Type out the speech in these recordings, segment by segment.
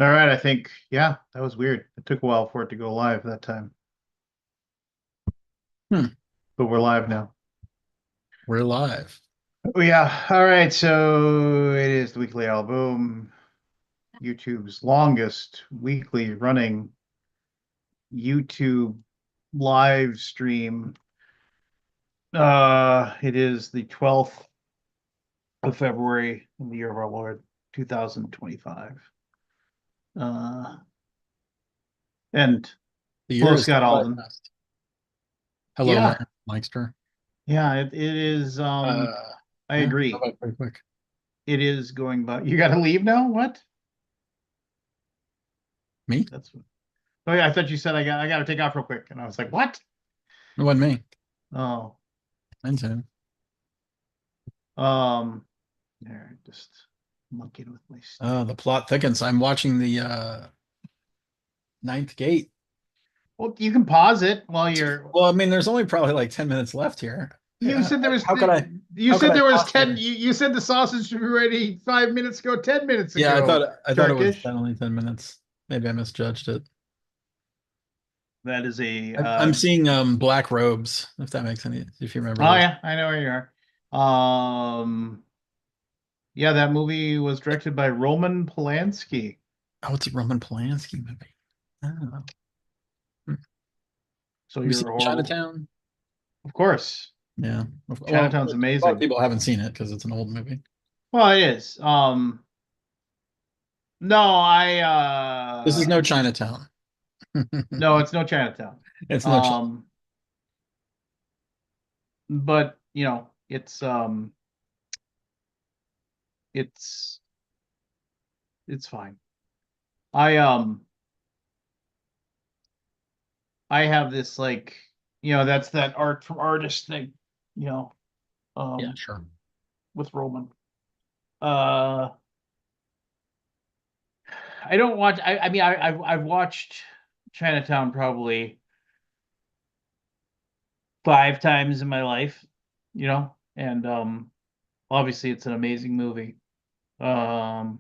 All right, I think, yeah, that was weird. It took a while for it to go live that time, Hmm, but we're live now. we're live. Oh yeah. All right, so it is the weekly album, YouTube's longest weekly running YouTube live stream. It is the 12th of February in the year of our Lord, 2025. Uh, and The year hello, is Scott gone by Alden. fast. Hello, Yeah, Lance Meister. yeah, it is. I Yeah, go agree. by pretty quick. It is going by. You got to leave now? What? Me? That's. Oh yeah, I thought you said I got to take off real quick, and I was like, what? It wasn't me. Oh, Into. there, just monkeying with my Oh, stick. the plot thickens. I'm watching the Ninth Gate. Well, you can pause it while you're. Well, I mean, there's only probably like 10 minutes left here. You Yeah. said there was. How could I You how could said I there was 10. possibly? You said the sausage should be ready 5 minutes ago, 10 minutes Yeah, ago. I thought it was Sharkish. only 10 minutes. Maybe I misjudged it. That is a. I'm seeing Black Robes, if that makes any if you remember Oh this. yeah, I know where you are. Yeah, that movie was directed by Roman Polanski. Oh, it's a Roman Polanski movie. Oh. Hmm. So Have you you're seen a horrible. Chinatown? Of course, Yeah. Well, Chinatown's a lot of amazing. people haven't seen it because it's an old movie. Well, it is. No, This is no Chinatown. no, it's no Chinatown. It's no China. Um, but it's it's fine. I I have this like, that's that art from artist thing, you know, Yeah, um, sure. with Roman. Uh, I don't watch. I mean, I've watched Chinatown probably 5 times in my life, and obviously it's an amazing movie. Um,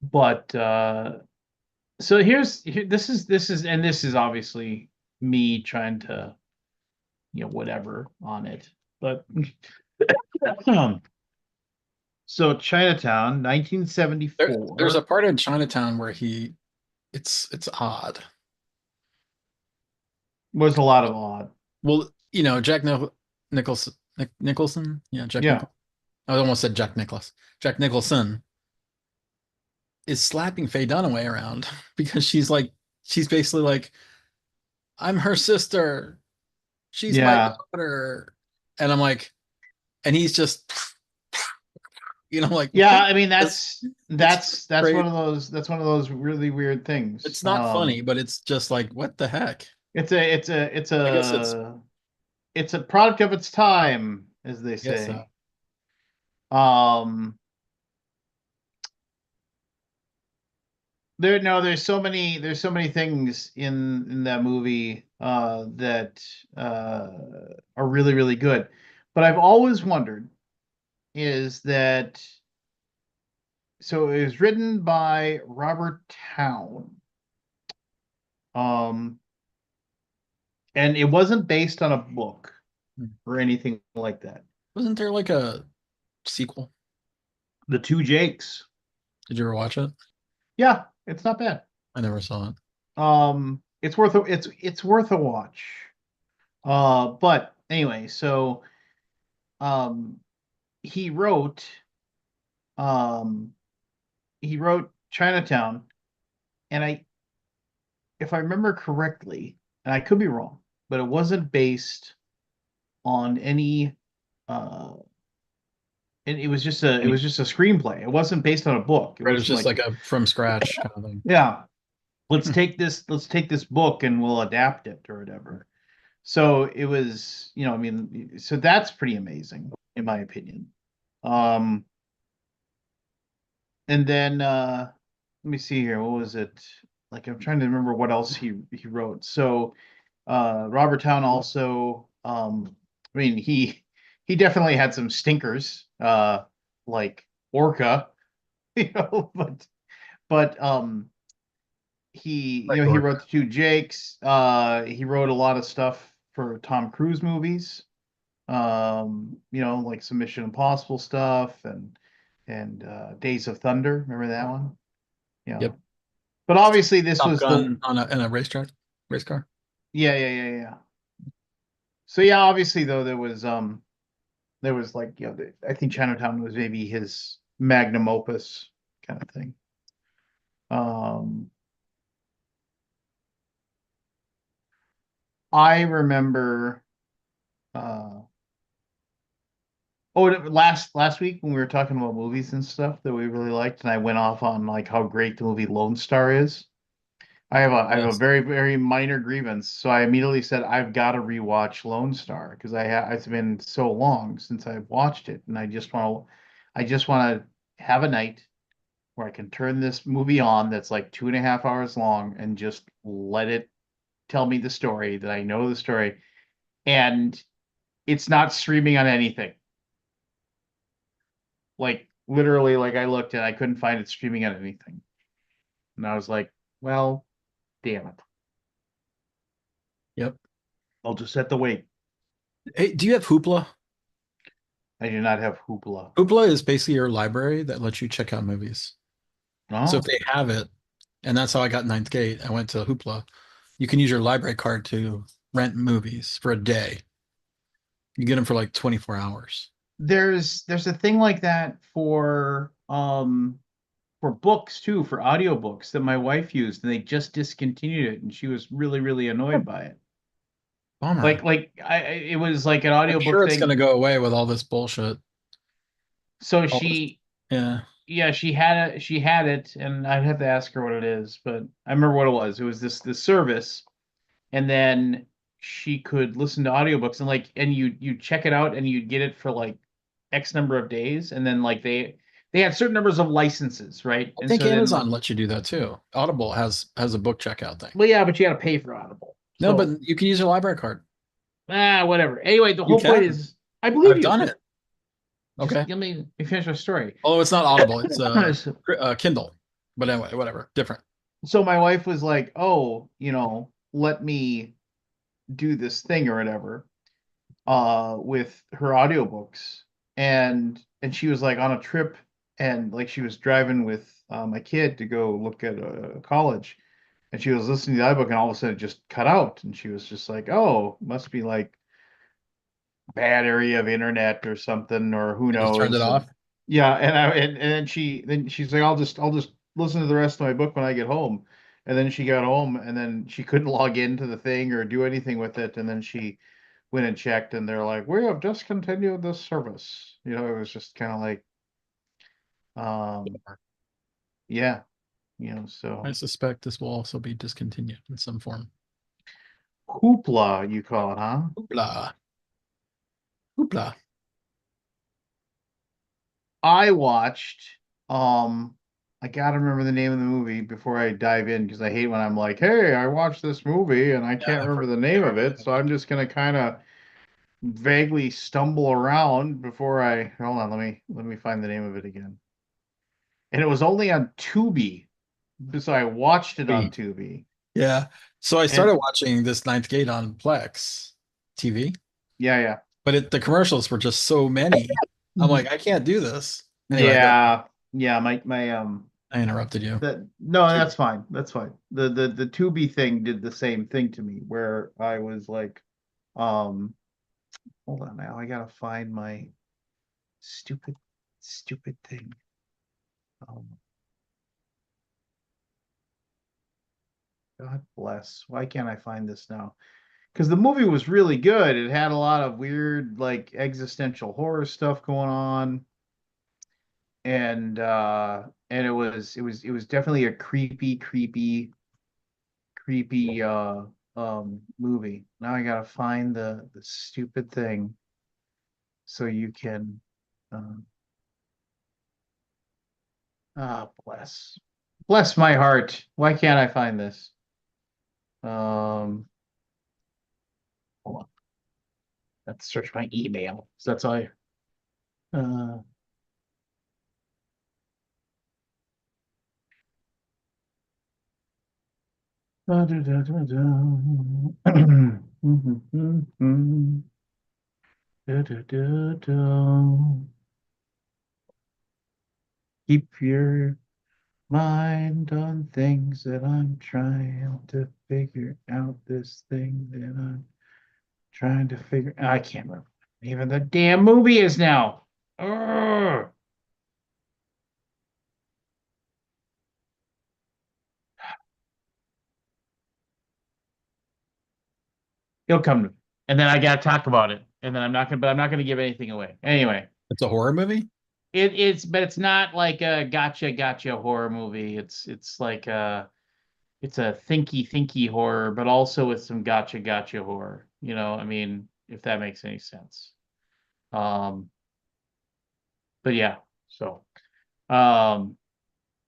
but so this is obviously me trying to, whatever on it. But so Chinatown, There's a 1974, part in Chinatown where it's odd. was a lot of odd. Well, Jack Nicholson, Nicholson, yeah, Jack Yeah. Nicholson. I almost said Jack Nicholas. Jack Nicholson is slapping Faye Dunaway around because she's basically like, I'm her sister. She's my Yeah. daughter. And I'm like, and he's just, like, Yeah, what? I mean That's it's that's great. one of those really weird things. It's not funny, but it's just like, what the heck? I guess It's a product of its time, as they I guess so. say. Um there's so many things in that movie that uh are really, really good. But I've always wondered is that so it was written by Robert Town. Um and it wasn't based on a book or anything like that. Wasn't there like a sequel? The Two Jakes. Did you ever watch it? Yeah, it's not bad. I never saw it. It's worth a watch. But anyway, so um he wrote um he wrote Chinatown, and if I remember correctly, and I could be wrong, but it wasn't based on any uh and it Any, was just a screenplay. It wasn't based on a book. It right, it was wasn't just like, like a from scratch kind of thing. yeah, Hmm. let's take this book and we'll adapt it or whatever. So it was, I mean, so that's pretty amazing in my opinion. Um, and then let me see here. What was it? Like I'm trying to remember what else he wrote. So Robert Town also, I mean, he definitely had some stinkers, like Orca, but he Dork. wrote the Two Jakes. He wrote a lot of stuff for Tom Cruise movies. Like some Mission Impossible stuff and Days of Thunder. Remember that one? Yeah. Yep. But obviously this Top was the Gun on in a racetrack, race car. yeah. So yeah, obviously though there was like I think Chinatown was maybe his magnum opus kind of thing. Um, I remember uh last week when we were talking about movies and stuff that we really liked, and I went off on like how great the movie Lone Star is. I have a Yes. very very minor grievance, so I immediately said I've got to rewatch Lone Star because it's been so long since I've watched it, and I just want to have a night where I can turn this movie on that's like 2.5 hours long and just let it tell me the story that I know the story, and it's not streaming on anything. Like literally, like I looked and I couldn't find it streaming on anything, and I was like, well, damn it, Yep. I'll just have to wait. Hey, do you have Hoopla? I do not have Hoopla. Hoopla is basically your library that lets you check out movies. So if Oh, they have it, and that's how I got Ninth Gate, I went to Hoopla. You can use your library card to rent movies for a day. You get them for like 24 hours. there's a thing like that for books too, for audiobooks that my wife used, and they just discontinued it, and she was really really annoyed by it. Bummer. It was like an I'm audiobook sure it's going thing. to go away with all this bullshit. So All this, yeah. yeah, she had it, and I'd have to ask her what it is, but I remember what it was. It was this service, and then she could listen to audiobooks, and you check it out, and you'd get it for like X number of days, and then like they had certain numbers of licenses, right? I And think so then Amazon lets you do that too. Audible has a book checkout thing. well, yeah, but you got to pay for Audible, No, but so you can use your library card. whatever. Anyway, the You whole point can. is, I believe I've you. done it. Just Okay. let me finish my story. Although it's not Audible, it's So Kindle. But anyway, whatever. Different. so my wife was like, "Oh, let me do this thing or whatever with her audiobooks." And she was like on a trip, and like she was driving with my kid to go look at a college, and she was listening to the audiobook, and all of a sudden it just cut out, and she was just like, "Oh, must be like bad area of internet or something, or who I just turned it knows." And off. yeah, and then she's like, I'll just listen to the rest of my book when I get home. And then she got home, and then she couldn't log into the thing or do anything with it. And then she went and checked, and they're like, we have discontinued this service. It was just kind of like, um, yeah, I so suspect this will also be discontinued in some form. hoopla, you call it, huh? Hoopla. Hoopla. I watched, um, I gotta remember the name of the movie before I dive in because I hate when I'm like, hey, I watched this movie and I can't Yeah, remember the can't name of remember the it, name so of I'm just gonna kind of vaguely stumble around before I hold on, let me find the name of it again. And it was only on Tubi, so I watched it on it. Tubi. Yeah. So I started And watching this Ninth Gate on Plex TV, yeah, but the commercials were just so many. I'm yeah. like, I can't do this. Anyway, go. Yeah, yeah, my I interrupted you. that no, Keep that's fine. That's fine. The Tubi thing did the same thing to me where I was like, um, hold on now, I gotta find my stupid, stupid thing. Um, God bless. Why can't I find this now? Because the movie was really good. It had a lot of weird, like existential horror stuff going on, and it was definitely a creepy movie. Now I gotta find the stupid thing so you can um bless my heart. Why can't I find this? Um Hold on. Let's search my email. So that's all uh Da-da-da-da-da. Da-da-da-da. Keep your mind on things that I'm trying to figure out. This thing that I'm trying to figure. I can't remember. Even the damn movie is now. Ugh. It'll come to me. And then I gotta talk about it. And then I'm not gonna give anything away. Anyway, It's a horror movie? but it's not like a gotcha horror movie. It's like it's a thinky horror, but also with some gotcha horror. I mean, if that makes any sense. Um, but yeah, so um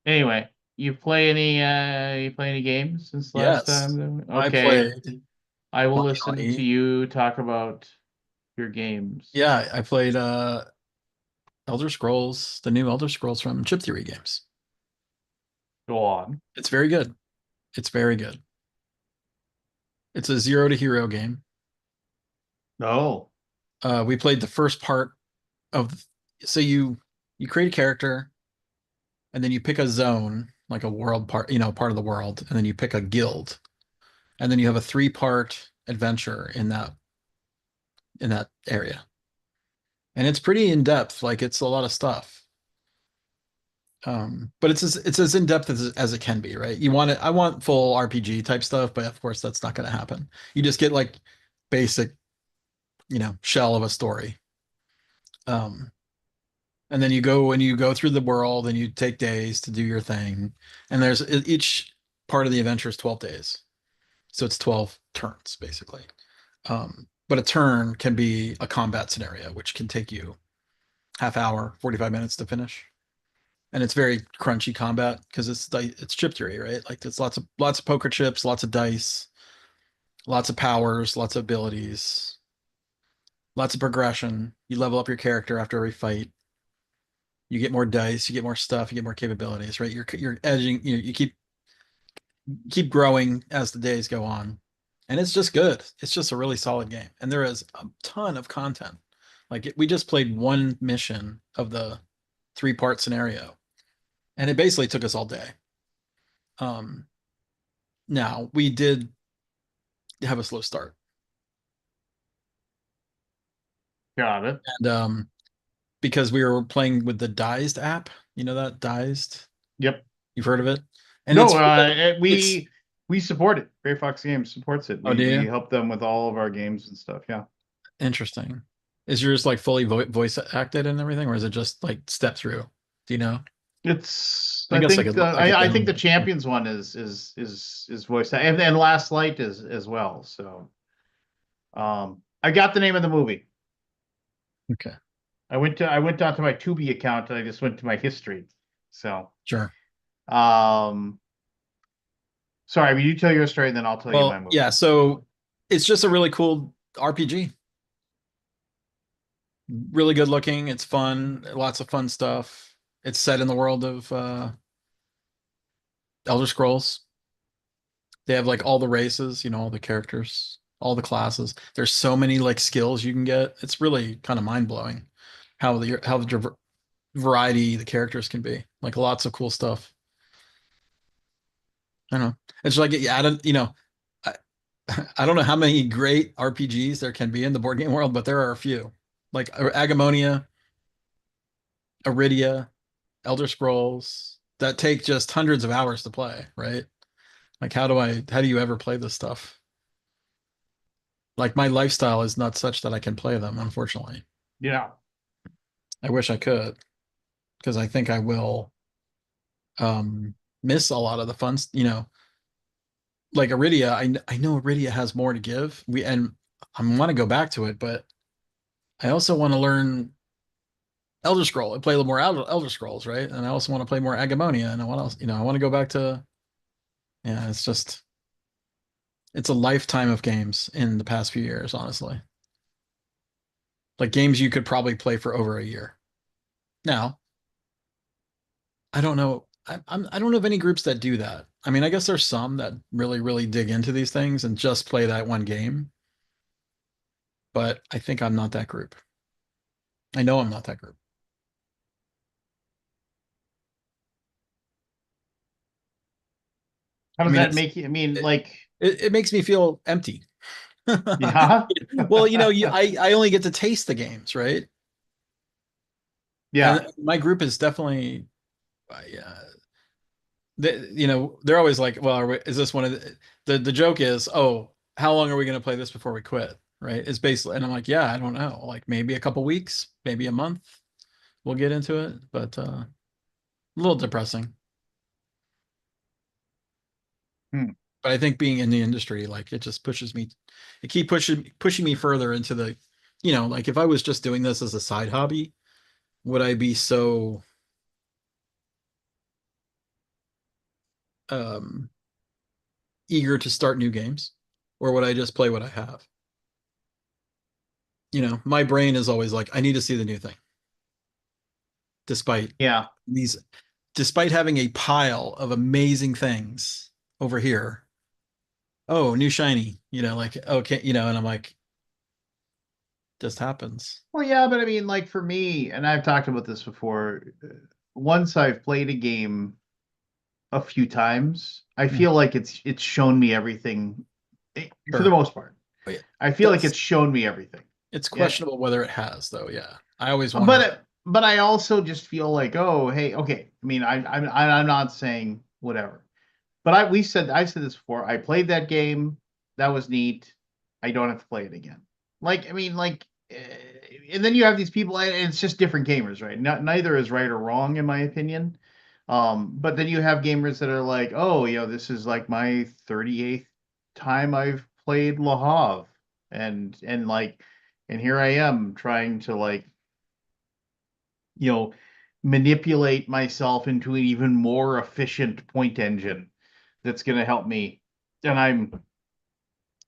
anyway, you play any games since last Yes. time? I Okay. played I will listen to finally. you talk about your games. Yeah, I played Elder Scrolls, the new Elder Scrolls from Chip Theory games. Go on. It's very good. It's very good. It's a zero to hero game. Oh, We played the first part of so you create a character and then you pick a zone, like a world part, part of the world, and then you pick a guild. And then you have a three-part adventure in that area. And it's pretty in depth, like it's a lot of stuff. But it's as in depth as it can be, right? You want it, I want full RPG type stuff, but of course that's not going to happen. You just get like basic, shell of a story. Um, and then you go through the world and you take days to do your thing. And there's each part of the adventure is 12 days. So it's 12 turns basically. But a turn can be a combat scenario, which can take you half hour, 45 minutes to finish. And it's very crunchy combat because it's chip theory, right? Like there's lots of poker chips, lots of dice, lots of powers, lots of abilities, lots of progression. You level up your character after every fight. You get more dice, you get more stuff, you get more capabilities, right? You're edging, you keep growing as the days go on. And it's just good. It's just a really solid game. And there is a ton of content. We just played one mission of the three-part scenario, and it basically took us all day. Um, Now we did have a slow start, got it. and because we were playing with the Dized app, you know that Dized, Yep. you've heard of it, and No, it's real. It's we support it. Gray Fox Games supports it. oh, do We you? help them with all of our games and stuff. Yeah. Interesting. Is yours like fully voice acted and everything, or is it just like step through? Do you know? I guess I could I think the download it. champions one is voiced and Last Light is as well. So I got the name of the movie. Okay, I went down to my Tubi account and I just went to my history. So sure. um sorry, will you tell your story and then I'll tell you my Well, yeah. movie. So it's just a really cool RPG. Really good looking. It's fun. Lots of fun stuff. It's set in the world of Elder Scrolls. They have like all the races, all the characters, all the classes. There's so many like skills you can get. It's really kind of mind blowing how the variety the characters can be. Like lots of cool stuff. I don't know. It's like you added, I, I don't know how many great RPGs there can be in the board game world, but there are a few. Like Agamonia, Iridia, Elder Scrolls that take just hundreds of hours to play, right? Like how do you ever play this stuff? Like my lifestyle is not such that I can play them, unfortunately. Yeah. I wish I could because I think I will miss a lot of the fun, like Iridia, I know Iridia has more to give. And I want to go back to it, but I also want to learn Elder Scroll. I play a little more Elder Scrolls, right? And I also want to play more Agamonia, and I want to go back to. Yeah, it's a lifetime of games in the past few years, honestly. Like games you could probably play for over a year. Now, I don't know. I don't know of any groups that do that. I mean, I guess there's some that really, really dig into these things and just play that one game, but I think I'm not that group. I know I'm not that group. How I does mean, that make you? I mean, it, like, it makes me feel empty. yeah, Well, I only get to taste the games, right? yeah, And my group is definitely, yeah, they're always like, well, is this one of the joke is, oh, how long are we going to play this before we quit? Right? It's basically, and I'm like, yeah, I don't know, like maybe a couple weeks, maybe a month, we'll get into it, but a little depressing. hmm, But I think being in the industry, like it just pushes me, it keep pushing me further into the, like if I was just doing this as a side hobby, would I be so um eager to start new games, or would I just play what I have? My brain is always like, I need to see the new thing, despite yeah. these, despite having a pile of amazing things over here. Oh, new shiny, like, okay, and I'm like, just happens. Well, yeah, but I mean, like for me, and I've talked about this before. Once I've played a game a few times, I Mm, feel like it's shown me everything for the sure. most part. But yeah, I feel like does it's shown me everything. it's Yeah, questionable whether it has though. Yeah. I always wonder. but I also just feel like, oh, hey, okay. I mean, I'm not saying whatever, but I've said this before. I played that game. That was neat. I don't have to play it again. Like, I mean, like, and then you have these people, and it's just different gamers, right? Not neither is right or wrong, in my opinion. But then you have gamers that are like, oh, this is like my 38th time I've played Le Havre, and like, and here I am trying to like, you know, manipulate myself into an even more efficient point engine that's going to help me.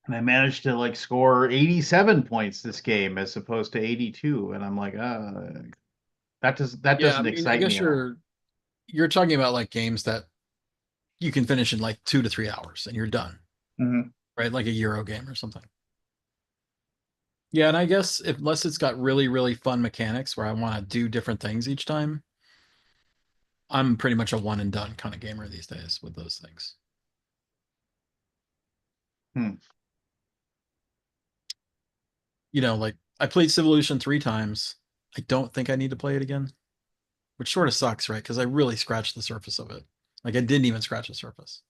And I managed to like score 87 points this game as opposed to 82, and I'm like, that Yeah, I doesn't mean, I excite guess me at all. you're talking about like games that you can finish in like 2 to 3 hours and you're done, Hmm. right? Like a Euro game or something. Yeah, and I guess unless it's got really, really fun mechanics where I want to do different things each time, I'm pretty much a one and done kind of gamer these days with those things. Hmm. Like I played Civilization 3 times. I don't think I need to play it again, which sort of sucks, right? Because I really scratched the surface of it. Like I didn't even scratch the surface.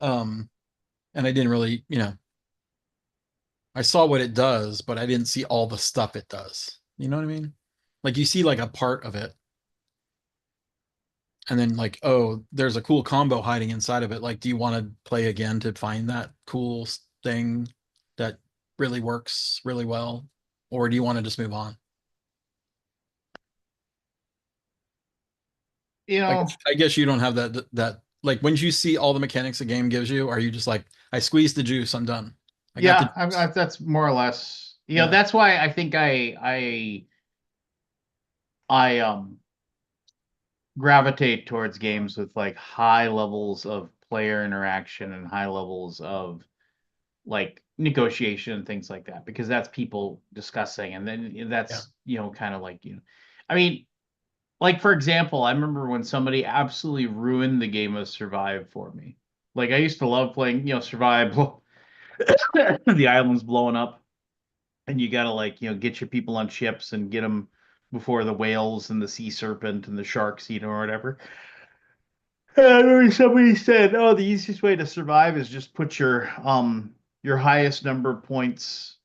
Um, and I didn't really, I saw what it does, but I didn't see all the stuff it does. You know what I mean? Like you see like a part of it, and then like, oh, there's a cool combo hiding inside of it. Like, do you want to play again to find that cool thing that really works really well, or do you want to just move on? You Like, know, I guess you don't have that like when you see all the mechanics a game gives you, are you just like, I squeezed the juice, I'm done. I got the yeah, juice. that's more or less, Yeah. that's why I think I gravitate towards games with like high levels of player interaction and high levels of like negotiation and things like that, because that's people discussing, and then Yeah. that's kind of like, I mean, like for example, I remember when somebody absolutely ruined the game of Survive for me. Like I used to love playing, Survive. The island's blowing up, and you gotta like get your people on ships and get them before the whales and the sea serpent and the sharks eat them or whatever. And I remember somebody said, "Oh, the easiest way to survive is just put your highest number of points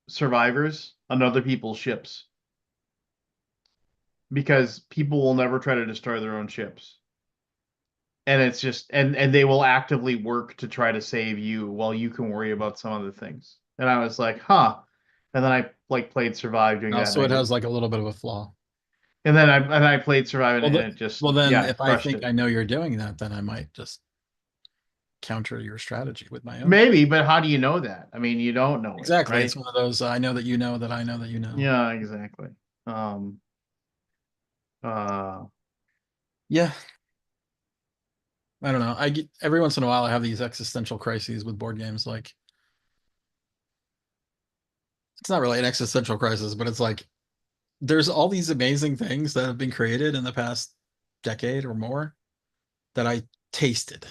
survivors on other people's ships, because people will never try to destroy their own ships, and it's just and they will actively work to try to save you while you can worry about some other things." And I was like, "Huh." And then I like played Survive doing that, and Also, I it has did. like a little bit of a flaw. And I played Survive, Well, and it just, well, then yeah, if I crushed think it. I know you're doing that, then I might just counter your strategy with my own. Maybe, but how do you know that? I mean, you don't know it, Exactly. It's right? one of those I know that you know that I know that you know. Yeah, exactly. Um, uh, Yeah. I don't know. I get every once in a while I have these existential crises with board games. Like it's not really an existential crisis, but it's like there's all these amazing things that have been created in the past decade or more that I tasted.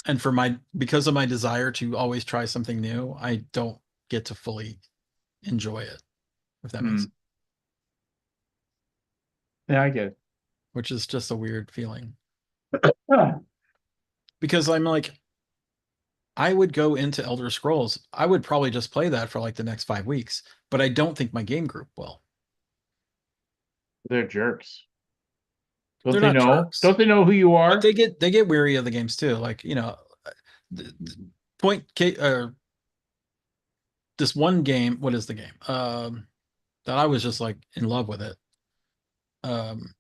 And for my because of my desire to always try something new, I don't get to fully enjoy it, if that makes Hmm. sense. Yeah, I get it. Which is just a weird feeling. Huh. Because I'm like, I would go into Elder Scrolls. I would probably just play that for like the next 5 weeks, but I don't think my game group will. They're jerks. Don't They're they not know? jerks, Don't they know who you but are? they get weary of the games too. Like, point K this one game, what is the game? That I was just like in love with it. Um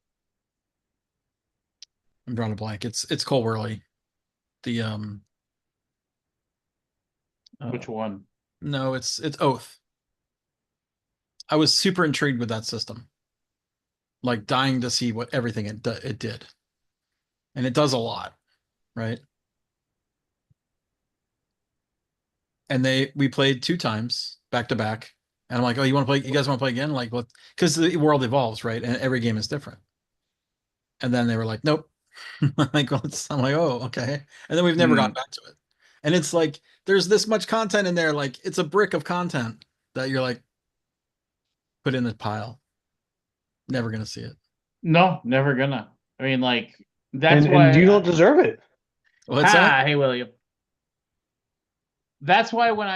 I'm drawing a blank. It's Cole Whirly. The uh Which one? no, it's Oath. I was super intrigued with that system. Like dying to see what everything it did. And it does a lot, right? And we played 2 times back to back. And I'm like, oh, you guys want to play again? Like what? Because the world evolves, right? And every game is different. And then they were like, nope. I'm like, oh, okay. And then we've never gone Hmm. back to it. And it's like there's this much content in there, like it's a brick of content that you're like put in the pile. Never gonna see it. No, never gonna. I mean, like, that's And why. you don't deserve it. What's that? Ha! Hey, William. That's why why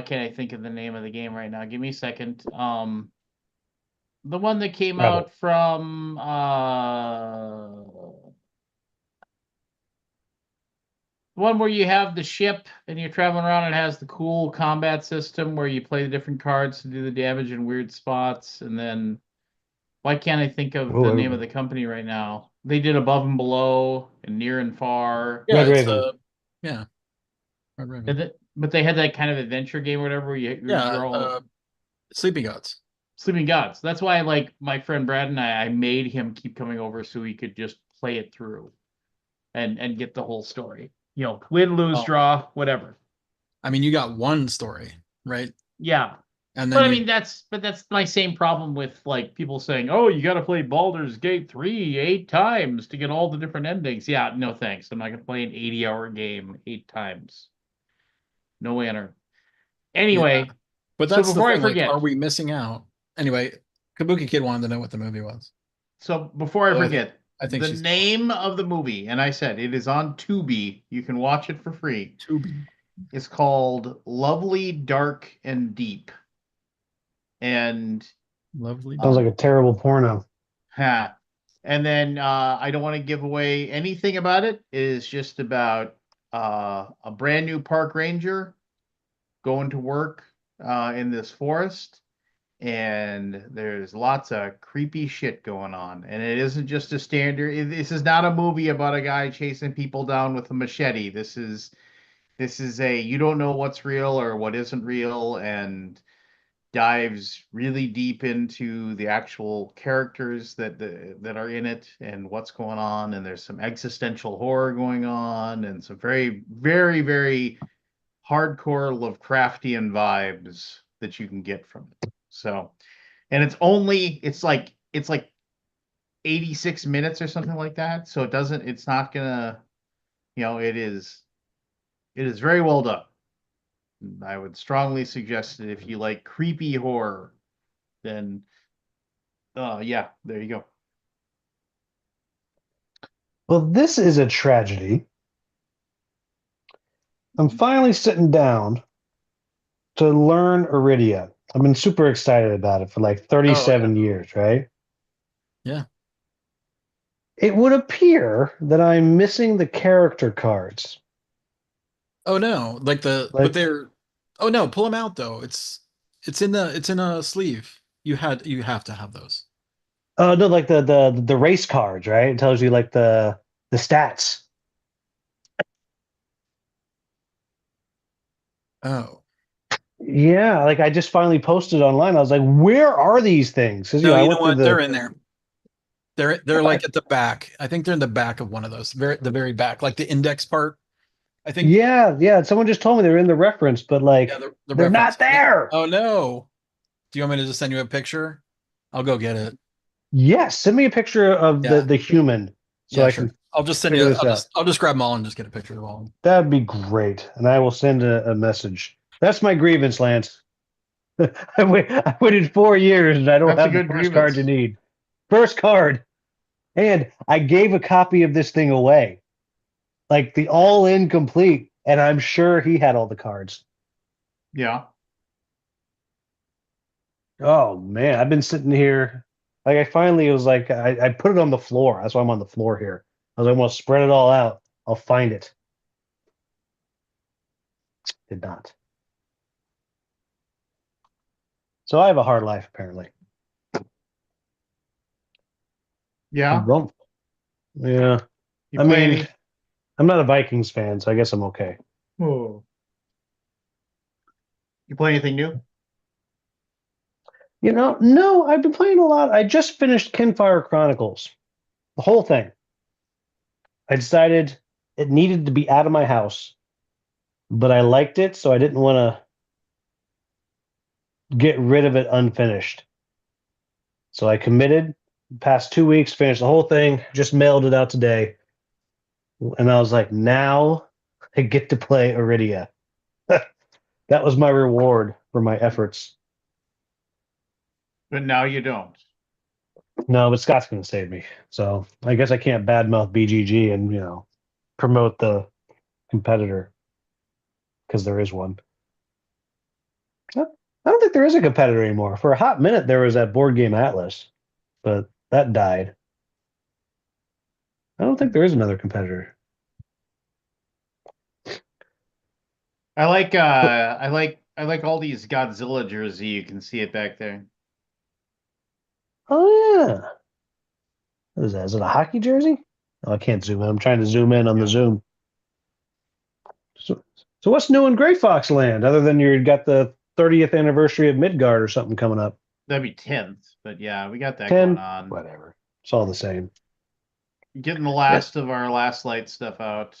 can't I think of the name of the game right now? Give me a second. The one that came Rebel. out from the one where you have the ship and you're traveling around and it has the cool combat system where you play the different cards to do the damage in weird spots. And then why can't I think of the name of Oh, the company right now? They did Above and Below and Near and Far. Yeah, Red it's Raven. yeah, Red Raven. But they had that kind of adventure game or whatever where Yeah, you're all Sleeping Gods. Sleeping Gods. That's why like my friend Brad and I made him keep coming over so he could just play it through and get the whole story. You know, win, lose, Well, draw, whatever. I mean, you got one story, right? Yeah. And But then I you mean that's my same problem with like people saying, "Oh, you got to play Baldur's Gate 3 8 times to get all the different endings." Yeah, no thanks. I'm not going to play an 80-hour game 8 times. No winner. yeah. Anyway, But so that's the before I thing. Like, are forget, we missing out? Anyway, Kabuki Kid wanted to know what the movie was. before I Although forget, I think the she's gone. name of the movie, and I said it is on Tubi. You can watch it for free. Tubi. It's called Lovely, Dark, and Deep. And Lovely Sounds dark. like a terrible porno. ha. And then I don't want to give away anything about it. It is just about a brand new park ranger going to work in this forest, and there's lots of creepy shit going on. And it isn't just a standard. This is not a movie about a guy chasing people down with a machete. This is a you don't know what's real or what isn't real, and dives really deep into the actual characters that are in it and what's going on. And there's some existential horror going on and some very, very, very hardcore Lovecraftian vibes that you can get from it. So, and it's like 86 minutes or something like that. So it's not gonna, it is very well done. I would strongly suggest that if you like creepy horror, then yeah, there you go. Well, this is a tragedy. I'm finally sitting down to learn Iridia. I've been super excited about it for like Oh yeah. 37 years, right? Yeah. It would appear that I'm missing the character cards. Oh no. But Like, they're oh no, pull them out though. It's in a sleeve. You have to have those. no, like the race cards, right? It tells you like the stats. Oh. Yeah, like I just finally posted online. I was like, where are these things? Because No, I you know went through what? They're the in there. They're like at the back. I think they're in the back of one of those, the very back, like the index part. I think Yeah, yeah. Someone just told me they were in the reference, but yeah, like the they're reference. not there. Oh no. Do you want me to just send you a picture? I'll go get it. Yes, send me a picture of Yeah. the human so Yeah, I sure. can I'll just send figure you this out. I'll just grab them all and just get a picture of all of them. That'd be great. And I will send a message. That's my grievance, Lance. I waited 4 years and I don't That's a have the good first card you grievance. need. First card. And I gave a copy of this thing away, like the all in complete. And I'm sure he had all the cards. Yeah. Oh man, I've been sitting here. Like I finally was like, I put it on the floor. That's why I'm on the floor here. I was like, I'm gonna spread it all out. I'll find it. Did not. So I have a hard life, apparently. Yeah. Well, yeah. You I play mean, any? I'm not a Vikings fan, so I guess I'm okay. Oh. You play anything new? No, I've been playing a lot. I just finished Kinfire Chronicles, the whole thing. I decided it needed to be out of my house, but I liked it, so I didn't want to get rid of it unfinished. So I committed. Past 2 weeks, finished the whole thing. Just mailed it out today, and I was like, now I get to play Iridia. That was my reward for my efforts. But now you don't. No, but Scott's going to save me. So I guess I can't badmouth BGG and promote the competitor because there is one. I don't think there is a competitor anymore. For a hot minute, there was that board game Atlas, but that died. I don't think there is another competitor. But I like all these Godzilla jersey. You can see it back there. oh yeah, what is that? Is it a hockey jersey? Oh, I can't zoom in. I'm trying to zoom in on the Yeah. Zoom. So what's new in Gray Fox Land other than you got the 30th anniversary of Midgard or something coming up? That'd be 10th, but yeah, we got that going 10, on. whatever. It's all the same. Getting the Yeah. last of our last light stuff out.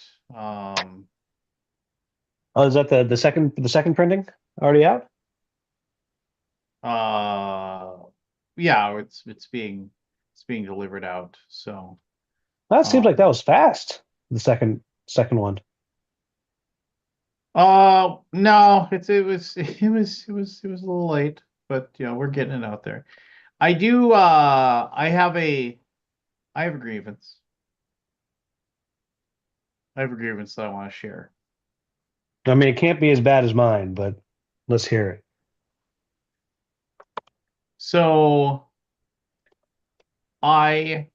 Oh, is that the second printing already out? Uh, yeah, it's being delivered out. So, Well, that seems like that um, was fast. The second one. no, it was a little late, but we're getting it out there. I do. I have a grievance. I have a grievance that I want to share. I mean, it can't be as bad as mine, but let's hear it. So I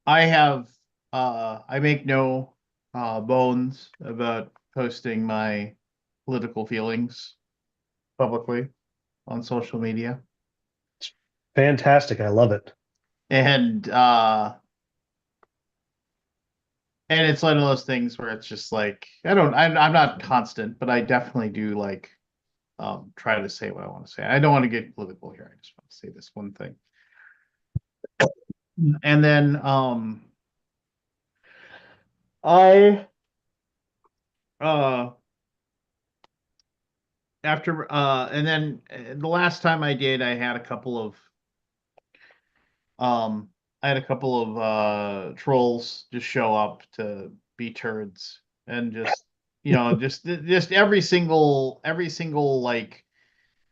I have I make no bones about posting my political feelings publicly on social media. Fantastic. I love it. And it's one of those things where it's just like I'm not constant, but I definitely do like try to say what I want to say. I don't want to get political here. I just want to say this one thing. And then I uh after and then the last time I did, um I had a couple of trolls just show up to be turds and just just every single like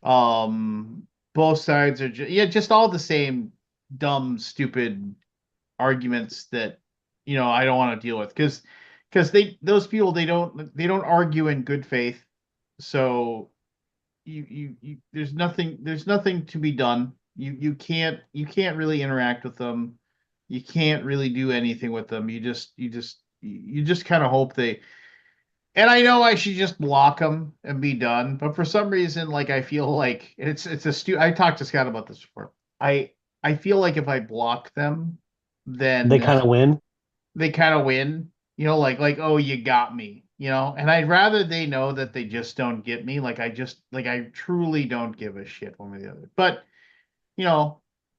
both sides are just all the same dumb stupid arguments that I don't want to deal with because those people they don't argue in good faith. So there's nothing to be done. You can't really interact with them. You can't really do anything with them. You just kind of hope they. And I know I should just block them and be done, but for some reason, like I feel like it's a I talked to Scott about this before. I feel like if I block them, They then kind of win. they kind of win. Like oh you got me. And I'd rather they know that they just don't get me. Like I truly don't give a shit one way or the other. But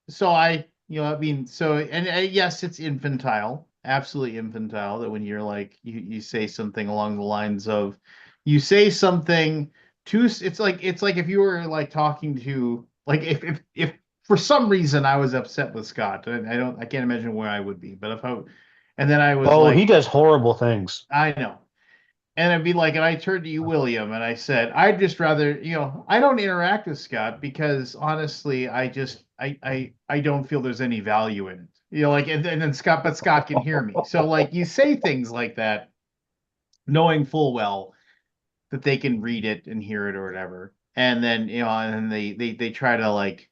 so I, I mean, so and yes, it's infantile, absolutely infantile. That when you're like you say something along the lines of, you say something to, it's like if you were like talking to like if for some reason I was upset with Scott, I can't imagine where I would be, but if I, and then I was Oh, he like, does horrible things. I know. And I'd be like, and I turned to you, William, and I said, I'd just rather, I don't interact with Scott because honestly, I don't feel there's any value in it. Like, and then Scott can hear me. So like you say things like that, knowing full well that they can read it and hear it or whatever. And then, and then they try to like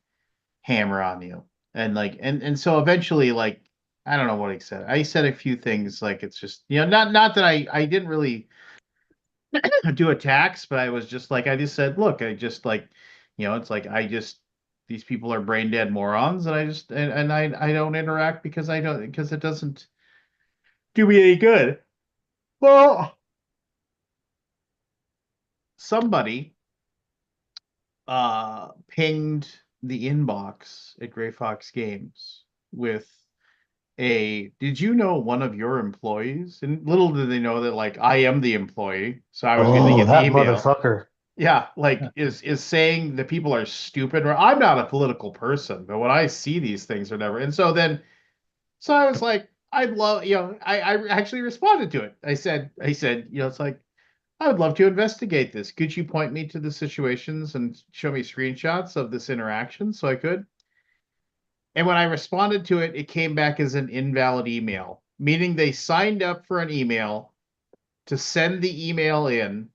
hammer on you. And like, and so eventually, like, I don't know what he said. I said a few things like it's just, not that I didn't really do attacks, but I was just like, I just said, look, I just like, it's like these people are brain dead morons, and I just and I don't interact because I don't because it doesn't do me any good. Well, somebody pinged the inbox at Gray Fox Games with did you know one of your employees? And little did they know that like I am the employee, so I was going to Oh, get the that email. motherfucker. Yeah, like is saying that people are stupid. Or I'm not a political person, but when I see these things or whatever, and so I was like, I'd love, I actually responded to it. I said, it's like I would love to investigate this. Could you point me to the situations and show me screenshots of this interaction so I could? And when I responded to it, it came back as an invalid email, meaning they signed up for an email to send the email in,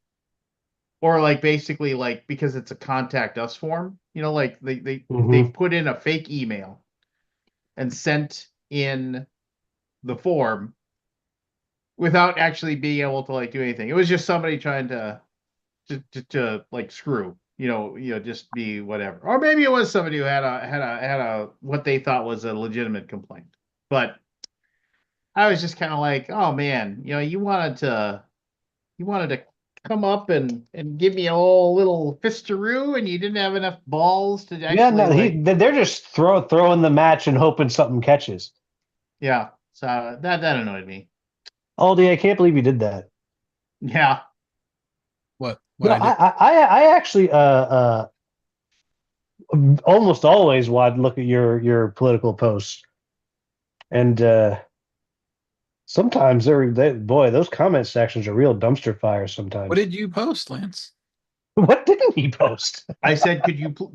or like basically like because it's a contact us form, like they Hmm. put in a fake email and sent in the form without actually being able to like do anything. It was just somebody trying to like screw, just be whatever. Or maybe it was somebody who had a what they thought was a legitimate complaint. But I was just kind of like, oh man, you wanted to come up and give me a whole little fistaroo, and you didn't have enough balls to Yeah, actually no, like, they're just throwing the match and hoping something catches. yeah. So that annoyed me. Aldi, I can't believe you did that. Yeah. What No, I do. I actually almost always would look at your political posts, and sometimes boy, those comment sections are real dumpster fires What sometimes. did you post, Lance? What didn't he post? I said,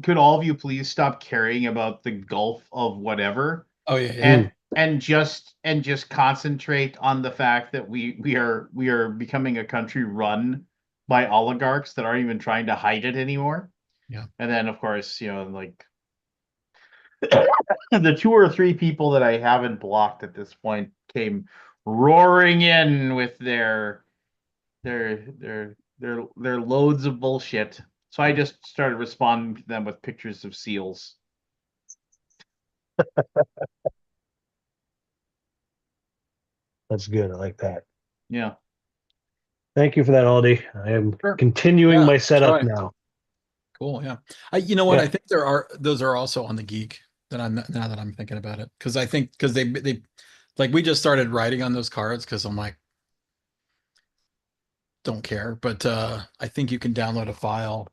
could all of you please stop caring about the gulf of whatever, Oh yeah, yeah. Mm. and just concentrate on the fact that we are becoming a country run by oligarchs that aren't even trying to hide it anymore. Yeah. And then of course, like the two or three people that I haven't blocked at this point came roaring in with their loads of bullshit. So I just started responding to them with pictures of seals. That's good. I like that. Yeah. Thank you for that, Aldi. I am Sure. continuing Yeah. my setup Enjoy. now. Cool. Yeah. You know what? I Yeah. think those are also on the Geek that I'm now that I'm thinking about it. Because I think because they like we just started writing on those cards because I'm like, don't care. But I think you can download a file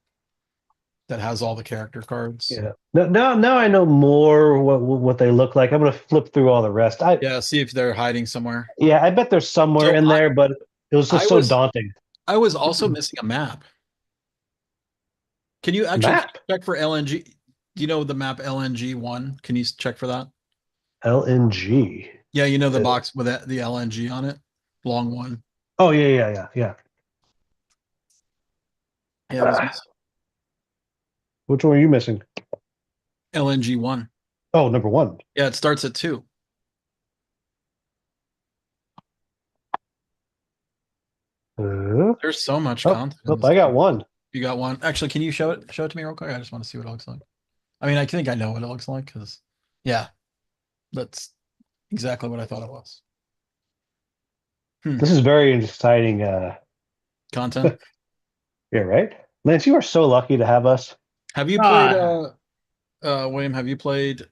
that has all the character cards. Yeah. Now I know more what they look like. I'm gonna flip through all the rest. Yeah, see if they're hiding somewhere. Yeah, I bet there's somewhere So in there, but it was I just so was daunting. I was also missing a map. Can Map you check for LNG? Do you know the map LNG1? Can you check for that? LNG. Yeah, you know the box with the LNG on it, long one. Oh yeah. Yeah, it was missing. Which one are you missing? LNG1. Oh, number one. Yeah, it starts at 2. Uh, There's so much oh, content in oh, this I got game. one. You got one. Actually, can you show it? Show it to me real quick. I just want to see what it looks like. I mean, I think I know what it looks like because, yeah, that's exactly what I thought it was. This is very exciting. Content. Yeah, right. Lance, you are so lucky to have us. Have you played Ah, William, have you played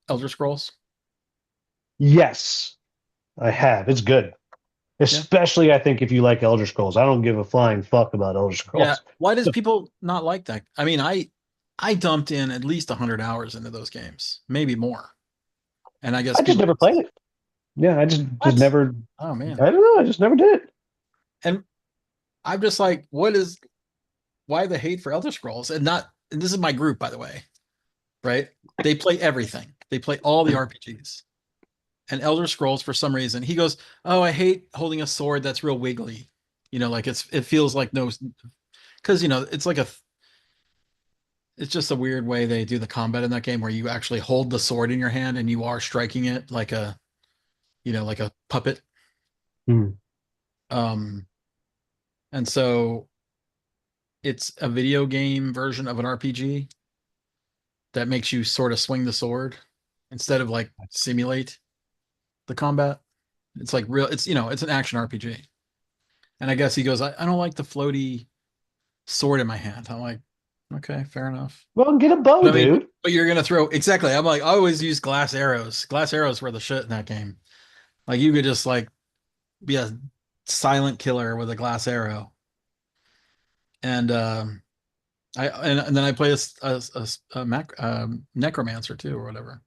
Elder Scrolls? Yes, I have. It's good. Yeah. Especially, I think, if you like Elder Scrolls. I don't give a flying fuck about Elder Yeah. Scrolls. Why does people not like that? I mean, I dumped in at least 100 hours into those games, maybe more. And I guess I just people never played it. Yeah, I just what? never. Oh man. I don't know. I just never did it. And I'm just like, why the hate for Elder Scrolls? And this is my group, by the way, right? They play everything. They play all the RPGs. And Elder Scrolls, for some reason, he goes, "Oh, I hate holding a sword that's real wiggly. Like it feels like no, because it's just a weird way they do the combat in that game where you actually hold the sword in your hand and you are striking it like a puppet. Hmm. Um, and so it's a video game version of an RPG that makes you sort of swing the sword instead of like simulate the combat. It's like real. It's an action RPG. And I guess he goes, I don't like the floaty sword in my hand. I'm like, okay, fair enough. Well, get a bow, But I mean, dude. but you're gonna throw exactly. I'm like, I always use glass arrows. Glass arrows were the shit in that game. Like you could just like be a silent killer with a glass arrow. And and then I play a necromancer too or whatever.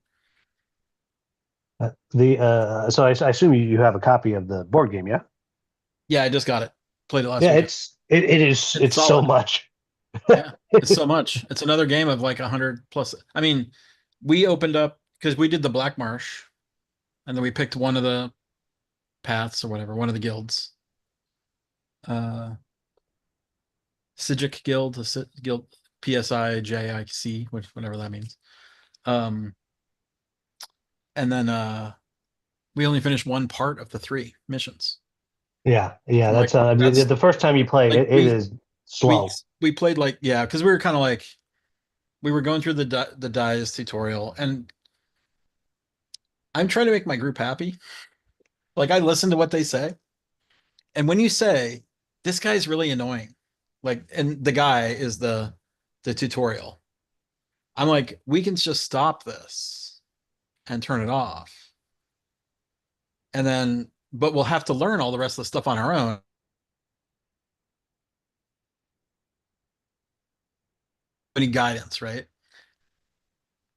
So I assume you have a copy of the board game, yeah? Yeah, I just got it. Played it last Yeah, weekend. It's it's so solid. much. Yeah, it's so much. It's another game of like 100 plus. I mean, we opened up because we did the Black Marsh, and then we picked one of the paths or whatever, one of the guilds. Uh, Sijic Guild, Guild PSIJIC, whatever that means. Um, and then we only finished one part of the three missions. Yeah, I'm like, that's I mean, that's the first time you play like it, it is we slow. we played like yeah, because we were kind of like we were going through the dies tutorial, and I'm trying to make my group happy. Like I listen to what they say, and when you say this guy's really annoying, like, and the guy is the tutorial, I'm like, we can just stop this and turn it off, and then but we'll have to learn all the rest of the stuff on our own. Any guidance, right?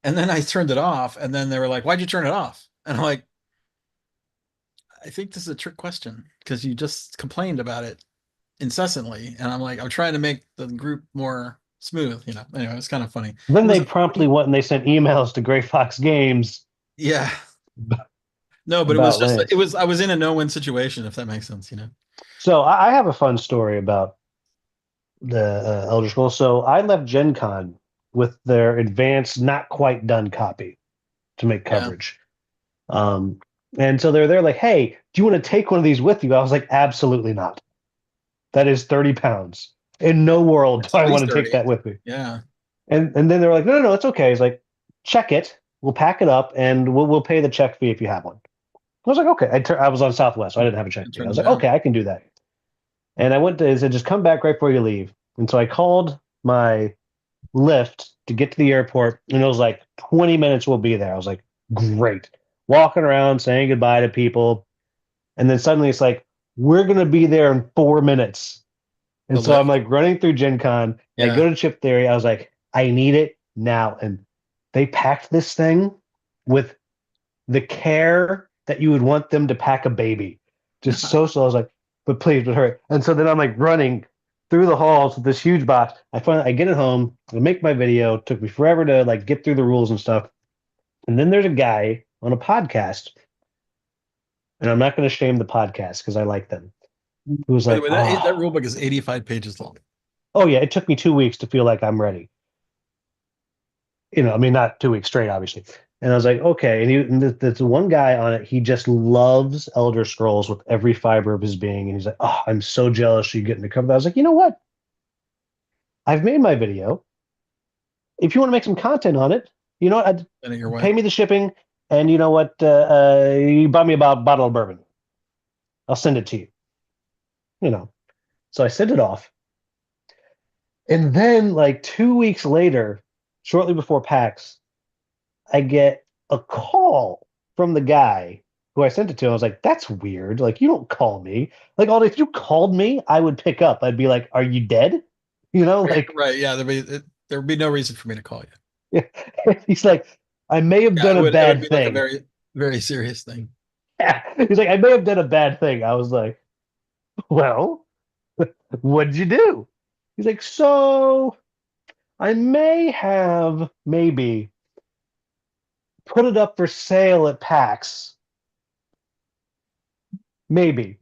And then I turned it off, and then they were like, "Why'd you turn it off?" And I'm like, "I think this is a trick question because you just complained about it incessantly." And I'm like, "I'm trying to make the group more smooth." Anyway, it's kind of funny. Then It was they a promptly went and they sent emails to Gray Fox Games yeah, no, but it was about just it Lance. was I was in a no-win situation, if that makes sense. So I have a fun story about the Elder Scrolls. So I left Gen Con with their advanced, not quite done copy to make Yeah, coverage. Um, and so they're like, "Hey, do you want to take one of these with you?" I was like, "Absolutely not. That is 30 pounds. In no world it's do at I want least to take 30. that with me." Yeah, And then they were like, "No, no, no, it's okay." It's like, "Check it. We'll pack it up, and we'll pay the check fee if you have one." I was like, "Okay." I was on Southwest, so I didn't have a check and fee. I turn was them like, down. "Okay, I can do that." And I went to, it said, "Just come back right before you leave." And so I called my Lyft to get to the airport, and it was like 20 minutes we'll be there. I was like, great. Walking around, saying goodbye to people. And then suddenly it's like, we're going to be there in 4 minutes. The And so I'm lift. like running through Gen Con, and I Yeah, go to Chip Theory. I was like, I need it now. And they packed this thing with the care that you would want them to pack a baby. Just so slow. I was like, but please, but hurry. And so then I'm like running through the halls with this huge box. I get it home, I make my video. It took me forever to like get through the rules and stuff. And then there's a guy on a podcast, and I'm not going to shame the podcast because I like them, who was by the like, way, that rule book is 85 pages long. oh yeah, it took me 2 weeks to feel like I'm ready. I mean, not 2 weeks straight, obviously. And I was like, okay. And there's one guy on it. He just loves Elder Scrolls with every fiber of his being. And he's like, oh, I'm so jealous you getting to cover that. I was like, you know what? I've made my video. If you want to make some content on it, you know what? Send it your way. Pay me the shipping. And you know what? You buy me a bottle of bourbon. I'll send it to you. You know. So I sent it off. And then, like 2 weeks later, shortly before PAX, I get a call from the guy who I sent it to. I was like, that's weird. Like, you don't call me. Like, all if you called me, I would pick up. I'd be like, are you dead? Like, Right. Yeah. There'd be no reason for me to call you. he's like, I may have Yeah. done a It would bad be like a thing. very, very serious thing. Yeah. He's like, I may have done a bad thing. I was like, well, what'd you do? He's like, so I may have maybe put it up for sale at PAX. Maybe.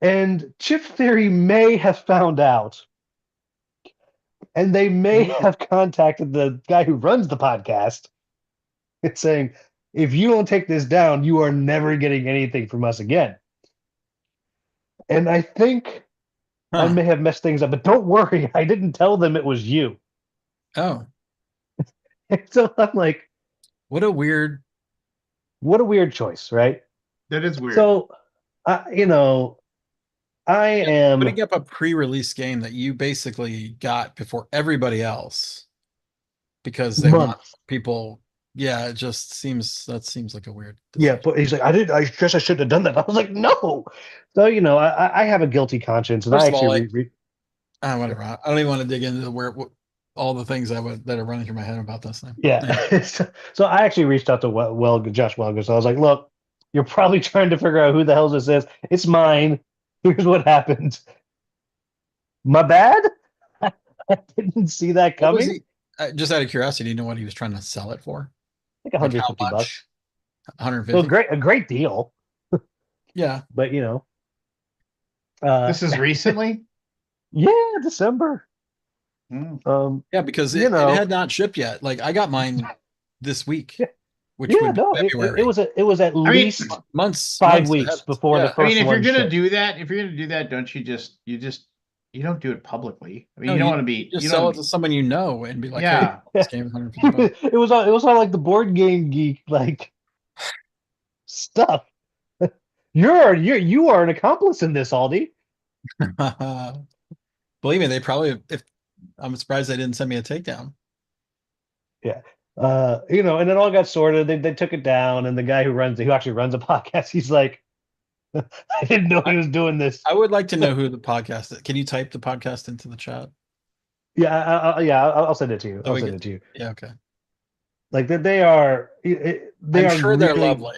And Chip Theory may have found out, and they may have contacted the guy who runs the podcast and saying, if you don't take this down, you are never getting anything from us again. And I think I Huh. may have messed things up, but don't worry, I didn't tell them it was you. Oh, So I'm like, what a weird. what a weird choice, right? That is weird. So, I Yeah, am putting up a pre-release game that you basically got before everybody else because they want months. people. Yeah, it just seems like a weird Yeah, decision. but he's like, I guess I shouldn't have done that. I was like, no. So, I have a guilty conscience, and I First of actually all, like, re whatever. I don't even want to dig into all the things that are running through my head about this thing. Anyway. yeah. So I actually reached out to Josh Welger. So I was like, look, you're probably trying to figure out who the hell this is. It's mine. Here's what happened. My bad. I didn't see that What was coming. he? Just out of curiosity, do you know what he was trying to sell it for? Like Like how 150 much? bucks. So 150? a great deal. Yeah. But uh, This is recently. yeah, December. Hmm. Yeah, because You it know, had not shipped yet. Like I got mine this week, yeah, which yeah. would be No, February. it was at I mean, least five Months weeks ahead. before the Yeah. I mean, first one shipped. if you're gonna do that, don't you don't do it publicly. I mean, No, you don't you want to be, just you don't sell wanna it to be, someone you know and be like, hey, yeah. this game is 150 bucks. It was on like the board game geek like stuff. You are an accomplice in this, Aldi. Believe me, they probably if I'm surprised they didn't send me a takedown. Yeah. And it all got sorted. They took it down, and the guy who actually runs a podcast, he's like, I didn't know he I, was doing this. I would like to know who the podcast is. Can you type the podcast into the chat? Yeah, I'll send it to you. So I'll we send get it to you. yeah, okay. Like that, they I'm are sure they're really, lovely.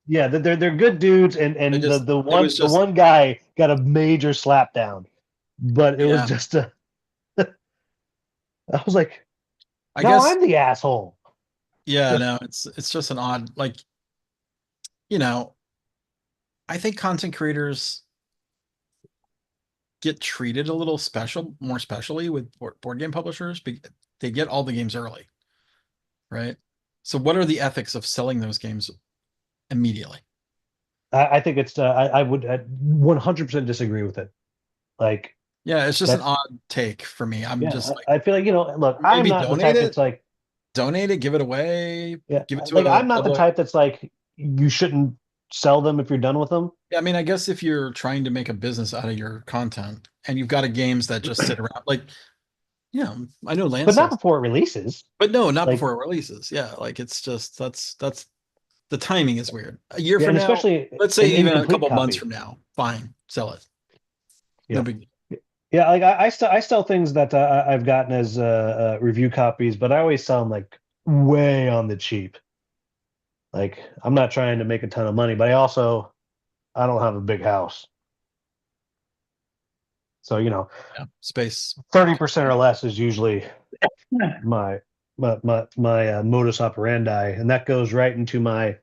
yeah, they're good dudes, and They the just the it was the just one guy got a major slap down, but it was yeah. just a. I was like, I now guess I'm the asshole. yeah, no, it's just an odd like, you know, I think content creators get treated a little more specially with board game publishers because they get all the games early, right? So what are the ethics of selling those games immediately? I think it's I would 100% disagree with it. Like Yeah, it's just an that's odd take for me. I'm yeah. just like I feel like look, I'm maybe not the type that's like donate it, give it away, yeah, give it to like a I'm not the public. type that's like you shouldn't sell them if you're done with them. Yeah, I mean, I guess if you're trying to make a business out of your content and you've got a games that just sit around, like, yeah, I know Lance But not sells, before it releases. but no, not Like before it releases. Yeah, like it's just that's the timing is weird. A year yeah, from and now, especially let's say an even a incomplete couple months copy. from now, fine, sell it. No Yeah. big deal. Yeah, like I sell things that I've gotten as review copies, but I always sell them like way on the cheap. Like I'm not trying to make a ton of money, but I don't have a big house. So, Yeah, space. 30% or less is usually my modus operandi, and that goes right into my.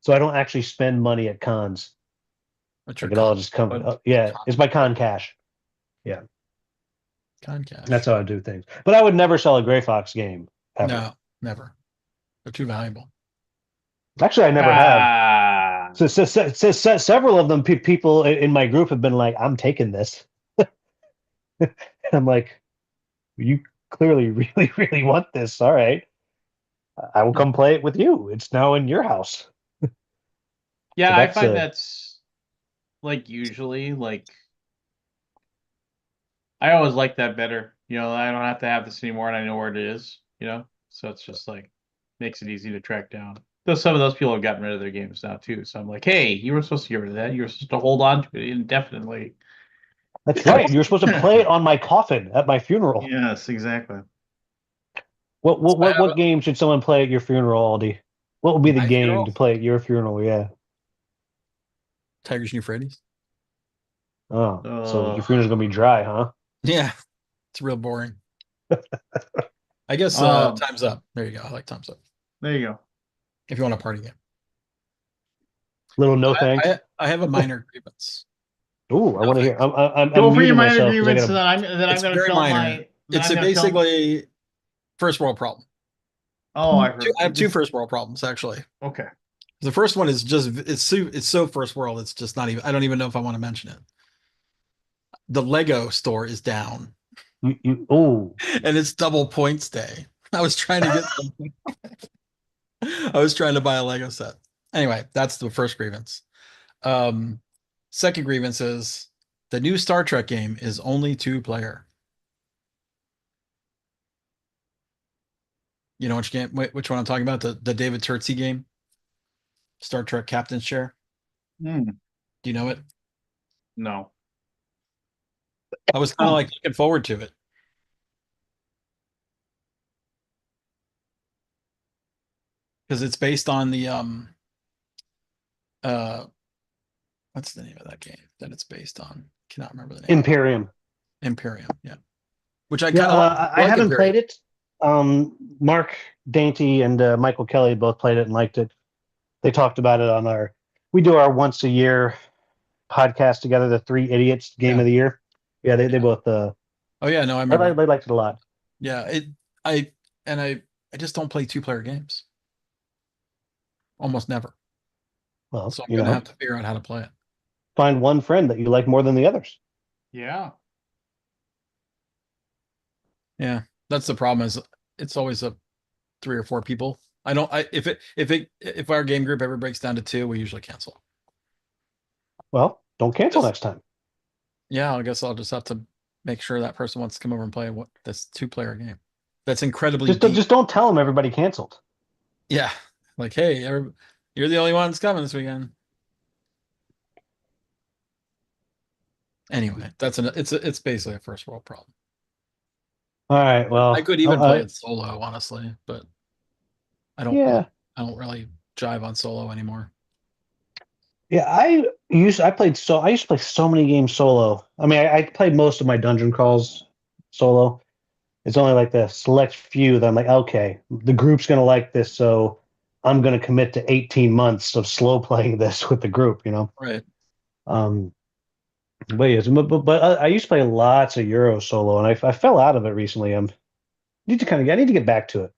So I don't actually spend money at cons. What's your Like it all just comes. Yeah, it's my con cash. Yeah, con that's cash? how I do things. But I would never sell a Gray Fox game ever. No, never. They're too valuable. Actually, I never have. Ah, Several of them, people in my group have been like, "I'm taking this." And I'm like, "You clearly really really want this. All right, I will come play it with you. It's now in your house." So yeah, I that's find that's like usually I always like that better. I don't have to have this anymore and I know where it is, so it's just like makes it easy to track down. Though some of those people have gotten rid of their games now too. So I'm like, hey, you were supposed to get rid of that. You were supposed to hold on to it indefinitely. That's right. You're supposed to play it on my coffin at my funeral. Yes, exactly. What So what I what have what game should someone play at your funeral, Aldi? What would be the my game funeral, to play at your funeral? Yeah. Tigers and Euphrates. Oh, so your Uh, funeral's gonna be dry, huh? Yeah, it's real boring. I guess um, time's up. There you go. I like time's up. there you go. If you want a party game. Little no I, thanks. I have a minor grievance. Ooh, I No want to hear. thanks. I'm Go for your muting minor myself because I agreements, and gotta. then I'm It's going to very fill minor. my. Then It's I'm a going to fill. basically first world problem. Oh, I I have heard two this. first world problems actually. Okay. The first one is just it's so first world. It's just not even. I don't even know if I want to mention it. The Lego store is down, Ooh. and it's double points day. I was trying to get something. I was trying to buy a Lego set. Anyway, that's the first grievance. Um, Second grievance is the new Star Trek game is only 2-player. You know which game? Which one I'm talking about? The David Turtsy game, Star Trek Captain's Chair. Hmm. Do you know it? No. I was kind of like looking forward to it because it's based on the uh what's the name of that game that it's based on? Cannot remember the name of it. Imperium. Imperium, yeah. Which I Yeah, kind of like. I I like haven't Imperium. played it. Mark Dainty and Michael Kelly both played it and liked it. They talked about it on our. We do our once a year podcast together, the Three Idiots Game Yeah. of the Year. Yeah, they Yeah. both. Oh yeah, no, I remember. They liked it a lot. Yeah, I and I just don't play 2-player games. Almost never. Well, So I'm gonna have to figure out how to play it. find one friend that you like more than the others. Yeah. Yeah, that's the problem. Is it's always a 3 or 4 people. I don't. I if our game group ever breaks down to 2, we usually cancel. Well, don't cancel Just next time. yeah, I guess I'll just have to make sure that person wants to come over and play this 2-player game. That's incredibly deep. Just don't tell them everybody canceled. Yeah, like hey, you're the only ones coming this weekend. Anyway, it's basically a first world problem. All right. I Well, could even play it solo, honestly, but I don't yeah. really I don't really jive on solo anymore. Yeah, I used to play so many games solo. I mean, I played most of my dungeon crawls solo. It's only like the select few that I'm like, okay, the group's gonna like this, so I'm gonna commit to 18 months of slow playing this with the group, you know. Right. Um, but yes, but I used to play lots of Euro solo, and I fell out of it recently. I need to get back to it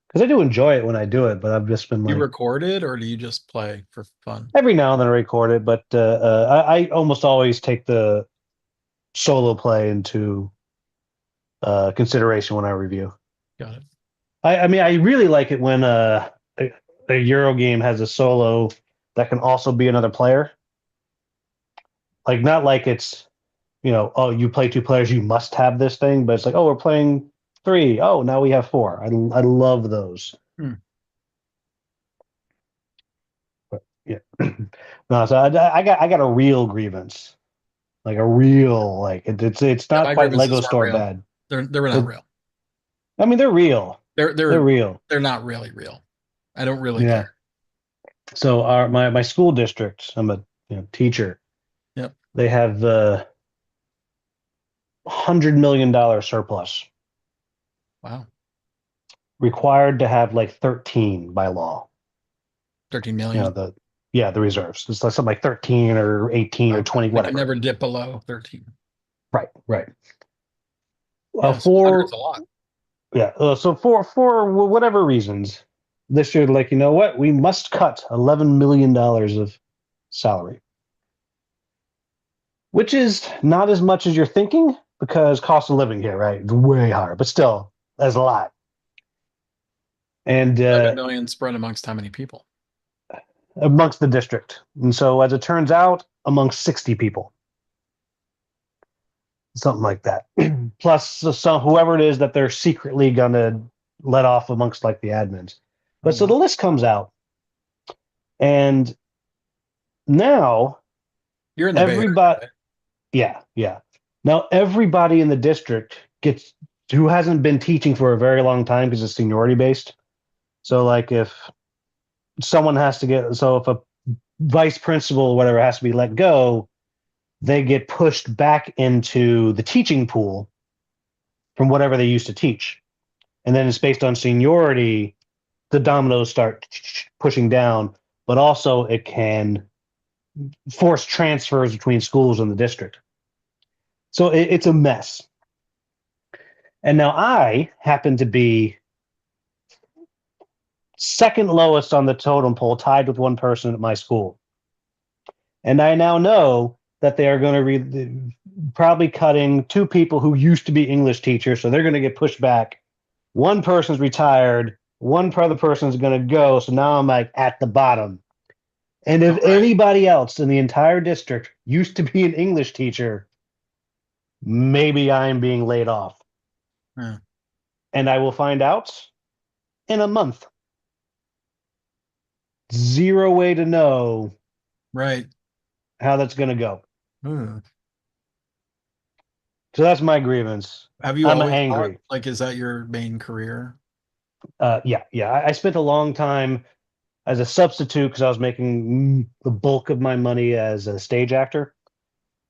because I do enjoy it when I do it, but I've just been You like record it or do you just play for fun? every now and then I record it, but I almost always take the solo play into consideration when I review. Got it. I mean, I really like it when a Euro game has a solo that can also be another player. Like, not like it's, oh, you play 2 players, you must have this thing, but it's like, oh, we're playing 3. Oh, now we have 4. I love those. Hmm. But, yeah. No, so I got a real grievance, like a real it's Yeah, not my quite grievances Lego aren't Store real. bad. They're not It, real. I mean, they're real. They're They're they're real. they're not really real. I don't really Yeah. care. So my school district, I'm a teacher. Yep. They have $100 million surplus, Wow. required to have like 13 by law. 13 million. The reserves. It's like something like 13 or 18 or Okay. 20, They can whatever. never dip below 13. Right, right. Yeah, so 100's a lot. So for whatever reasons, this year, like, you know what, we must cut $11 million of salary, which is not as much as you're thinking because cost of living here, right, it's way higher, but still, that's a lot. And 11 million spread amongst how many people? amongst the district, and so as it turns out, amongst 60 people, something like that. Plus, so whoever it is that they're secretly gonna let off amongst like the admins. Oh, But so the wow. list comes out, And now You're in the Bay Area, everybody, right? yeah. Now everybody in the district gets who hasn't been teaching for a very long time because it's seniority based. So like if someone has to get, so if a vice principal or whatever has to be let go, they get pushed back into the teaching pool from whatever they used to teach. And then it's based on seniority, the dominoes start pushing down, but also it can force transfers between schools in the district. So it's a mess. And now I happen to be second lowest on the totem pole, tied with one person at my school. And I now know that they are going to probably cutting two people who used to be English teachers. So they're going to get pushed back. One person's retired. One other person's going to go. So now I'm like at the bottom. And if All right. anybody else in the entire district used to be an English teacher, maybe I'm being laid off. Yeah. And I will find out in a month. Zero way to know Right. how that's going to go. Ooh. So that's my grievance. Have you I'm always taught? angry. Like, is that your main career? Yeah. I spent a long time as a substitute because I was making the bulk of my money as a stage actor.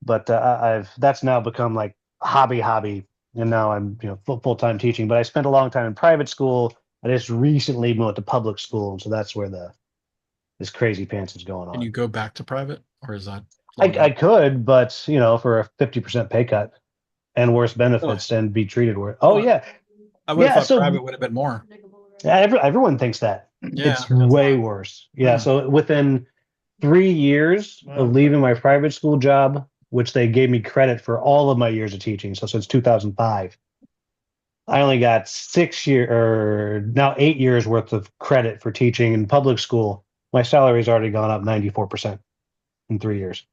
But I've that's now become like hobby, and now I'm full time teaching. But I spent a long time in private school. I just recently moved to public school, and so that's where the this crazy pants is going Can on. you go back to private, or is that I, closed I down? could, but for a 50% pay cut and worse Really? benefits and be treated worse. I Oh thought yeah, I would have yeah. thought So private would have been more. everyone thinks that Yeah, it's it's way not. worse. Yeah. Yeah. So within 3 years of leaving my private school job, which they gave me credit for all of my years of teaching, so since 2005, I only got 6 year or now 8 years worth of credit for teaching in public school. My salary's already gone up 94% in 3 years.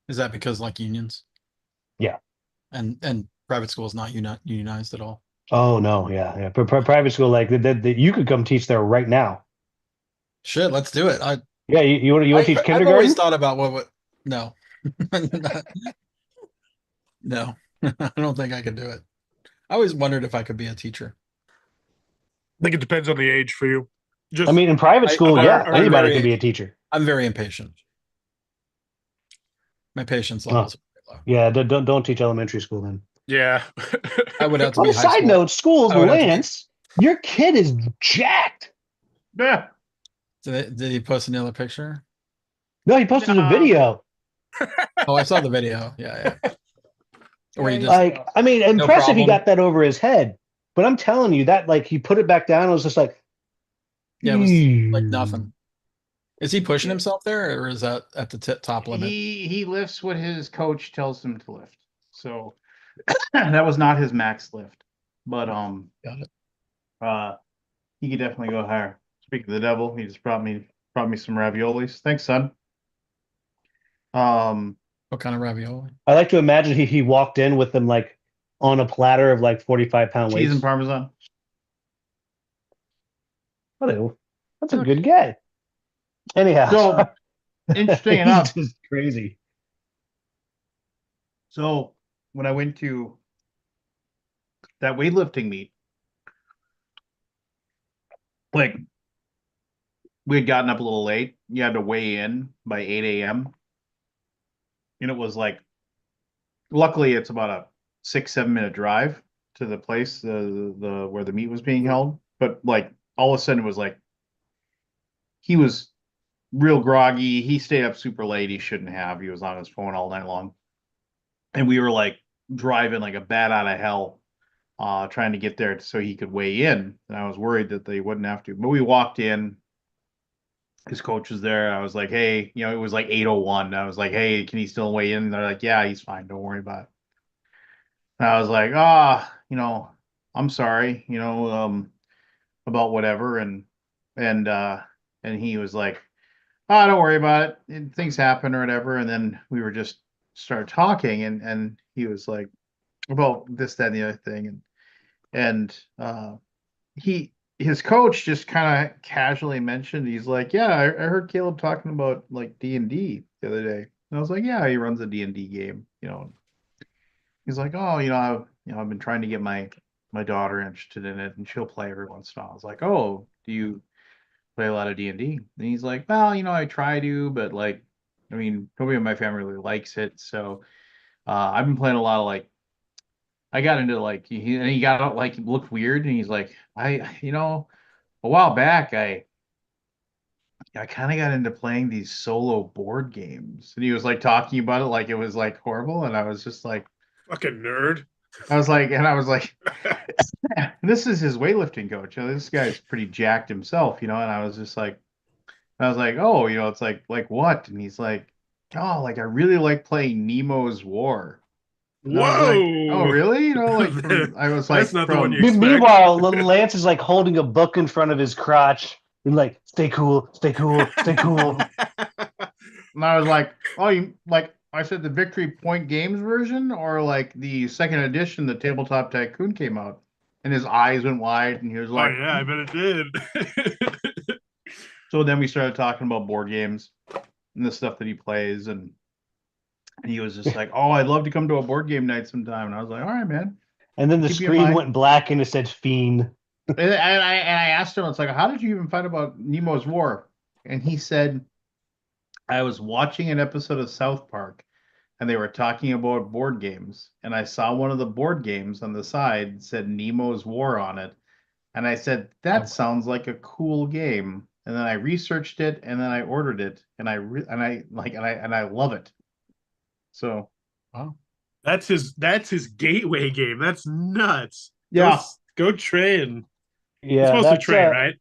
Is that because like unions Yeah. and private school is not unionized at all? Oh no. Yeah. Private school, like you could come teach there right now. Shit, let's do it. Yeah. You want to teach I've always kindergarten? thought about what no. No. I don't think I could do it. I always wondered if I could be a teacher. I think it depends on the age for you. I Just mean, in private school, our, yeah, our I'm anybody can very be a teacher. I'm very impatient. My patience Oh, levels are very low. yeah. Don't teach elementary school then. yeah. I would have to On be a high side school. note, schools, I would have to be. Lance, your kid is jacked. Yeah. Did he post another picture? No, he posted a No. video. Oh, I saw the video. Yeah, yeah. Or you just Like, I mean, no impressive he problem. got that over his head. But I'm telling you that, like, he put it back down. It was just like, Yeah, it was like "Ew." nothing. Is he pushing Yeah. himself there, or is that at the top limit? He lifts what his coach tells him to lift. So that was not his max lift. But Got it. he could definitely go higher. Speaking of the devil, he just brought me some raviolis. Thanks, son. Um What kind of ravioli? I like to imagine he walked in with them, like, on a platter of, like, 45-pound cheese and weights. parmesan. Oh, that's a Okay. good guy. Anyhow, So interesting he's enough. just crazy. So when I went to that weightlifting meet, like we had gotten up a little late. You had to weigh in by 8 a.m. And it was like, luckily it's about a 6-7 minute drive to the place, the where the meet was being held. But like all of a sudden it was like he was real groggy. He stayed up super late. He shouldn't have. He was on his phone all night long. And we were like driving like a bat out of hell, trying to get there so he could weigh in. And I was worried that they wouldn't have to. But we walked in. His coach was there. I was like, hey, it was like 8:01. I was like, hey, can he still weigh in? And they're like, yeah, he's fine. Don't worry about it. And I was like, I'm sorry, about whatever. And he was like, oh, don't worry about it. Things happen or whatever. And then we were just started talking, and he was like about this, that, and the other thing. And he his coach just kind of casually mentioned, he's like, yeah, I heard Caleb talking about like D&D the other day. And I was like, yeah, he runs a D&D game, you know. He's like, oh, I've been trying to get my daughter interested in it, and she'll play every once in a while. I was like, oh, do you play a lot of D&D? And he's like, well, I try to, but like, I mean, nobody in my family really likes it, so I've been playing a lot of like, I got into like, he got out like looked weird, and he's like, a while back, I kind of got into playing these solo board games, and he was like talking about it like it was like horrible, and I was just like, Fucking nerd. I was like, this is his weightlifting coach. This guy's pretty jacked himself, and I was just like, oh, it's like what? And he's like, oh, like I really like playing Nemo's War. And I was like, oh, Whoa. really? I was That's like, not the one you from, expect. Meanwhile, Lance is like holding a book in front of his crotch and like, stay cool, stay cool, stay cool. and I was like, oh, you like, I said the Victory Point Games version or like the second edition, the Tabletop Tycoon came out. And his eyes went wide and he was Oh like, yeah, I bet it did. so then we started talking about board games and the stuff that he plays. And he was just like, oh, I'd love to come to a board game night sometime. And I was like, all right, man. And then the Keep you in screen mind. went black and it said Fiend. And I asked him, it's like, how did you even find about Nemo's War? And he said, I was watching an episode of South Park and they were talking about board games. And I saw one of the board games on the side said Nemo's War on it. And I said, that sounds like a cool game. And then I researched it and then I ordered it and I love it. So, Wow. That's his gateway game. That's nuts. yeah. Go train. You're Yeah, supposed to that's train, right?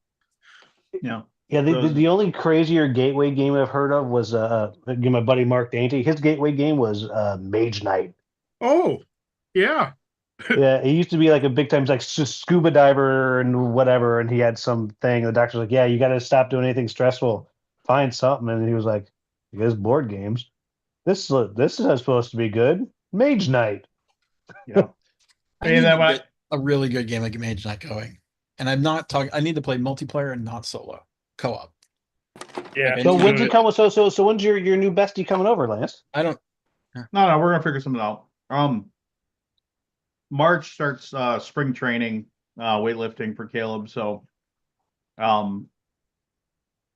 Yeah. Yeah, the only crazier gateway game I've heard of was my buddy Mark Dainty. His gateway game was Mage Knight. Oh, yeah. Yeah, he used to be like a big time like scuba diver and whatever, and he had some thing. The doctor's like, "Yeah, you got to stop doing anything stressful. Find something." And he was like, "You guys board games. This is supposed to be good. Mage Knight." Yeah. I need to get a really good game like Mage Knight going. And I'm not talking, I need to play multiplayer and not solo, co-op. Yeah. Like, So I when's need it coming? So when's your new bestie coming over, Lance? I don't, No, we're gonna figure something out. March starts spring training, weightlifting for Caleb. So, and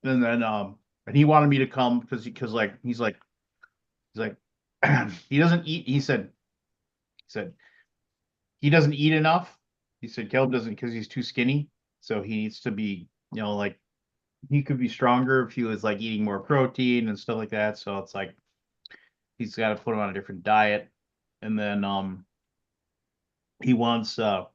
then and he wanted me to come because he's like he doesn't eat. He said he doesn't eat enough. He said Caleb doesn't because he's too skinny. So he needs to be, like he could be stronger if he was like eating more protein and stuff like that. So it's like he's got to put him on a different diet. And then he wants and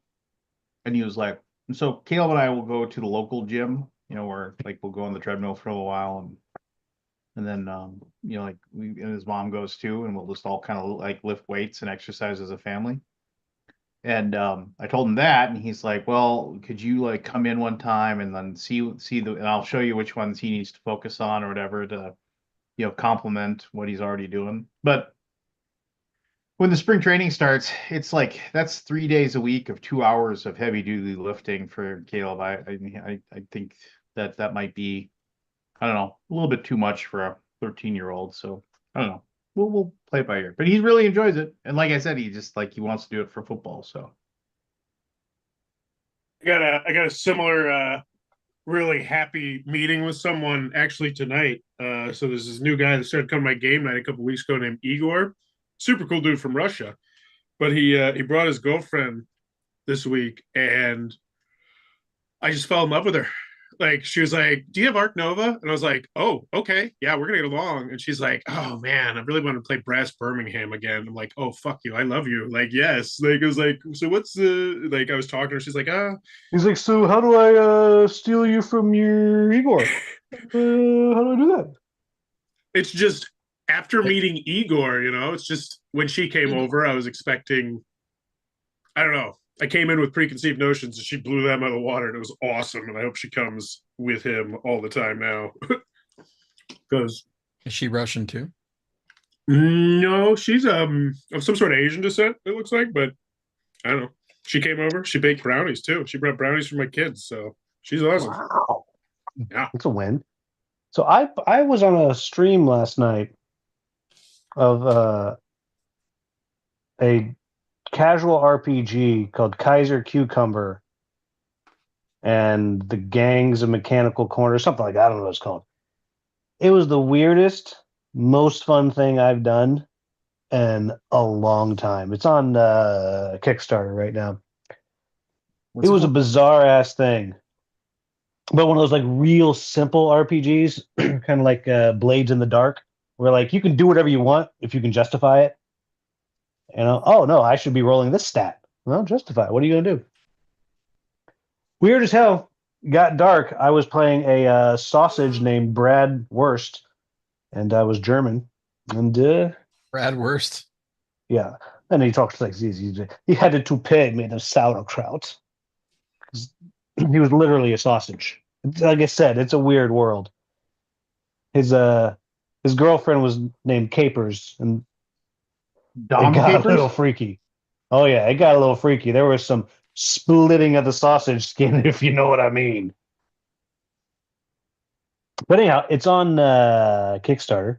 he was like, and so Caleb and I will go to the local gym, where like we'll go on the treadmill for a little while and then like we and his mom goes too, and we'll just all kind of like lift weights and exercise as a family. And I told him that, and he's like, well, could you like come in one time and then see and I'll show you which ones he needs to focus on or whatever to, complement what he's already doing. But when the spring training starts, it's like that's 3 days a week of 2 hours of heavy duty lifting for Caleb. I think that might be, I don't know, a little bit too much for a 13-year-old. So I don't know. We'll play it by ear. But he really enjoys it. And like I said, he just like he wants to do it for football. So I got a similar really happy meeting with someone actually tonight. So there's this new guy that started coming to my game night a couple weeks ago named Igor. Super cool dude from Russia. But he brought his girlfriend this week and I just fell in love with her. Like she was like, "Do you have Arc Nova?" And I was like, "Oh, okay, yeah, we're gonna get along." And she's like, "Oh man, I really want to play Brass Birmingham again." I'm like, "Oh fuck you, I love you." Like yes, like it was like, so what's the like? I was talking to her. She's like, "Ah." He's like, "So how do I steal you from your Igor? How do I do that?" It's just after meeting Igor, it's just when she came over, I was expecting, I don't know. I came in with preconceived notions and she blew them out of the water and it was awesome. And I hope she comes with him all the time now. Because is she Russian too? no, she's of some sort of Asian descent, it looks like, but I don't know. She came over, she baked brownies too. She brought brownies for my kids, so She's awesome. Wow. Yeah. It's a win. So I was on a stream last night of a casual RPG called Kaiser Cucumber and the Gangs of Mechanical Corner, something like that. I don't know what it's called. It was the weirdest, most fun thing I've done in a long time. It's on Kickstarter right now. What's It was a called? bizarre ass thing, but one of those like real simple RPGs, kind of like Blades in the Dark, where like you can do whatever you want if you can justify it. You know, oh no, I should be rolling this stat. Well, justify it. What are you gonna do? Weird as hell. Got dark. I was playing a sausage named Brad Wurst, and I was German, and Brad Worst. yeah. And he talks like this. He had a toupee made of sauerkraut. He was literally a sausage. Like I said, it's a weird world. His girlfriend was named Capers, and it Dom got a little capers? freaky. Oh yeah, it got a little freaky. There was some splitting of the sausage skin, if you know what I mean. But anyhow, it's on Kickstarter,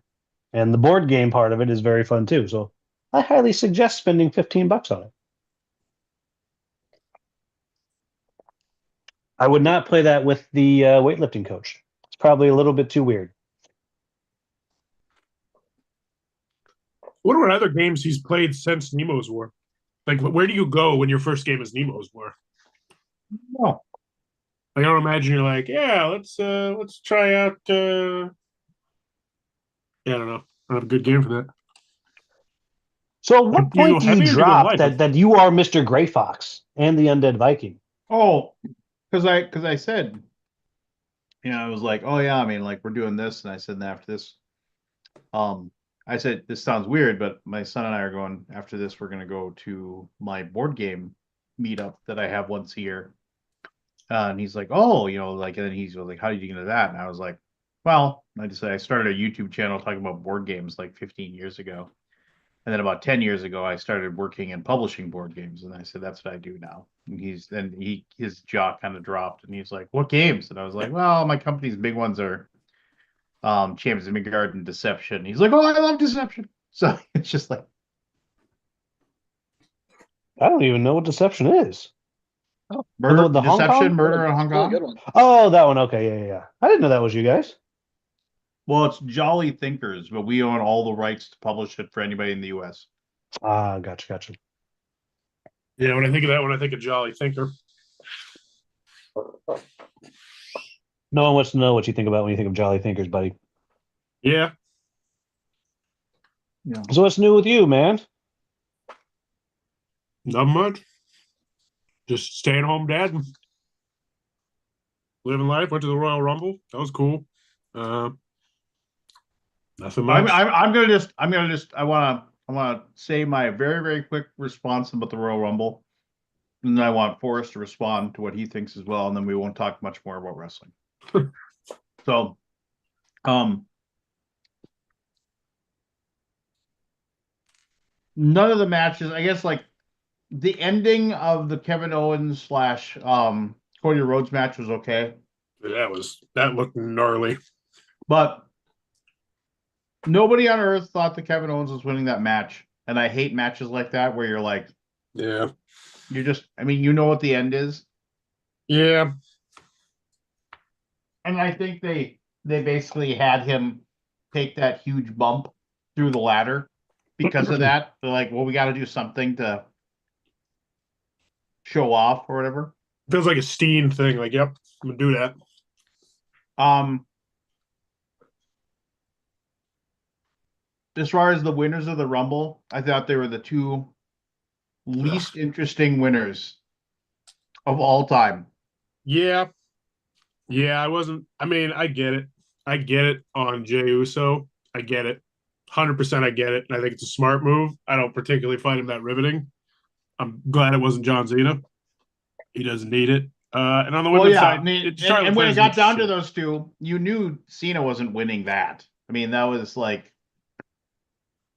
and the board game part of it is very fun too. So I highly suggest spending $15 on it. I would not play that with the weightlifting coach. It's probably a little bit too weird. What are other games he's played since Nemo's War? Like, where do you go when your first game is Nemo's War? Oh, Like, I don't imagine you're like, yeah, let's try out. Yeah, I don't know. I don't have a good game for that. So at what Do you go point do you heavy or do you go drop light? that you are Mr. Grey Fox and the Undead Viking? oh, because I said, I was like, oh yeah, I mean, like we're doing this, and I said, and after this, um, I said this sounds weird, but my son and I are going after this. We're gonna go to my board game meetup that I have once a year, and he's like, oh, like, and then he's like, how did you get into that? And I was like, well, I just said I started a YouTube channel talking about board games like 15 years ago. And then about 10 years ago, I started working and publishing board games. And I said, that's what I do now. And his jaw kind of dropped and he's like, what games? And I was like, well, my company's big ones are Champions of Midgard and Deception. He's like, oh, I love Deception. So it's just like, I don't even know what Deception is. Oh, murder, The Hong Deception, Kong? Murder in Hong really Kong. good one. Oh, that one. Okay, yeah. I didn't know that was you guys. Well, it's Jolly Thinkers, but we own all the rights to publish it for anybody in the US. Ah, gotcha. Yeah, when I think of that, when I think of Jolly Thinker. No one wants to know what you think about when you think of Jolly Thinkers, buddy. Yeah. Yeah. So what's new with you, man? Not much. Just staying home dad. Living life. Went to the Royal Rumble. That was cool. Nothing much. I'm gonna just I wanna say my very, very quick response about the Royal Rumble. And then I want Forrest to respond to what he thinks as well, and then we won't talk much more about wrestling. So none of the matches, I guess, like the ending of the Kevin Owens slash Cody Rhodes match was okay. That looked gnarly. But nobody on earth thought that Kevin Owens was winning that match. And I hate matches like that where you're like, Yeah. I mean, you know what the end is. Yeah. And I think they basically had him take that huge bump through the ladder because of that. They're like, well, we got to do something to show off or whatever. Feels like a Steen thing. Like, yep, I'm gonna do that. As far as the winners of the Rumble, I thought they were the two least interesting winners of all time. Yeah. Yeah, I mean, I get it. I get it on Jey Uso. I get it. 100% I get it. And I think it's a smart move. I don't particularly find him that riveting. I'm glad it wasn't John Cena. He doesn't need it. And on the women's side, and when it got down to those two, you knew Cena wasn't winning that. I mean, that was like,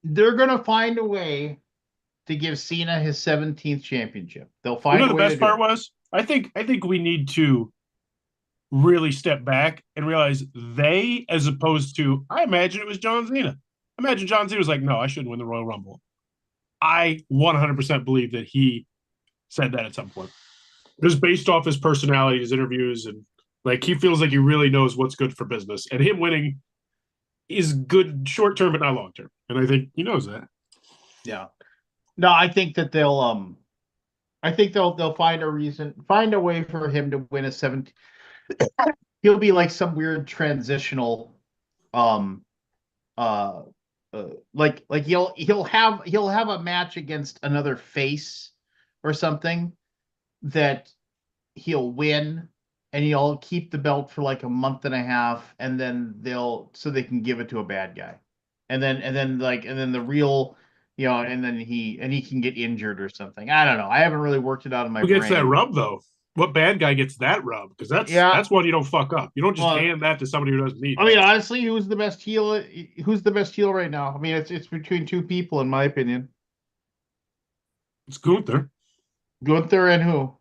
they're gonna find a way to give Cena his 17th championship. They'll find. The best part was, I think we need to really step back and realize they, as opposed to, I imagine it was John Cena. I imagine John Cena was like, no, I shouldn't win the Royal Rumble. I 100% believe that he said that at some point. Just based off his personality, his interviews, and like he feels like he really knows what's good for business. And him winning is good short term, but not long term. And I think he knows that. Yeah. No, I think that they'll find a way for him to win a 17. He'll be like some weird transitional, um, uh, like he'll have a match against another face or something that he'll win, and he'll keep the belt for like a month and a half, and then they can give it to a bad guy, and then the real, and then he can get injured or something. I don't know. I haven't really worked it out in my Who gets brain. that rub though? What bad guy gets that rub? Because Yeah. that's one you don't fuck up. You don't just Well, hand that to somebody who doesn't need. I mean, honestly, who's the best heel? Who's the best heel right now? I mean, it's between two people, in my opinion. It's Gunther. Gunther and who?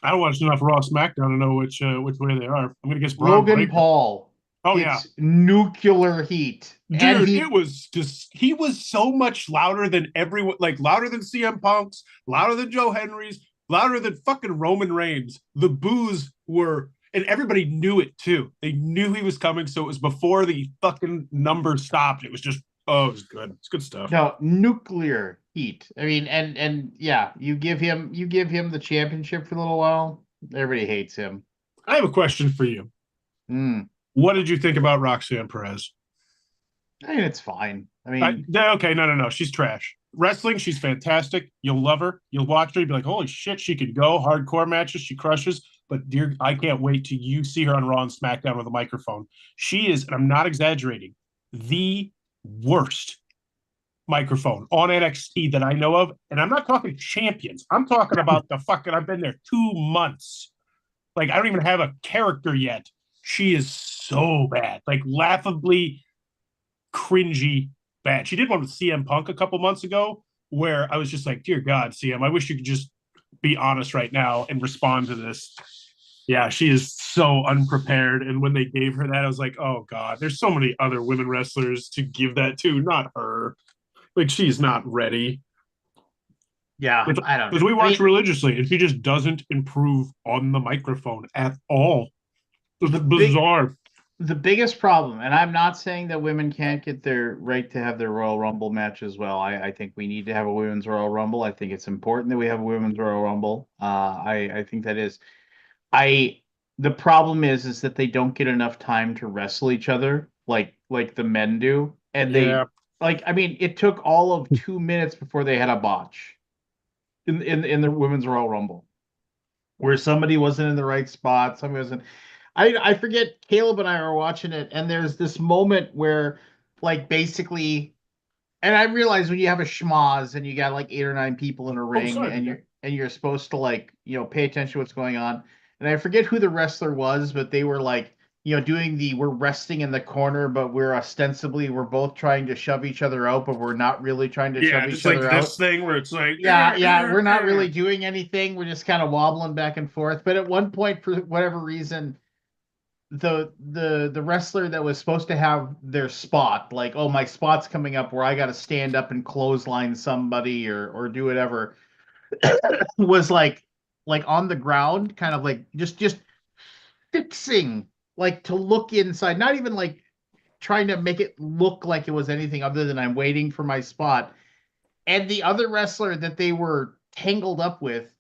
I don't watch enough Raw SmackDown to know which way they are. I'm gonna guess Braun Logan Breaker. Paul. Oh It's nuclear heat. Dude, it was just he was so much louder than everyone, like louder than CM Punk's, louder than Joe Henry's, louder than fucking Roman Reigns. The boos were, and everybody knew it too. They knew he was coming, so it was before the fucking number stopped. It was just, it was good. It's good stuff. No, nuclear heat. I mean, and yeah, you give him the championship for a little while. Everybody hates him. I have a question for you. What did you think about Roxanne Perez? I mean, it's fine. I mean, okay, no. She's trash. Wrestling, she's fantastic. You'll love her. You'll watch her. You'll be like, holy shit, she can go. Hardcore matches, she crushes. But dear, I can't wait till you see her on Raw and SmackDown with a microphone. She is, and I'm not exaggerating, the worst microphone on NXT that I know of. And I'm not talking champions. I'm talking about the fucking, I've been there 2 months. Like, I don't even have a character yet. She is so bad, like laughably cringy bad. She did one with CM Punk a couple months ago where I was just like, dear God, CM, I wish you could just be honest right now and respond to this. Yeah, she is so unprepared. And when they gave her that, I was like, oh God, there's so many other women wrestlers to give that to, not her. Like, she's not ready. Yeah, I don't know. Because we watch religiously, and she just doesn't improve on the microphone at all. It's bizarre. The biggest problem, and I'm not saying that women can't get their right to have their Royal Rumble match as well. I think we need to have a women's Royal Rumble. I think it's important that we have a women's Royal Rumble. I think that is. The problem is that they don't get enough time to wrestle each other like the men do, and I mean, it took all of 2 minutes before they had a botch in the women's Royal Rumble, where somebody wasn't in the right spot, somebody wasn't. I forget, Caleb and I are watching it, and there's this moment where, like, basically, and I realize when you have a schmoz and you got like 8 or 9 people in a ring, and you're supposed to, like, pay attention to what's going on. And I forget who the wrestler was, but they were like, doing we're resting in the corner, but we're both trying to shove each other out, but we're not really trying to shove each other out. Yeah, this thing where it's like, we're not really doing anything. We're just kind of wobbling back and forth. But at one point, for whatever reason, the wrestler that was supposed to have their spot, like, oh, my spot's coming up where I got to stand up and clothesline somebody or do whatever, was like on the ground, kind of like just fixing, like, to look inside, not even like trying to make it look like it was anything other than I'm waiting for my spot. And the other wrestler that they were tangled up with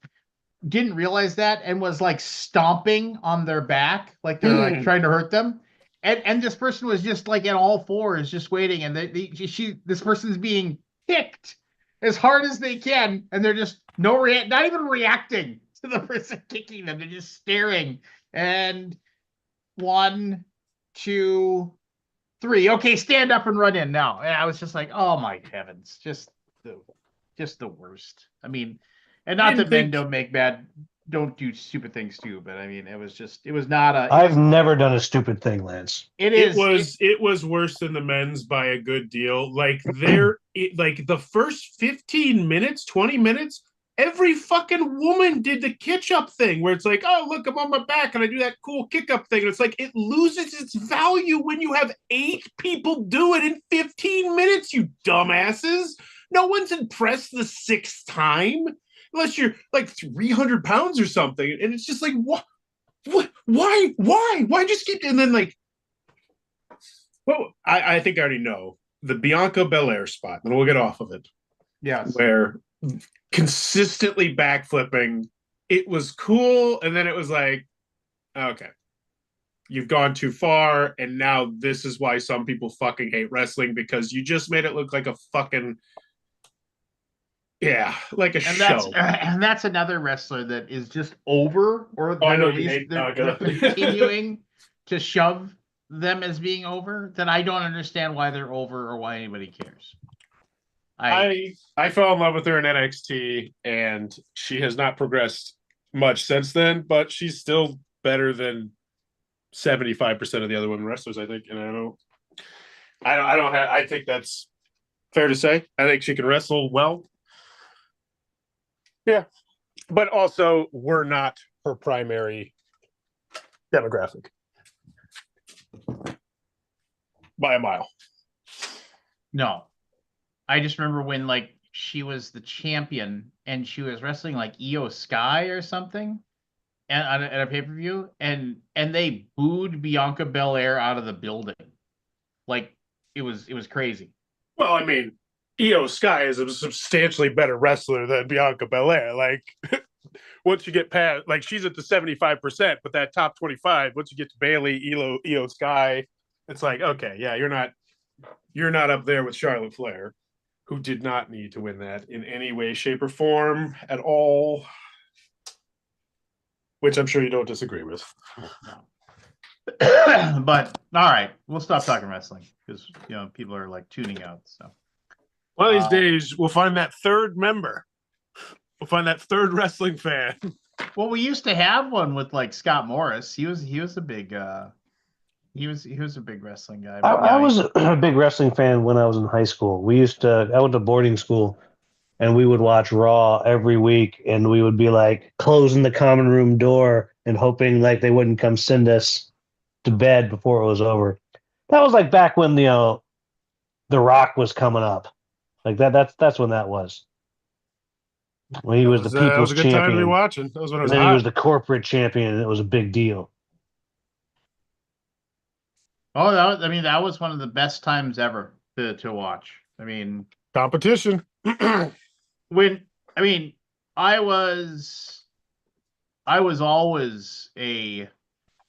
didn't realize that and was like stomping on their back, like they're like trying to hurt them. And this person was just like at all fours, just waiting. And this person's being kicked as hard as they can, and they're just not even reacting to the person kicking them. They're just staring. And 1, 2, 3. Okay, stand up and run in now. And I was just like, oh my heavens, just the worst. I mean, and not that men don't do stupid things too, but I mean, it was not a. I've never done a stupid thing, Lance. It was worse than the men's by a good deal. Like the first 15 minutes, 20 minutes, every fucking woman did the kitch up thing where it's like, oh, look, I'm on my back and I do that cool kick up thing. And it's like, it loses its value when you have 8 people do it in 15 minutes, you dumbasses. No one's impressed the 6th time unless you're like 300 pounds or something. And it's just like, what? Why just keep, and then like, well, I think I already know the Bianca Belair spot, and we'll get off of it. Yes. Where consistently backflipping, it was cool, and then it was like, okay, you've gone too far, and now this is why some people fucking hate wrestling, because you just made it look like a fucking, yeah, like a And show. that's another wrestler that is just over, or Oh, I know at you least hate. they're continuing to shove them as being over. Then I don't understand why they're over or why anybody cares. I fell in love with her in NXT, and she has not progressed much since then, but she's still better than 75% of the other women wrestlers, I think. And I think that's fair to say. I think she can wrestle well. Yeah. But also, we're not her primary demographic by a mile. No, I just remember when like she was the champion and she was wrestling like Io Sky or something, and at a pay-per-view, and they booed Bianca Belair out of the building. Like it was crazy. Well, I mean, Io Sky is a substantially better wrestler than Bianca Belair. Like, once you get past, like, she's at the 75%, but that top 25, once you get to Bailey, Io Sky, it's like, okay, yeah, you're not up there with Charlotte Flair, who did not need to win that in any way, shape, or form at all. Which I'm sure you don't disagree with. But all right, we'll stop talking wrestling because people are like tuning out. So one of these days, we'll find that third member. We'll find that third wrestling fan. Well, we used to have one with like Scott Morris. He was a big he was a big wrestling guy. I was a big wrestling fan when I was in high school. I went to boarding school, and we would watch Raw every week, and we would be like closing the common room door and hoping like they wouldn't come send us to bed before it was over. That was like back when The Rock was coming up. Like that's when that was. When he was the That was people's a good time to be champion. watching. That was when it was And then hot. he was the corporate champion, and it was a big deal. Oh, that was one of the best times ever to watch. I mean, Competition. when I mean, I was always a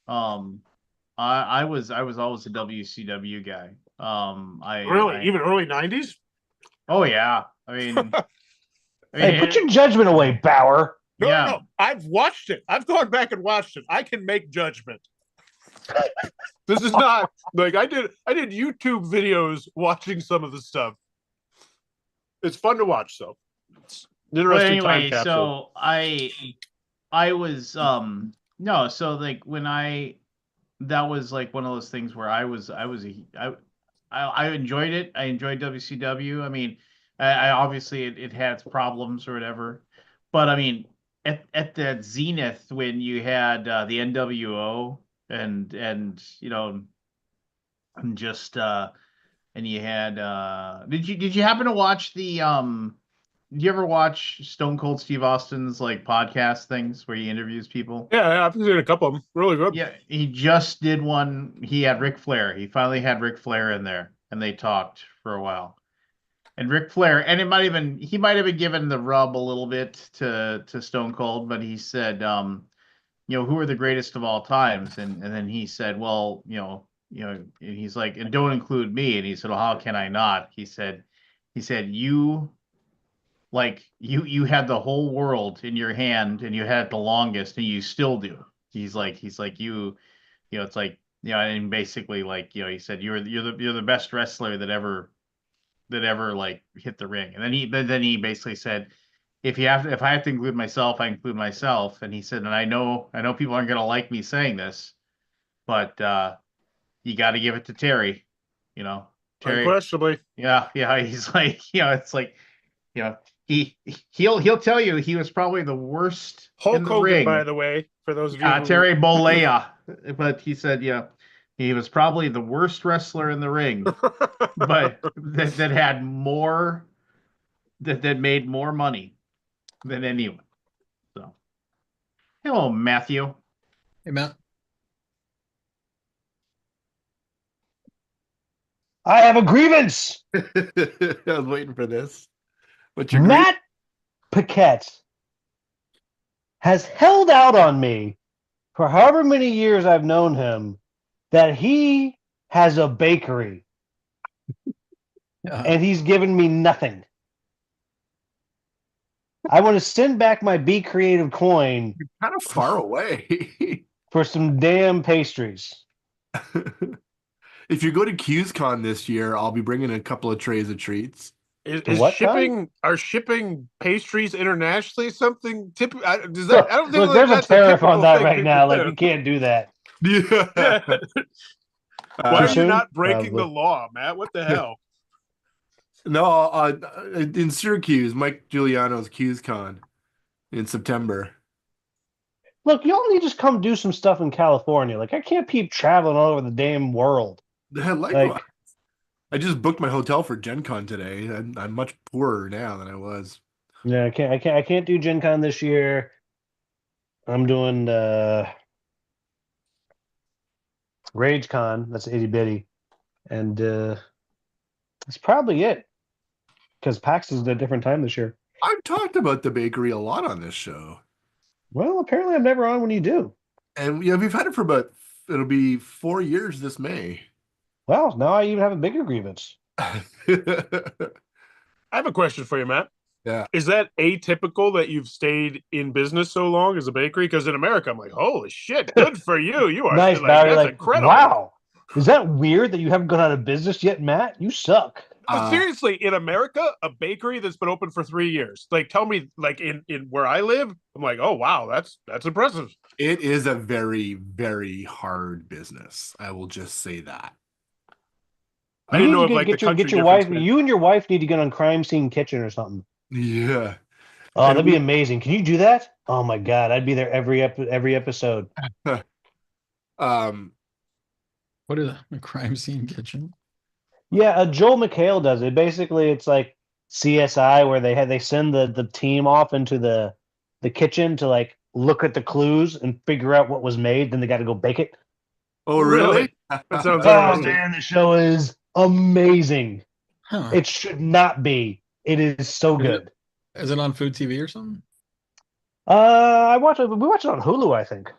I was always a WCW guy. Even early 90s? Oh yeah. I mean, Hey, put your judgment away, Bauer. No. I've watched it. I've gone back and watched it. I can make judgment. This is not like I did YouTube videos watching some of the stuff. It's fun to watch, though. It's an interesting time capsule. So I was no, so like that was like one of those things where I enjoyed it. I enjoyed WCW. I mean, I obviously it had its problems or whatever, but I mean, at the zenith when you had the NWO and and just and you had did you happen to watch the did you ever watch Stone Cold Steve Austin's like podcast things where he interviews people? Yeah, I've seen a couple of them. Really good. Yeah, he just did one. He had Ric Flair. He finally had Ric Flair in there, and they talked for a while. And Ric Flair, and he might have been given the rub a little bit to Stone Cold, but he said, who are the greatest of all times? And then he said, well, and he's like, and don't include me. And he said, well, how can I not? He said, you you had the whole world in your hand and you had it the longest and you still do. He's like it's like and basically like he said you're the best wrestler that ever like hit the ring. And then he basically said if I have to include myself, I include myself. And he said, and I know people aren't going to like me saying this, but you got to give it to Terry. Terry, Unquestionably. yeah, he's like, it's like, he'll tell you he was probably the worst Hulk in the Hogan, by ring. the way, for those of you who Terry Bollea, but he said, yeah, he was probably the worst wrestler in the ring, but that had more that made more money than anyone. So, hello, Matthew. Hey, Matt. I have a grievance. I was waiting for this. What's your grief? Matt Paquette has held out on me for however many years I've known him that he has a bakery and he's given me nothing. I want to send back my Be Creative coin Kind of far away. for some damn pastries. If you go to QsCon this year, I'll be bringing a couple of trays of treats. Is What shipping are shipping pastries internationally something typical? Does that? I don't think Look, like there's a that's tariff typical on that thing right people now. Like, do. we can't do that. Yeah. Why are Too you soon? not breaking Probably. the law, Matt? What the hell? No, in Syracuse, Mike Giuliano's QsCon in September. Look, y'all need to just come do some stuff in California. Like, I can't keep traveling all over the damn world. Likewise. Like, I just booked my hotel for Gen Con today. I'm much poorer now than I was. yeah, I can't do Gen Con this year. I'm doing Rage Con. That's itty bitty, and that's probably it. Because PAX is at a different time this year. I've talked about the bakery a lot on this show. Well, apparently I'm never on when you do. And we've had it for it'll be 4 years this May. Well, now I even have a bigger grievance. I have a question for you, Matt. Yeah. Is that atypical that you've stayed in business so long as a bakery? Because in America, I'm like, holy shit, good for you. You are Nice, like, Barry. that's Like, incredible. wow. Is that weird that you haven't gone out of business yet, Matt? You suck. But seriously, in America, a bakery that's been open for 3 years. Like, tell me, like in where I live, I'm like, oh wow, that's impressive. It is a very, very hard business. I will just say that. I didn't know if get like get your wife. You and your wife need to get on Crime Scene Kitchen or something. Yeah. Oh, that'd be amazing. Can you do that? Oh my god, I'd be there every episode. Um, What is a crime scene kitchen? Yeah, Joel McHale does it. Basically, it's like CSI where they send the team off into the kitchen to like look at the clues and figure out what was made. Then they got to go bake it. oh, really? That sounds Oh interesting. man, the show is amazing. Huh. It should not be. It is so good. Is it on Food TV or something? We watch it on Hulu, I think.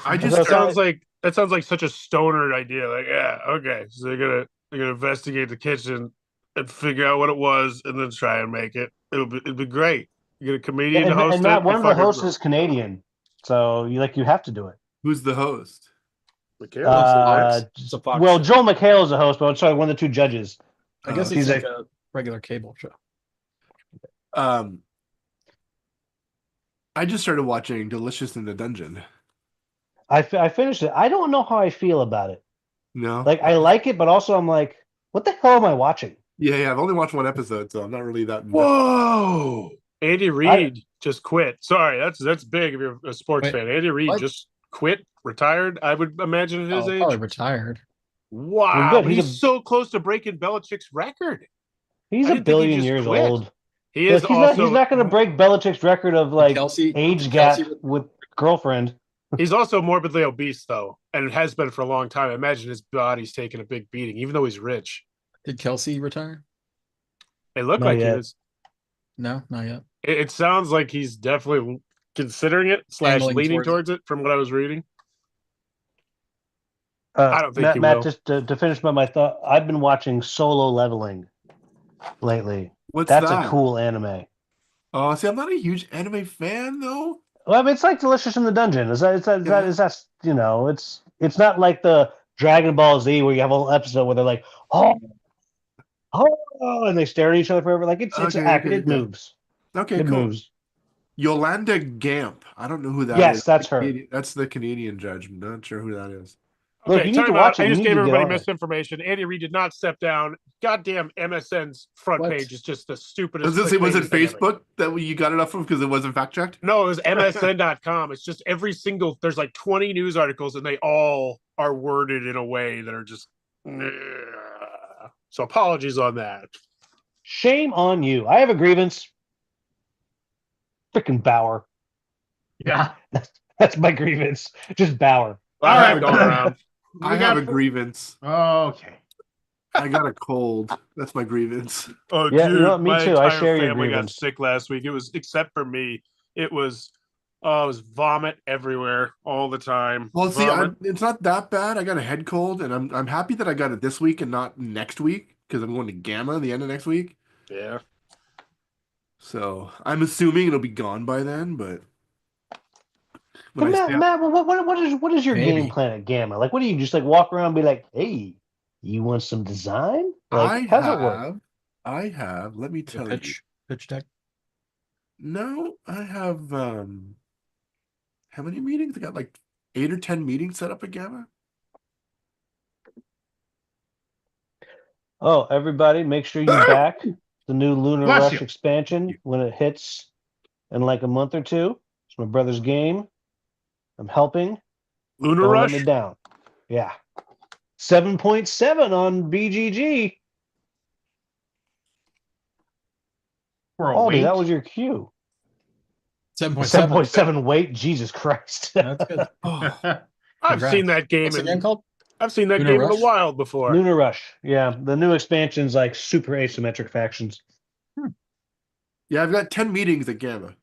I That just sounds That sounds like such a stoner idea. Like, yeah, okay, so they're gonna investigate the kitchen and figure out what it was, and then try and make it. It'd be great. You get a comedian to host and it. Matt, one you of the fucking- hosts is Canadian, so you have to do it. who's the host? McHale? It's a Fox Well, show. Joel McHale is the host, but I'm sorry, one of the two judges. I guess he's he's like a regular cable show. I just started watching Delicious in the Dungeon. I finished it. I don't know how I feel about it. No? Like, I like it, but also I'm like, what the hell am I watching? Yeah, I've only watched one episode, so I'm not really that invested. Whoa! Andy Reid just quit. Sorry, that's big if you're a sports Wait, fan. Andy Reid what? just quit, retired. I would imagine at his age. Probably retired. Wow, Well, good. he's so close to breaking Belichick's record. He's I a didn't think he billion just years quit. old. He Look, is he's also not going to break Belichick's record of like Kelsey- age gap Kelsey- with girlfriend. he's also morbidly obese though, and has been for a long time. I imagine his body's taking a big beating, even though he's rich. Did Kelsey retire? It looked Not like yet. he is. No, not yet. It sounds like he's definitely considering it / Angling leaning towards towards it from what I was reading. I don't think he Matt, will. just to finish my thought, I've been watching Solo Leveling lately. What's That's that? a cool anime. Oh, see, I'm not a huge anime fan, though. Well, I mean, it's like Delicious in the Dungeon. Is that it's not like the Dragon Ball Z where you have a whole episode where they're like, oh, and they stare at each other forever. Like it's Okay, accurate. okay, It okay. moves. Okay, It cool. moves. Yolanda Gamp. I don't know who that is. Yes, that's her. That's the Canadian judge. I'm not sure who that is. Look, Okay, you need to time watch out. it. I You just need gave to get everybody on it. misinformation. Andy Reid did not step down. Goddamn MSN's front What? page is just the I was stupidest. gonna say, was it clickbaitiest thing ever. Facebook that you got it off of because it wasn't fact checked? No, it was MSN.com. It's just every single. There's like 20 news articles, and they all are worded in a way that are just. So apologies on that. Shame on you. I have a grievance. Freaking Bauer. Yeah. That's my grievance. Just Bauer. I All have right. going around. We I have got a grievance. Okay. I got a cold. That's my grievance. Oh, Yeah, dude, you know what? Me my too. I entire share your family got grievance. sick last week. It was except for me. It was vomit everywhere all the time. Well, see, Vomit. it's not that bad. I got a head cold, and I'm happy that I got it this week and not next week because I'm going to Gamma the end of next week. Yeah. So I'm assuming it'll be gone by then. But So when I Matt, stay Matt, what is your Maybe. game plan at Gamma? Like, what do you just like walk around and be like, hey, you want some design? Like, how's it work? I have. Let me tell you. Pitch deck. No, I have. How many meetings? I got like 8 or 10 meetings set up at Gamma. Oh, everybody, make sure you back the new Lunar Bless Rush you. expansion when it hits in like a month or two. It's my brother's game. I'm helping. Lunar Don't Rush. let me down. Yeah. 7.7 on BGG. For a Aldi, that wait. was your cue. 7.7. 7.7 weight. Jesus Christ. That's good. Oh, I've Congrats. seen that game What's the game in called? I've seen that Lunar game in the Rush? wild before. Lunar Rush. Yeah. The new expansion's like super asymmetric factions. yeah, I've got 10 meetings at Gamma.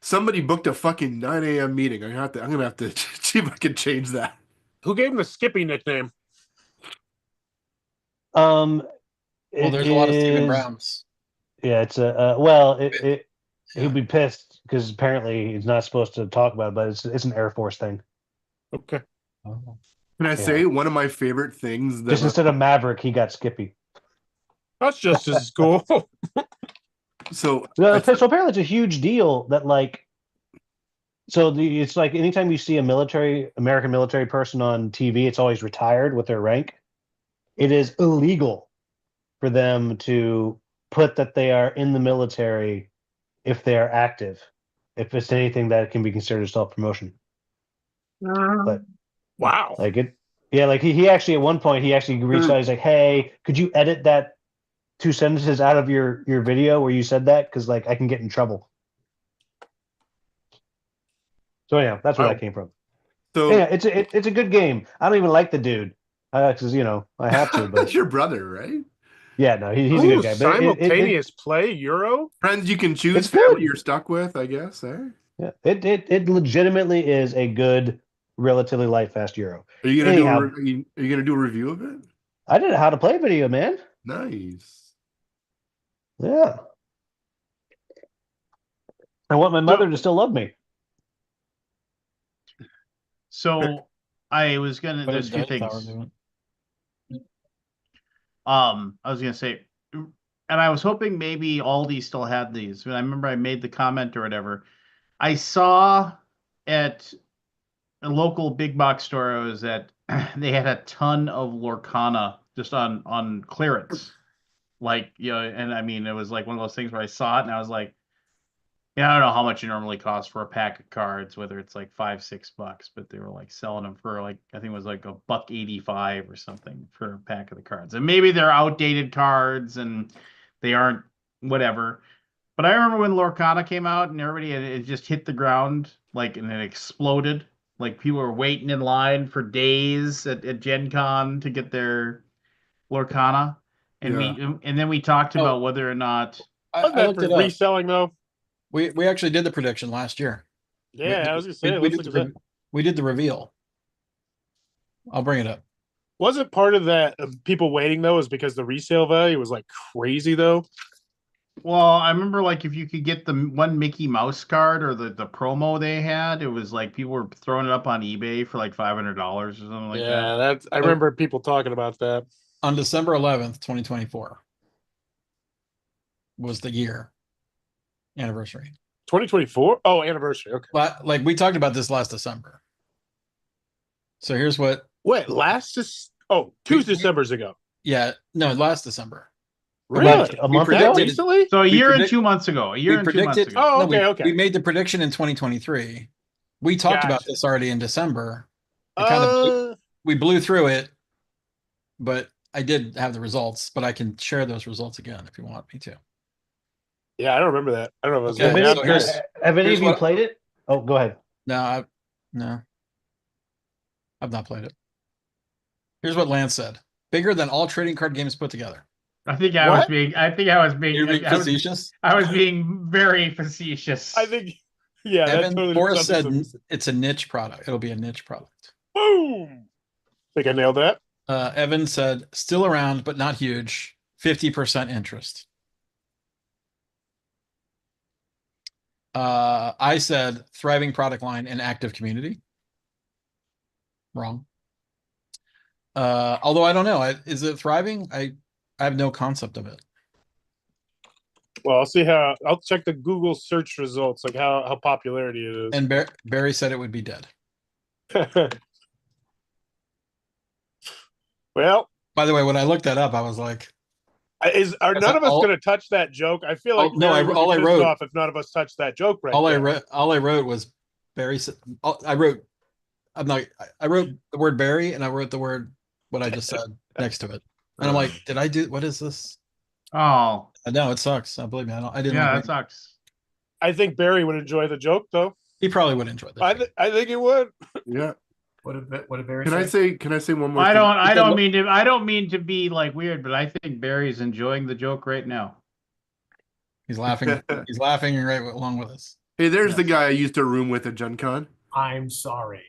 Somebody booked a fucking 9 a.m. meeting. I'm gonna have to see if I can change that. Who gave him the Skippy nickname? Well, Well, there's a lot of Stephen Browns. Yeah, it's a well. He'll Yeah. be pissed because apparently he's not supposed to talk about it, but it's an Air Force thing. Okay. Oh. Can I Yeah. say one of my favorite things that Just instead of Maverick, he got Skippy. That's just as cool. so So apparently it's a huge deal that like. So it's like anytime you see a American military person on TV, it's always retired with their rank. It is illegal for them to put that they are in the military if they are active, if it's anything that can be considered self-promotion. But Wow. like it, yeah, like he actually at one point he actually reached out. He's like, "Hey, could you edit that 2 sentences out of your video where you said that? Because like I can get in trouble." So yeah, that's where Wow. that came from. so Yeah, it's a good game. I don't even like the dude because I have to. But that's your brother, right? yeah, no, he's a Ooh, good guy. But simultaneous play Euro? Friends you can choose, It's family good. you're stuck with, I guess. Eh? yeah, it legitimately is a good, relatively light fast Euro. Are you gonna Anyhow, are you gonna do a review of it? I did a how to play video, man. Nice. Yeah. I want my mother to still love me. So I was gonna. What There's is two Dice Tower things. doing? I was gonna say, and I was hoping maybe Aldi still had these. But I remember I made the comment or whatever. I saw at a local big box store I was at, they had a ton of Lorcana just on clearance. Like, and I mean, it was like one of those things where I saw it and I was like, yeah, I don't know how much it normally costs for a pack of cards, whether it's like $5-6, but they were like selling them for like, I think it was like $1.85 or something for a pack of the cards. And maybe they're outdated cards and they aren't whatever. But I remember when Lorcana came out and everybody it just hit the ground like and it exploded. Like people were waiting in line for days at Gen Con to get their Lorcana. And then we talked about whether or not Wasn't I that looked for it up. reselling though? We actually did the prediction last year. Yeah, I was gonna say it we looks did like we did the reveal. I'll bring it up. wasn't part of that people waiting though is because the resale value was like crazy though. well, I remember like if you could get the one Mickey Mouse card or the promo they had, it was like people were throwing it up on eBay for like $500 or something like Yeah, that. I remember people talking about that. On December 11th, 2024 was the year anniversary. 2024? Oh, anniversary. Okay. Like we talked about this last December. So here's what Wait, two Decembers ago. Yeah, no, last December. Really? Like a month We ago? That predicted- recently? So a We year and predict- 2 months ago. A year We and 2 months predicted. ago. Oh, no, okay, we, okay. we made the prediction in 2023. We talked about Gotcha. this already in December. It kind of we blew through it, but I did have the results. But I can share those results again if you want me to. yeah, I don't remember that. I don't know if it was Okay, going so out. here's- Have any here's of you what- played it? Oh, go ahead. No, I've not played it. Here's what Lance said: bigger than all trading card games put together. I think I was What? being. You're being facetious. I was being very facetious. I think, yeah, that Evan totally Forrest sounds said like something. it's a niche product. It'll be a niche product. Boom. Think I nailed that. Evan said still around, but not huge. 50% interest. I said thriving product line and active community. Wrong. Although I don't know, is it thriving? I have no concept of it. Well, I'll check the Google search results, like how popularity it is. And Barry said it would be dead. Well, By the way, when I looked that up, I was like, are Is none that of us all- going to touch that joke? I feel like no, Barry would be all I pissed wrote- off if none of us touched that joke right all there. I wrote was Barry said. I wrote. I wrote the word Barry and I wrote the word what I just said next to it, and I'm like, did I do? What is this? Oh, No, it sucks. I believe me. I didn't. yeah, like that sucks. I think Barry would enjoy the joke, though. He probably would enjoy this. I think he would. Yeah. What did Barry Can say? I say one more I thing? don't. I said don't look- mean to. I don't mean to be like weird, but I think Barry's enjoying the joke right now. He's laughing. He's laughing right along with us. Hey, there's Yes. the guy I used to room with at Gen Con. I'm sorry.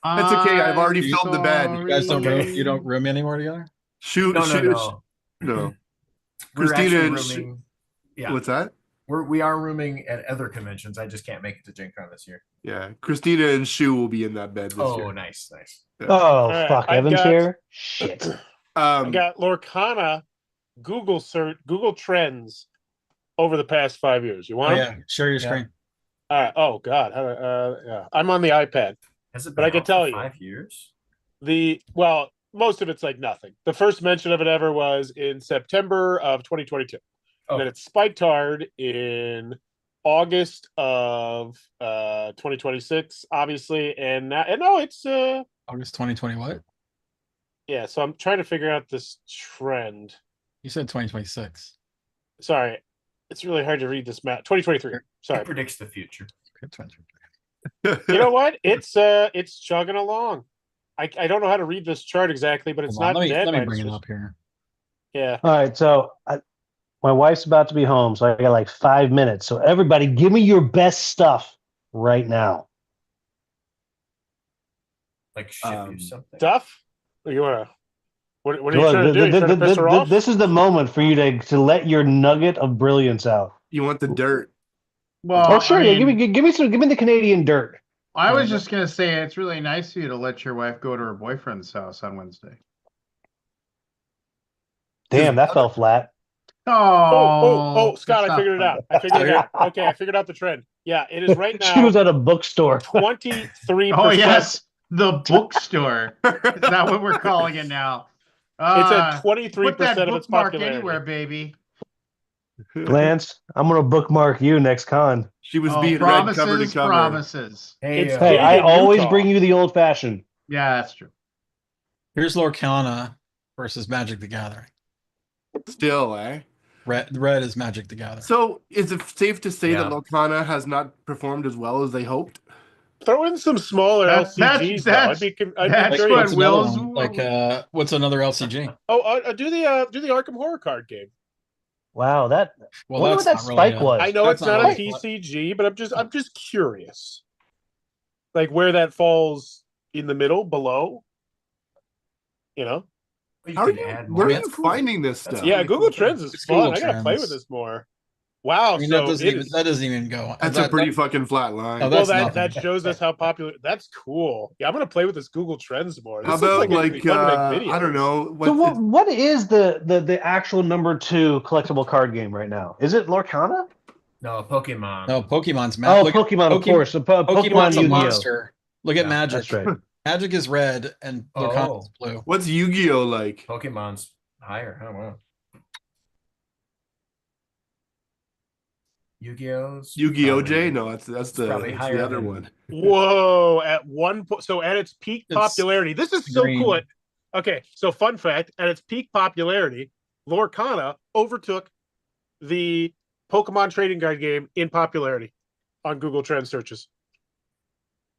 That's okay, I've already I'm filled the bed. You guys don't sorry. room. You don't room anymore together. Shoot, No, shoot, no. no. We're Christina actually and rooming. Yeah, What's that? we are rooming at other conventions. I just can't make it to Gen Con this year. Yeah, Christina and Shu will be in that bed this Oh, year. nice, nice. Oh, right, fuck. I've Evan's got- here? Shit. I got Lorcana Google Trends over the past 5 years. You Oh want 'em? yeah, share your Yeah. screen. All right. Oh God. Yeah. I'm on the iPad. Has it But I been can out tell for you. 5 years? Most of it's like nothing. The first mention of it ever was in September of 2022. Oh, And then it spiked hard in August of 2026, obviously. And no, it's August 2020. What? yeah. So I'm trying to figure out this trend. You said 2026. Sorry, it's really hard to read this map. 2023. it Sorry. predicts the future. Okay, 2023. You know what? It's chugging along. I don't know how to read this chart exactly, but it's Hold on, not let me dead. by bring any it stretch. up here. Yeah. All right, so my wife's about to be home, so I got like 5 minutes. So everybody, give me your best stuff right now. Like ship Um, you something. Duff? Or you wanna? What are you Well, trying to do? You trying to piss her off? This is the moment for you to let your nugget of brilliance out. You want the dirt? Well, Oh, sure. I Yeah, mean, give me the Canadian dirt. I was just gonna say it's really nice of you to let your wife go to her boyfriend's house on Wednesday. Damn, that fell flat. Oh, Scott, that's I figured it not out. I figured it out. Okay, I figured out the trend. Yeah, it is right She was now at a bookstore. 23%. Oh yes, the bookstore. Is that what we're calling it now? It's at 23% Put that of its bookmark popularity. anywhere, baby. Lance, I'm gonna bookmark you next con. She was Oh, being read cover to promises, cover. promises. Hey, It's Hey, big I in always Utah. bring you the old fashioned. Yeah, that's true. Here's Lorcana versus Magic the Gathering. Still, eh? Red is Magic the Gathering. So, is it safe to say that Yeah. Lorcana has not performed as well as they hoped? Throw in some smaller That's- LCGs. though. that's- I'd that's be very. what what's another Will's- one? Like what's another LCG? Do the Arkham Horror card game. Wow, that Well, wonder what that's that not really spike a- was. I know That's it's not not a really- TCG, but I'm just curious, like where that falls in the middle, below. You know, You How are could you, add where more. are you That's cool. finding this That's stuff? yeah, really Google cool Trends is It's fun. Google I gotta play Trends. with this more. Wow, I mean, so that doesn't it even is- that doesn't even go. That's that, a pretty that- fucking flat line. No, well, that's that nothing. shows us how popular. That's cool. Yeah, I'm gonna play with this Google Trends more. How This looks about like it'd be fun to make I don't videos. know. So What's what is the actual number 2 collectible card game right now? Is it Lorcana? No, Pokemon. No, Pokemon's Oh, look, Pokemon, of Poke- cour's. So Pokemon's a Yu-Gi-Oh. monster. Look at Yeah, Magic. That's right. Magic is red and Lorcana Oh. is blue. What's Yu-Gi-Oh like? Pokemon's higher. I don't know. Yu-Gi-Oh's Yu-Gi-Oh! probably- J? No, that's the probably that's higher the other than- one. Whoa! At one point, so at its peak It's popularity, this is so green. cool. Okay, so fun fact: at its peak popularity, Lorcana overtook the Pokemon trading card game in popularity on Google Trend searches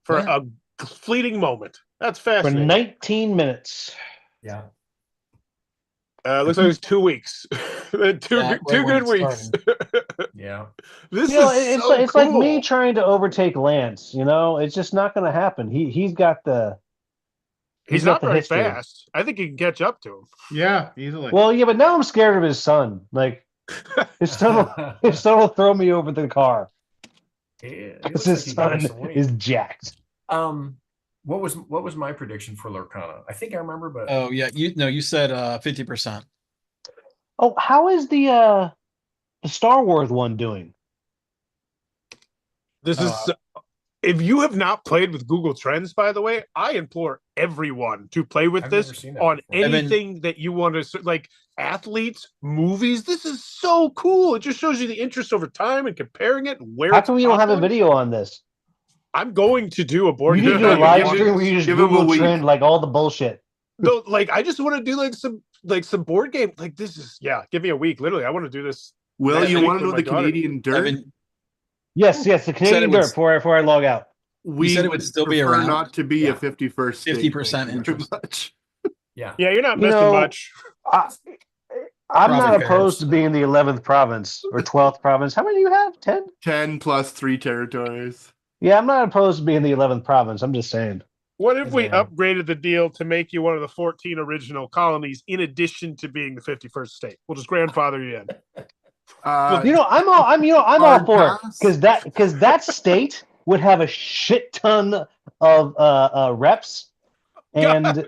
for Yeah. a fleeting moment. That's For fascinating. 19 minutes. Yeah. Looks like it's 2 weeks. two Yeah, right two when good it weeks. Yeah. This You know, is it's so it's cool. like me trying to overtake Lance. You know, it's just not going to happen. He's got the He's got not the very history. fast. I think you can catch up to him. Yeah, easily. Well, yeah, but now I'm scared of his son. Like his son will throw me over the car He because looks his like he gained son some weight. is jacked. What was my prediction for Lorcana? I think I remember, but Oh yeah, you said 50%. Oh, how is the Star Wars one doing? This is if you have not played with Google Trends, by the way, I implore everyone to play with I've this never seen that on before. anything that you want to like athletes, movies. This is so cool. It just shows you the interest over time and comparing it. Where How it's come we don't have a popular. video on this? I'm going to do a board You need to game. do a live Give stream where you just give him a Google week. trend like all the bullshit. No, like I just want to do some board game. Like this is give me a week. Literally, I want to do this. Will, Next you week want to with know my the daughter. Canadian dirt? Evan, Yes, the Canadian would- dirt before I log out. We said it would still be prefer around. not to be Yeah. a 51st state. 50% Thank you very interest. much. yeah. Yeah, you're not You missing know, much. I'm Probably not fair. opposed to being the 11th province or 12th province. How many do you have? 10? 10 plus 3 territories. Yeah, I'm not opposed to being the 11th province. I'm just saying. What if we Yeah. upgraded the deal to make you one of the 14 original colonies in addition to being the 51st state? We'll just grandfather you in. You know, I'm all Hard for it pass. because that state would have a shit ton of reps and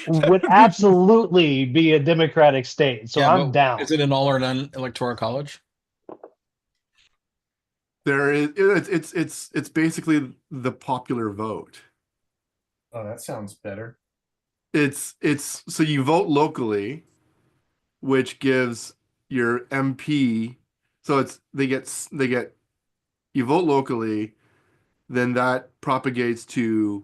would absolutely be a democratic state. So yeah, I'm but down. is it an all or none electoral college? There is it's basically the popular vote. Oh, that sounds better. It's so you vote locally, which gives your MP. So they get you vote locally, then that propagates to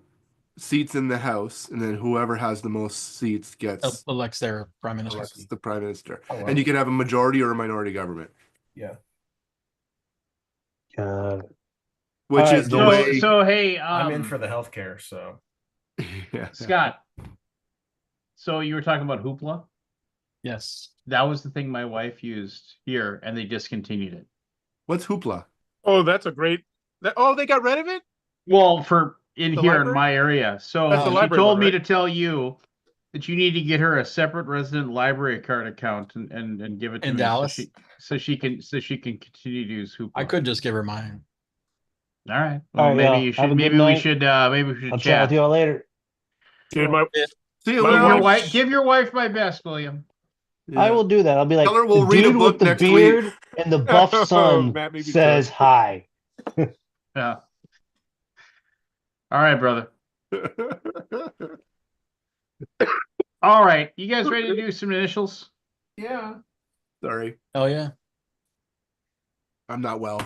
seats in the House, and then whoever has the most seats gets Elects their prime minister. elects the prime minister. Oh, wow. And you can have a majority or a minority government, Yeah. which All is right, the So, way. so hey, I'm in for the healthcare, so Yeah. Scott. So you were talking about Hoopla? Yes. That was the thing my wife used here, and they discontinued it. What's hoopla? Oh, that's a great. They got rid of it? Well, for in The here library? in my area. So That's the she library told one, me right? to tell you that you need to get her a separate resident library card account and give it to In me Dallas? so she can continue to use Hoopla. I could just give her mine. All right. Well, All right, maybe y'all. you Have should. a good Maybe we night. should. Maybe we should I'll chat chat. with you all later. Dude, my See you My Give later. your wife- wife. Give your wife my best, William. Yeah. I will do that. I'll be like, Tell her we'll the read a dude book with the next week." beard and the buff son Matt, maybe says too. hi. Yeah. All right, brother. All right. You guys ready to do some initials? yeah. Sorry, Oh yeah. I'm not well.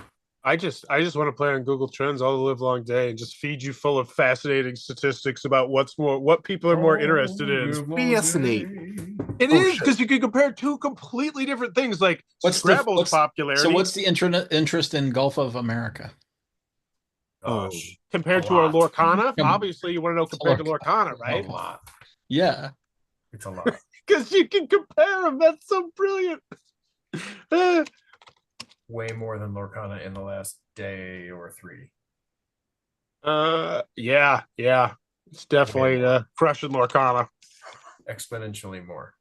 I just want to play on Google Trends all the live long day and just feed you full of fascinating statistics about what people are more interested in. Fascinating. It Oh, is shit. because you can compare two completely different things, like What's Scrabble's popularity So what's the interest in Gulf of America? Oh, compared a to our lot. Lorcana. Yeah. Obviously, you want to know compared to Lorcana, a right? lot. Yeah. It's a lot. Because you can compare them. That's so brilliant. Way more than Lorcana in the last day or 3. Yeah. It's definitely crushing Lorcana. Exponentially more.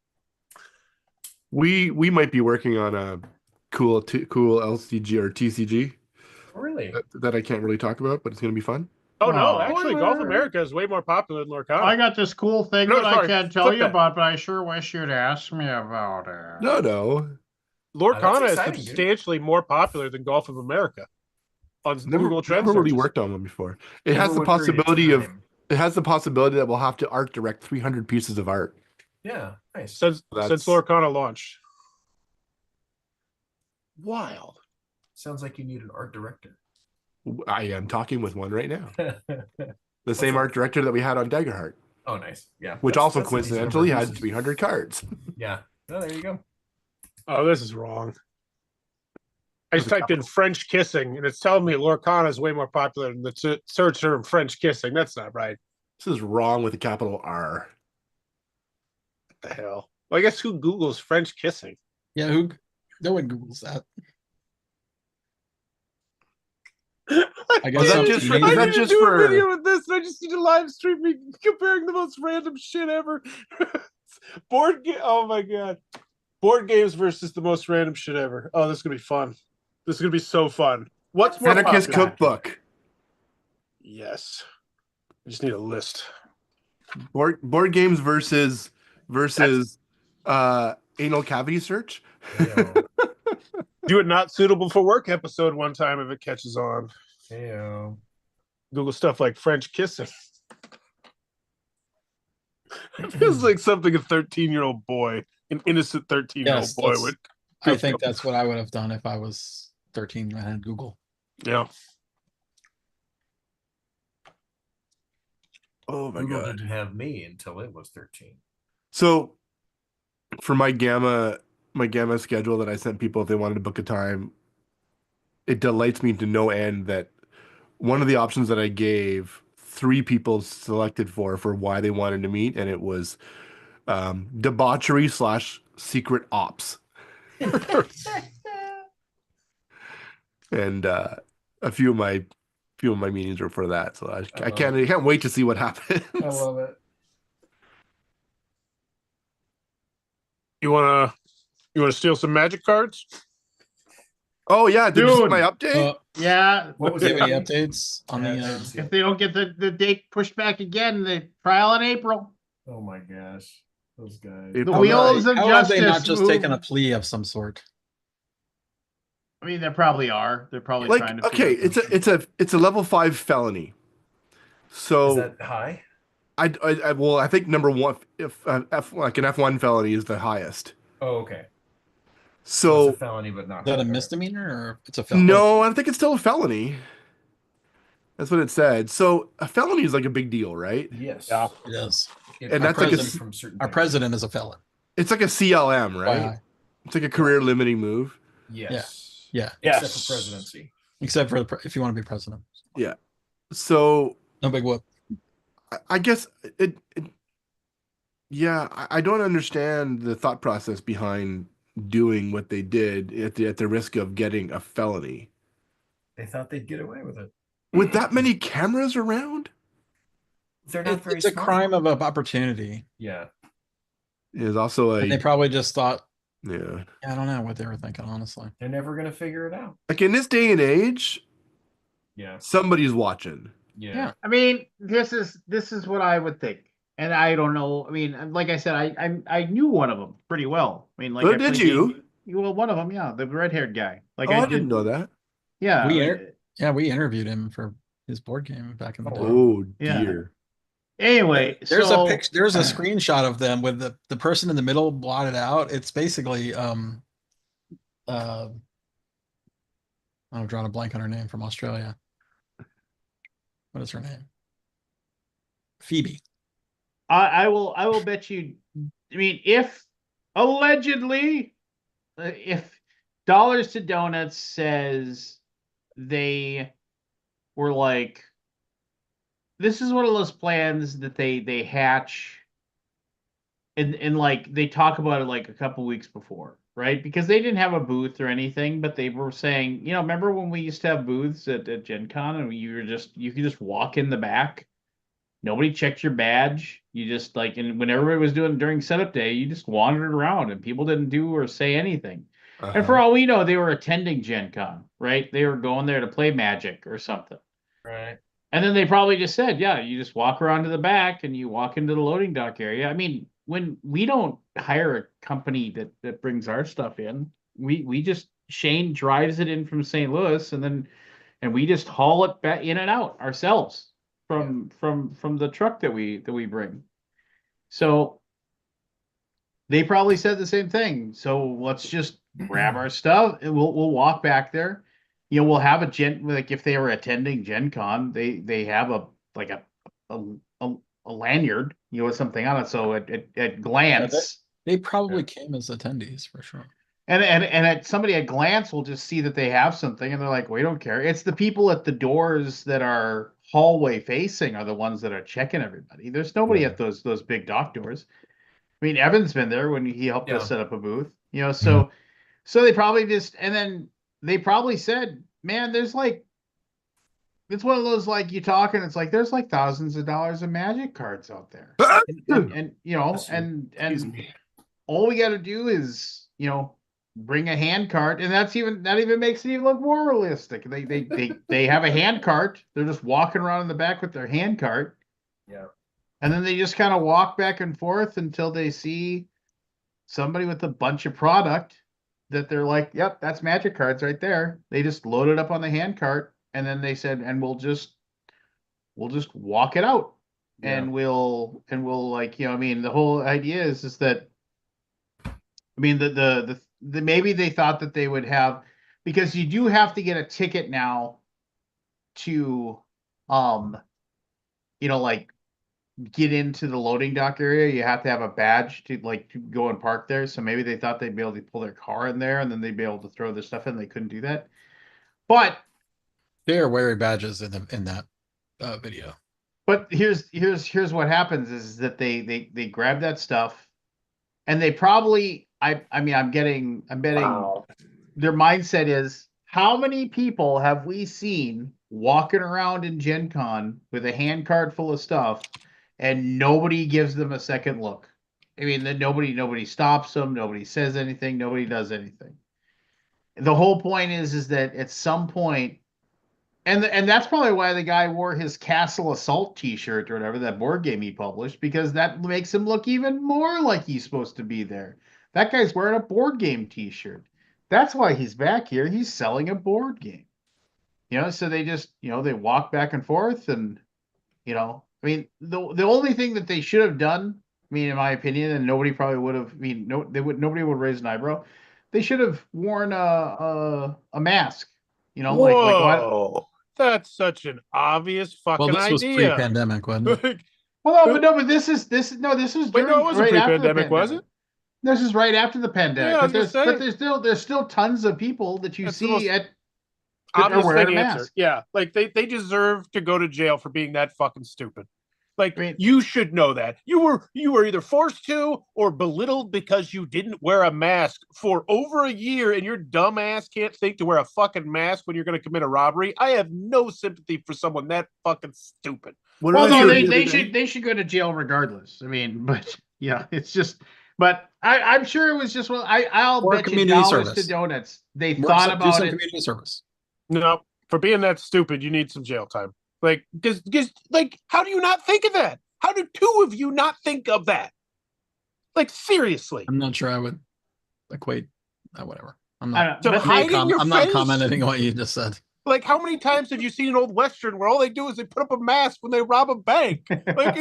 We might be working on a cool LCG or TCG Really? that I can't really talk about, but it's going to be fun. Oh no, Oh. actually, Gulf America is way more popular than Lorcana. I got this cool thing No, that I sorry, can't tell flip you that. about, but I sure wish you'd ask me about it. No. Lorcana is exciting, dude. substantially more popular than Gulf of America on Never Google Trends. really searches. worked on one before. It has Over the what period possibility of time? It has the possibility that we'll have to art direct 300 pieces of art. Yeah, nice. Since That's- Lorcana launched. Wild. Sounds like you need an art director. I am talking with one right now. Oh, The same that? art director that we had on Daggerheart, nice. Yeah. which That's- also that's a decent number coincidentally of had pieces. 300 cards. Yeah. Oh, there you go. Oh, this is wrong. I just typed in French kissing, and it's telling me Lorcana is way more popular than the search term French kissing. That's not right. This is wrong with a capital R. What the hell? Well, I guess who Googles French kissing? Yeah, no one Googles that. I guess Is that some just for- teenagers- is that I need to just do for- a video with this, and I just need to live stream me comparing the most random shit ever. Board game. Oh my god. Board games versus the most random shit ever. Oh, this is gonna be fun. This is gonna be so fun. What's more Anarchist popular? Cookbook. Yes. I just need a list. Board games versus anal cavity search. Heyo. Do it not suitable for work episode one time if it catches on. Heyo. Google stuff like French kissing. It feels like something a 13-year-old boy, an innocent 13-year-old Yes, boy that's- would. I think that's what I would have done if I was 13 and I had Google. Yeah. Oh my Google god. didn't have me until it was 13. So for my gamma schedule that I sent people if they wanted to book a time, it delights me to no end that one of the options that I gave 3 people selected for why they wanted to meet, and it was debauchery / secret ops. And a few of my meetings were for that, so I can't wait to see what happens. I love it. You wanna steal some magic cards? Oh yeah, did you see Dude. my update? Yeah. What was Do you it? have any updates on Yeah, I the? didn't see If it. they don't get the date pushed back again, the trial in April. Oh my gosh. Those guys. April The How wheels have of how have they not justice just move. taken a plea of some sort? I mean, they probably are. They're probably Like, trying to. okay, figure out it's a level 5 felony. Is So that high? I think number one, if like an F1 felony is the highest. Oh, okay. So it's a felony, but not Is that a high. misdemeanor or it's a felony? no, I think it's still a felony. That's what it said. So a felony is like a big deal, right? Yes. Yeah. It is. It And that's like a prevents s- from certain Our things. president is a felon. It's like a CLM, right? FYI. It's like a career limiting move. Yes. Yeah. Except Yes. for presidency. Except for if you want to be president. So No big whoop. I guess yeah, I don't understand the thought process behind doing what they did at the risk of getting a felony. They thought they'd get away with it. With that many cameras around? They're not very It's a smart. crime of opportunity. Yeah. Is also And they a probably just thought, yeah. I don't know what they were thinking, honestly. They're never gonna figure it out. Like in this day and age, Yeah. somebody's watching. Yeah. I mean, this is what I would think, and I don't know. I mean, like I said, I knew one of them pretty well. I mean, like, Oh, I did played you? game- Well, one of them, yeah, the red-haired guy. Like, I didn't know that. Yeah, We I mean, inter- Yeah, we interviewed him for his board game back in the Oh, day. wow. Oh Yeah. dear. Anyway, There's so a picture. There's a screenshot of them with the person in the middle blotted out. It's basically I'm drawing a blank on her name from Australia. What is her name? Phoebe. I will bet you. I mean, if allegedly, if Dollars to Donuts says they were like, this is one of those plans that they hatch, and like they talk about it like a couple weeks before, right? Because they didn't have a booth or anything, but they were saying, remember when we used to have booths at Gen Con and you could just walk in the back. Nobody checked your badge. You just and when everybody was doing during setup day, you just wandered around and people didn't do or say anything. And for all we know, they were attending Gen Con, right? They were going there to play Magic or something. Right. And then they probably just said, yeah, you just walk around to the back and you walk into the loading dock area. I mean, when we don't hire a company that brings our stuff in, we just Shane drives it in from St. Louis and we just haul it back in and out ourselves. from the truck that we bring. So they probably said the same thing. So let's just grab our stuff and we'll walk back there. You know, we'll have a like if they were attending Gen Con, they have a like a, a, a lanyard, you know, with something on it. So at glance, They probably came as attendees for sure. and at somebody at glance will just see that they have something and they're like, we don't care. It's the people at the doors that are hallway facing are the ones that are checking everybody. There's nobody at those big dock doors. I mean, Evan's been there when he helped us set up a booth, you know, so they probably just, and then they probably said, man, there's like, it's one of those, like, you talk and it's like, there's like thousands of dollars of Magic cards out there. And you know, and all we got to do is, you know, bring a hand cart, and that even makes it even look more realistic. They have a hand cart. They're just walking around in the back with their hand cart. Yeah. And then they just kind of walk back and forth until they see somebody with a bunch of product that they're like, yep, that's Magic cards right there. They just load it up on the hand cart, and then they said, and we'll just walk it out. Yeah. And we'll like, you know, I mean, the whole idea is that, I mean, the maybe they thought that they would have, because you do have to get a ticket now to, you know, like, get into the loading dock area. You have to have a badge to go and park there. So maybe they thought they'd be able to pull their car in there and then they'd be able to throw their stuff in. They couldn't do that. But they are wearing badges in that video. But here's what happens is that they grab that stuff, and they probably, I'm betting their mindset is, how many people have we seen walking around in Gen Con with a hand cart full of stuff and nobody gives them a second look? I mean, that nobody stops them, nobody says anything, nobody does anything. The whole point is that at some point, and that's probably why the guy wore his Castle Assault T-shirt or whatever, that board game he published, because that makes him look even more like he's supposed to be there. That guy's wearing a board game T-shirt. That's why he's back here. He's selling a board game. You know, so they just, you know, they walk back and forth, and, you know, I mean, the only thing that they should have done, I mean, in my opinion, and nobody probably would have, I mean, nobody would raise an eyebrow. They should have worn a mask. You know, like whoa, that's such an obvious fucking Well, this was idea. pre-pandemic, wasn't it? Well, no, but this was Wait, during, no, it wasn't right after the pre-pandemic, was it? This is right after the pandemic. Yeah, I but was gonna say. there's still tons of people that you That's the see most at that are Obvious wearing a thing answer. mask. Yeah, like they deserve to go to jail for being that fucking stupid. Like, I mean, you should know that. You were either forced to or belittled because you didn't wear a mask for over a year, and your dumb ass can't think to wear a fucking mask when you're going to commit a robbery. I have no sympathy for someone that fucking stupid. well, no, they should go to jail regardless. I mean, but yeah, it's just. But I'm sure it was just, well, I'll bet you dollars to donuts they thought about it. Community service. No, for being that stupid, you need some jail time. Like, because, like, how do you not think of that? How do two of you not think of that? Like, seriously. I'm not sure I would equate. Whatever. I'm not commenting on what you just said. Like, how many times have you seen an old Western where all they do is they put up a mask when they rob a bank? Like,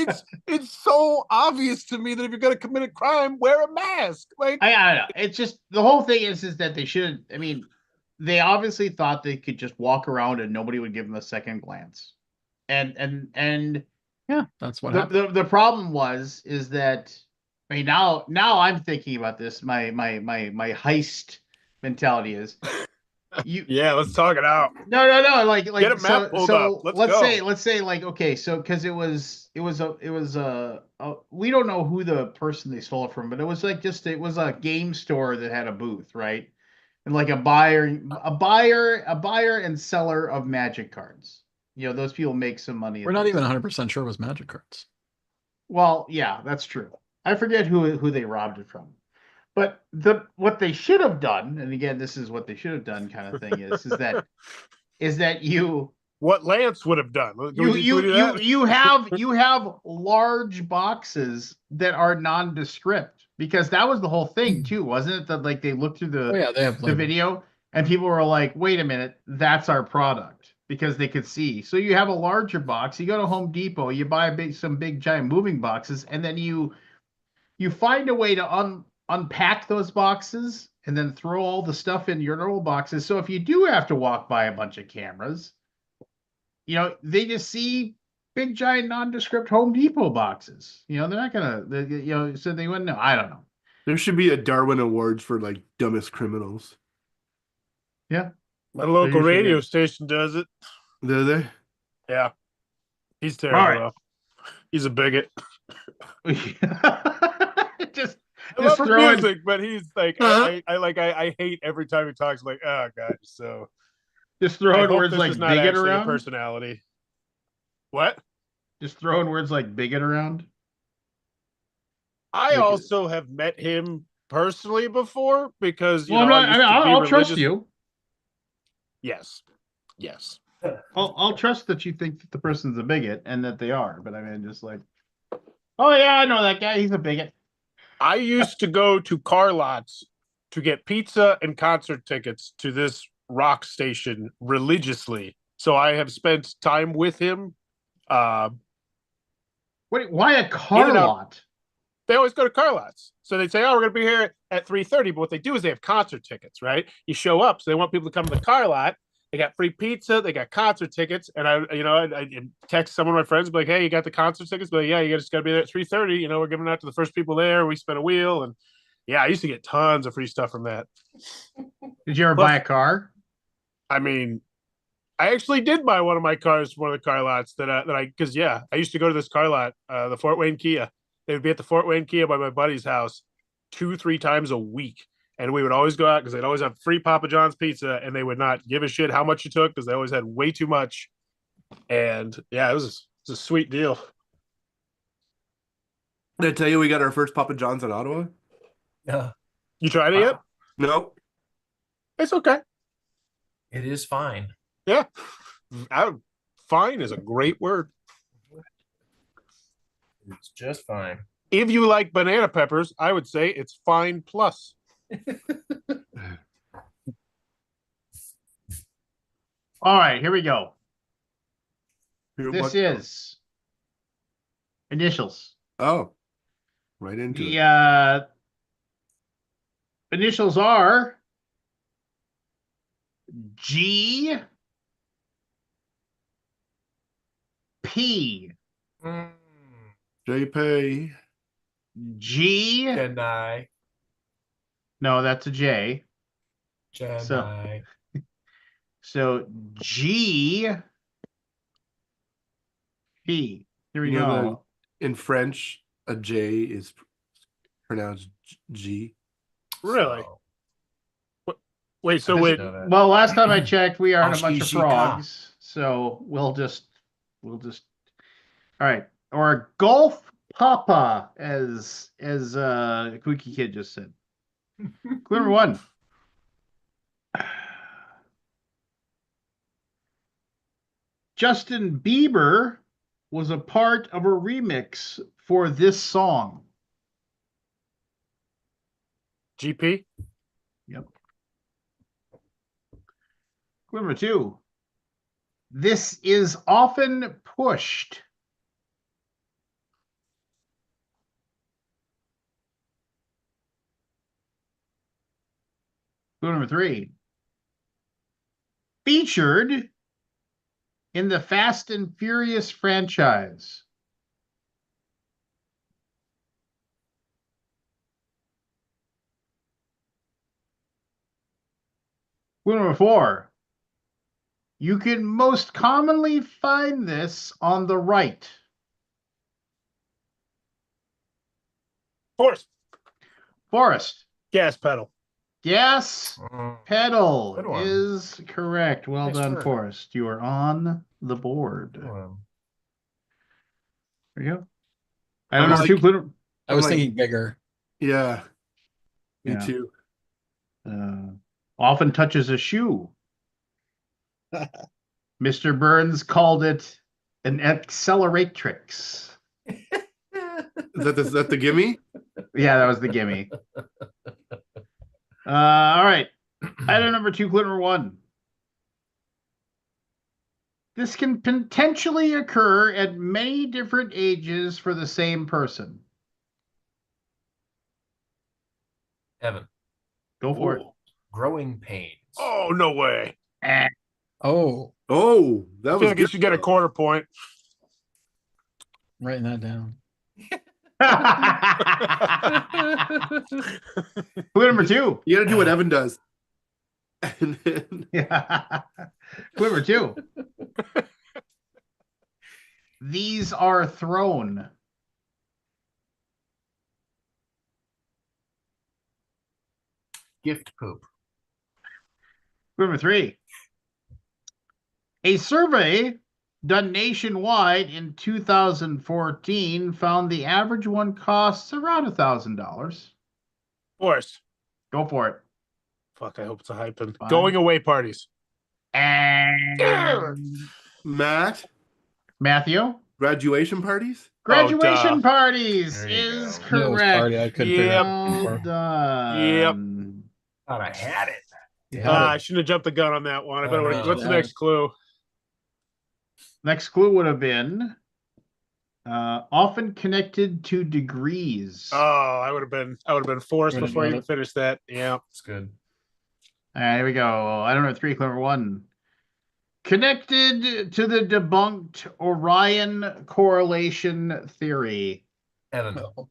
it's so obvious to me that if you're going to commit a crime, wear a mask. Like, I don't know. It's just, the whole thing is that they should, I mean, they obviously thought they could just walk around and nobody would give them a second glance. And yeah, that's what happened. The problem is that, I mean, now I'm thinking about this. My heist mentality is yeah, let's talk it out. No, like get a map pulled up. Let's say like, okay, so because it was we don't know who the person they stole it from, but it was like it was a game store that had a booth, right? And like a buyer and seller of Magic cards. You know, those people make some money. We're not even 100% sure it was Magic cards. Well, yeah, that's true. I forget who they robbed it from. But what they should have done, and again, this is what they should have done kind of thing is that you what Lance would have done. You have large boxes that are nondescript, because that was the whole thing too, wasn't it? That like they looked through the video and people were like, wait a minute, that's our product. because they could see. So you have a larger box. You go to Home Depot, you buy some big giant moving boxes, and then you find a way to unpack those boxes and then throw all the stuff in your normal boxes. So if you do have to walk by a bunch of cameras, they just see big giant nondescript Home Depot boxes. They're not gonna, so they wouldn't know. I don't know. There should be a Darwin Awards for like dumbest criminals. Yeah. My local usually radio is. station does it. Do they? Yeah. He's terrible, All right. though. He's a bigot. just I Just love his throwing- music, but he's like, I hate every time he talks. Like, oh god, so just I throwing hope words this like is not bigot actually a around. personality. What? Just throwing words like bigot around. I Like- also have met him personally before because you Well, know I'm not, I used to be I'll trust religious. you. Yes, yes. I'll trust that you think that the person's a bigot and that they are. But I mean, just like, oh yeah, I know that guy. He's a bigot. I used to go to car lots to get pizza and concert tickets to this rock station religiously. So I have spent time with him. Wait, why a In car and out. lot? They always go to car lots. So they say, oh, we're going to be here at 3:30. But what they do is they have concert tickets, right? You show up. So they want people to come to the car lot. They got free pizza. They got concert tickets. And I text some of my friends, be like, hey, you got the concert tickets? But yeah, you just got to be there at 3:30. We're giving out to the first people there. We spin a wheel. And yeah, I used to get tons of free stuff from that. Did you ever Plus- buy a car? I mean, I actually did buy one of my cars, one of the car lots because I used to go to this car lot, the Fort Wayne Kia. They would be at the Fort Wayne Kia by my buddy's house 2-3 times a week. And we would always go out because they'd always have free Papa John's pizza and they would not give a shit how much you took because they always had way too much. And yeah, it was a sweet deal. Did I tell you we got our first Papa John's in Ottawa? Yeah, You tried it yet? No. It's okay. it is fine. Yeah. Fine is a great word. It's just fine. If you like banana peppers, I would say it's fine plus. All right, here we go. Here, This what- is initials. Oh. Right into it. The initials are G P JP. G. Jedi. No, that's a J. Jedi. So G P. Here we You know go. In French, a J is pronounced G. Really? So, Wait, so I wait. didn't know that. Well, last time I checked, we aren't a bunch of Ashishika. frogs, so we'll just all right. Or Golf Papa, as Quickie Kid just said. Clue number one. Justin Bieber was a part of a remix for this song. GP? Yep. Clue number two. This is often pushed. Clue number three. Featured in the Fast and Furious franchise. Clue number four. You can most commonly find this on the right. Force. Forrest. Gas pedal. Gas Mm, pedal Good one. is correct. Well Nice done, work. Forrest. You are on the board. good one. There you go. I don't I'm know like- two clue. I was I'm like- thinking bigger. Yeah. Me Yeah. too. Often touches a shoe. Mr. Burns called it an acceleratrix. Is that the gimme? Yeah, that was the gimme. All right. Item number two, clue number one. This can potentially occur at many different ages for the same person. Evan, Go for it. Ooh. growing pains. Oh, no way. Eh. Oh, Oh, that I was feel like you good. should get a though. quarter point. writing that down. Clue number 2. You got to do what Evan does. And then, Yeah. Clue number 2. These are thrown. Gift poop. Clue number 3. A survey done nationwide in 2014 found the average one costs around $1,000. Forrest. Go for it. Fuck, I hope it's a hyphen. Fine. Going away parties. And Matt, Matthew. graduation parties? Graduation duh. parties There you is go. I knew it was correct. party. I couldn't figure Yep. out. Well done. Thought I had it. You had I it. shouldn't have jumped the gun on that one. I Oh, better. no. What's the Yeah. next clue? Next clue would have been often connected to degrees. Oh, I would have been forced Would've before you got even finished that. Yeah. It's good. All right, here we go. I don't know. 3, clue number 1. Connected to the debunked Orion correlation theory. Evan, Oh.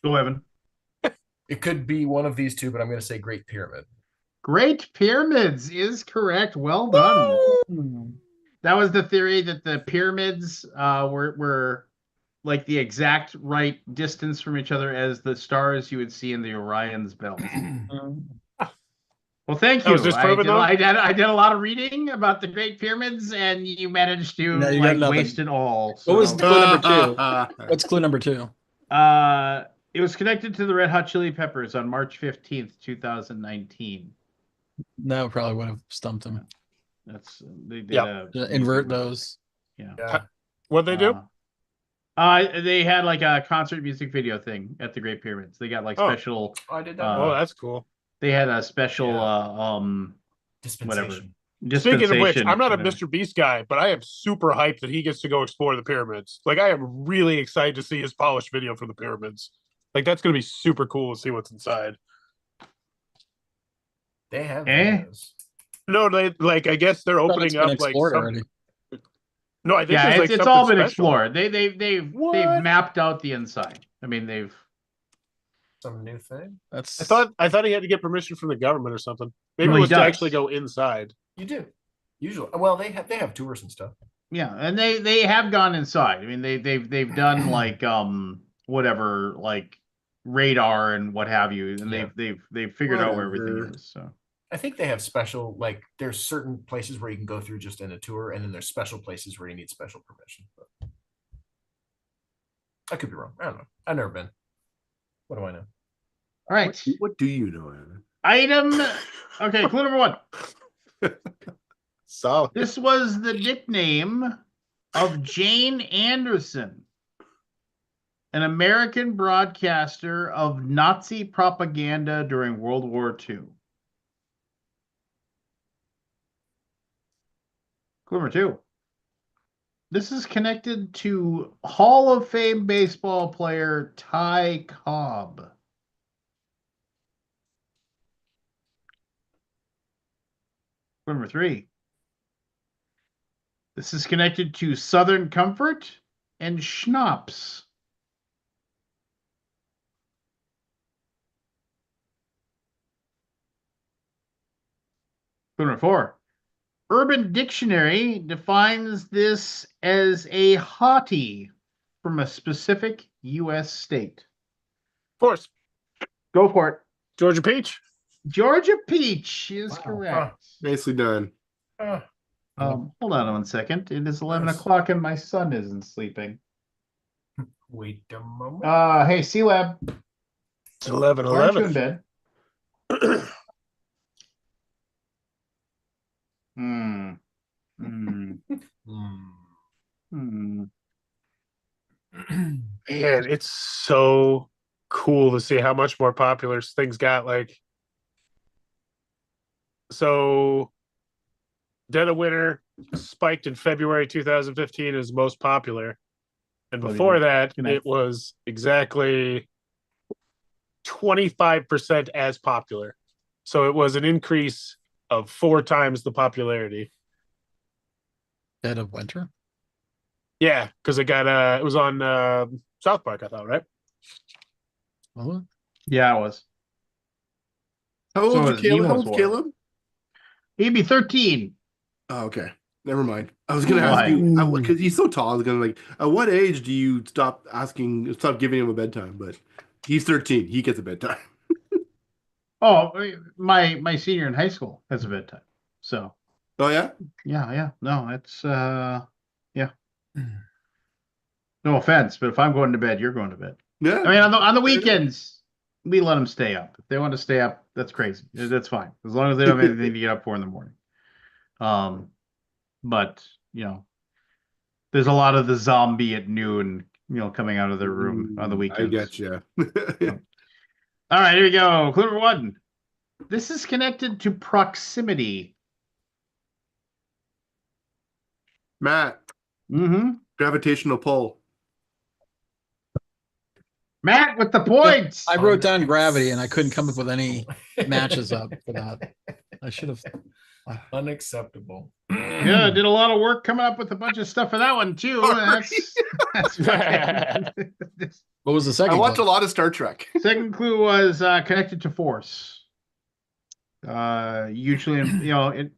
Go, Evan. it could be one of these two, but I'm going to say Great Pyramid. Great Pyramids is correct. Well done. Hmm. That was the theory that the pyramids were like the exact right distance from each other as the stars you would see in the Orion's belt. Well, thank That you. was disproven, though? I did a lot of reading about the Great Pyramids, and you managed to No, you got like nothing. waste it all. What was so- clue number 2? What's clue number 2? It was connected to the Red Hot Chili Peppers on March 15th, 2019. That probably would have stumped him. That's they did Yep. Just invert those. Yeah. Yeah. What'd they do? They had like a concert music video thing at the Great Pyramids. They got like Oh. special. Oh, I did that. Oh, that's cool. They had a special Dispensation. Speaking of which, dispensation, I'm not a whatever. Mr. Beast guy, but I am super hyped that he gets to go explore the pyramids. Like, I am really excited to see his polished video for the pyramids. Like, that's going to be super cool to see what's inside. They have Eh? those. No, they like. I guess they're Thought opening it's been up like explored some. already. No, I think Yeah, there's like it's all something been special. explored. They've What? mapped out the inside. I mean, they've Some new thing. That's I thought he had to get permission from the government or something. Maybe Well, it he was to does. actually go inside. You do. Usually. Well, they have tours and stuff. yeah, and they have gone inside. I mean, they've done like whatever like radar and what have you, and Yeah. they've figured out where Whatever. everything is. So I think they have special, like, there's certain places where you can go through just in a tour, and then there's special places where you need special permission. But I could be wrong. I don't know. I've never been. What do I know? all right, What do you know, Evan? item. Okay, clue number 1. Solid. This was the nickname of Jane Anderson, an American broadcaster of Nazi propaganda during World War II. Clue number 2. This is connected to Hall of Fame baseball player Ty Cobb. Clue number 3. This is connected to Southern Comfort and Schnapps. Clue number 4. Urban Dictionary defines this as a hottie from a specific U.S. state. Of course. Go for it. Georgia Peach. Georgia Peach is Wow. correct. Nicely done. Hold on 1 second. It is 11 Nice. o'clock and my son isn't sleeping. Wait a moment. Hey, C-Lab. It's 11. Why aren't you in bed? Hmm. Hmm. Hmm. Man, it's so cool to see how much more popular things got. Like, So Dead of Winter spiked in February 2015 as most popular. And What do you before think? that, Good night. it was exactly 25% as popular. So it was an increase of 4 times the popularity. Dead of Winter. Yeah, because it was on South Park, I thought, right? Oh, Yeah, it was. How So old is is Caleb? How Nemo's old's War. Caleb? He'd be 13. Oh, okay. Never mind. I was gonna ask Why? you because he's so tall. I was gonna like, at what age do you stop giving him a bedtime? But he's 13. He gets a bedtime. Oh, my senior in high school has a bedtime. So Oh yeah. yeah. No, it's yeah. No offense, but if I'm going to bed, you're going to bed. Yeah. I mean, on the Fair enough. weekends, we let them stay up. If they want to stay up, that's crazy. That's fine, as long as they don't have anything to get up for in the morning. But there's a lot of the zombie at noon, coming out of their room on the I weekends. get you. All right, here we go. Clue number 1. This is connected to proximity. Matt, Mm-hmm. gravitational pull. Matt with the points. I wrote down gravity, and I couldn't come up with any matches up for that. I should have. Unacceptable. Yeah, did a lot of work coming up with a bunch of stuff for that one too. That's fucking- What was the I second? watch clue? a lot of Star Trek. Second clue was connected to force. Usually, it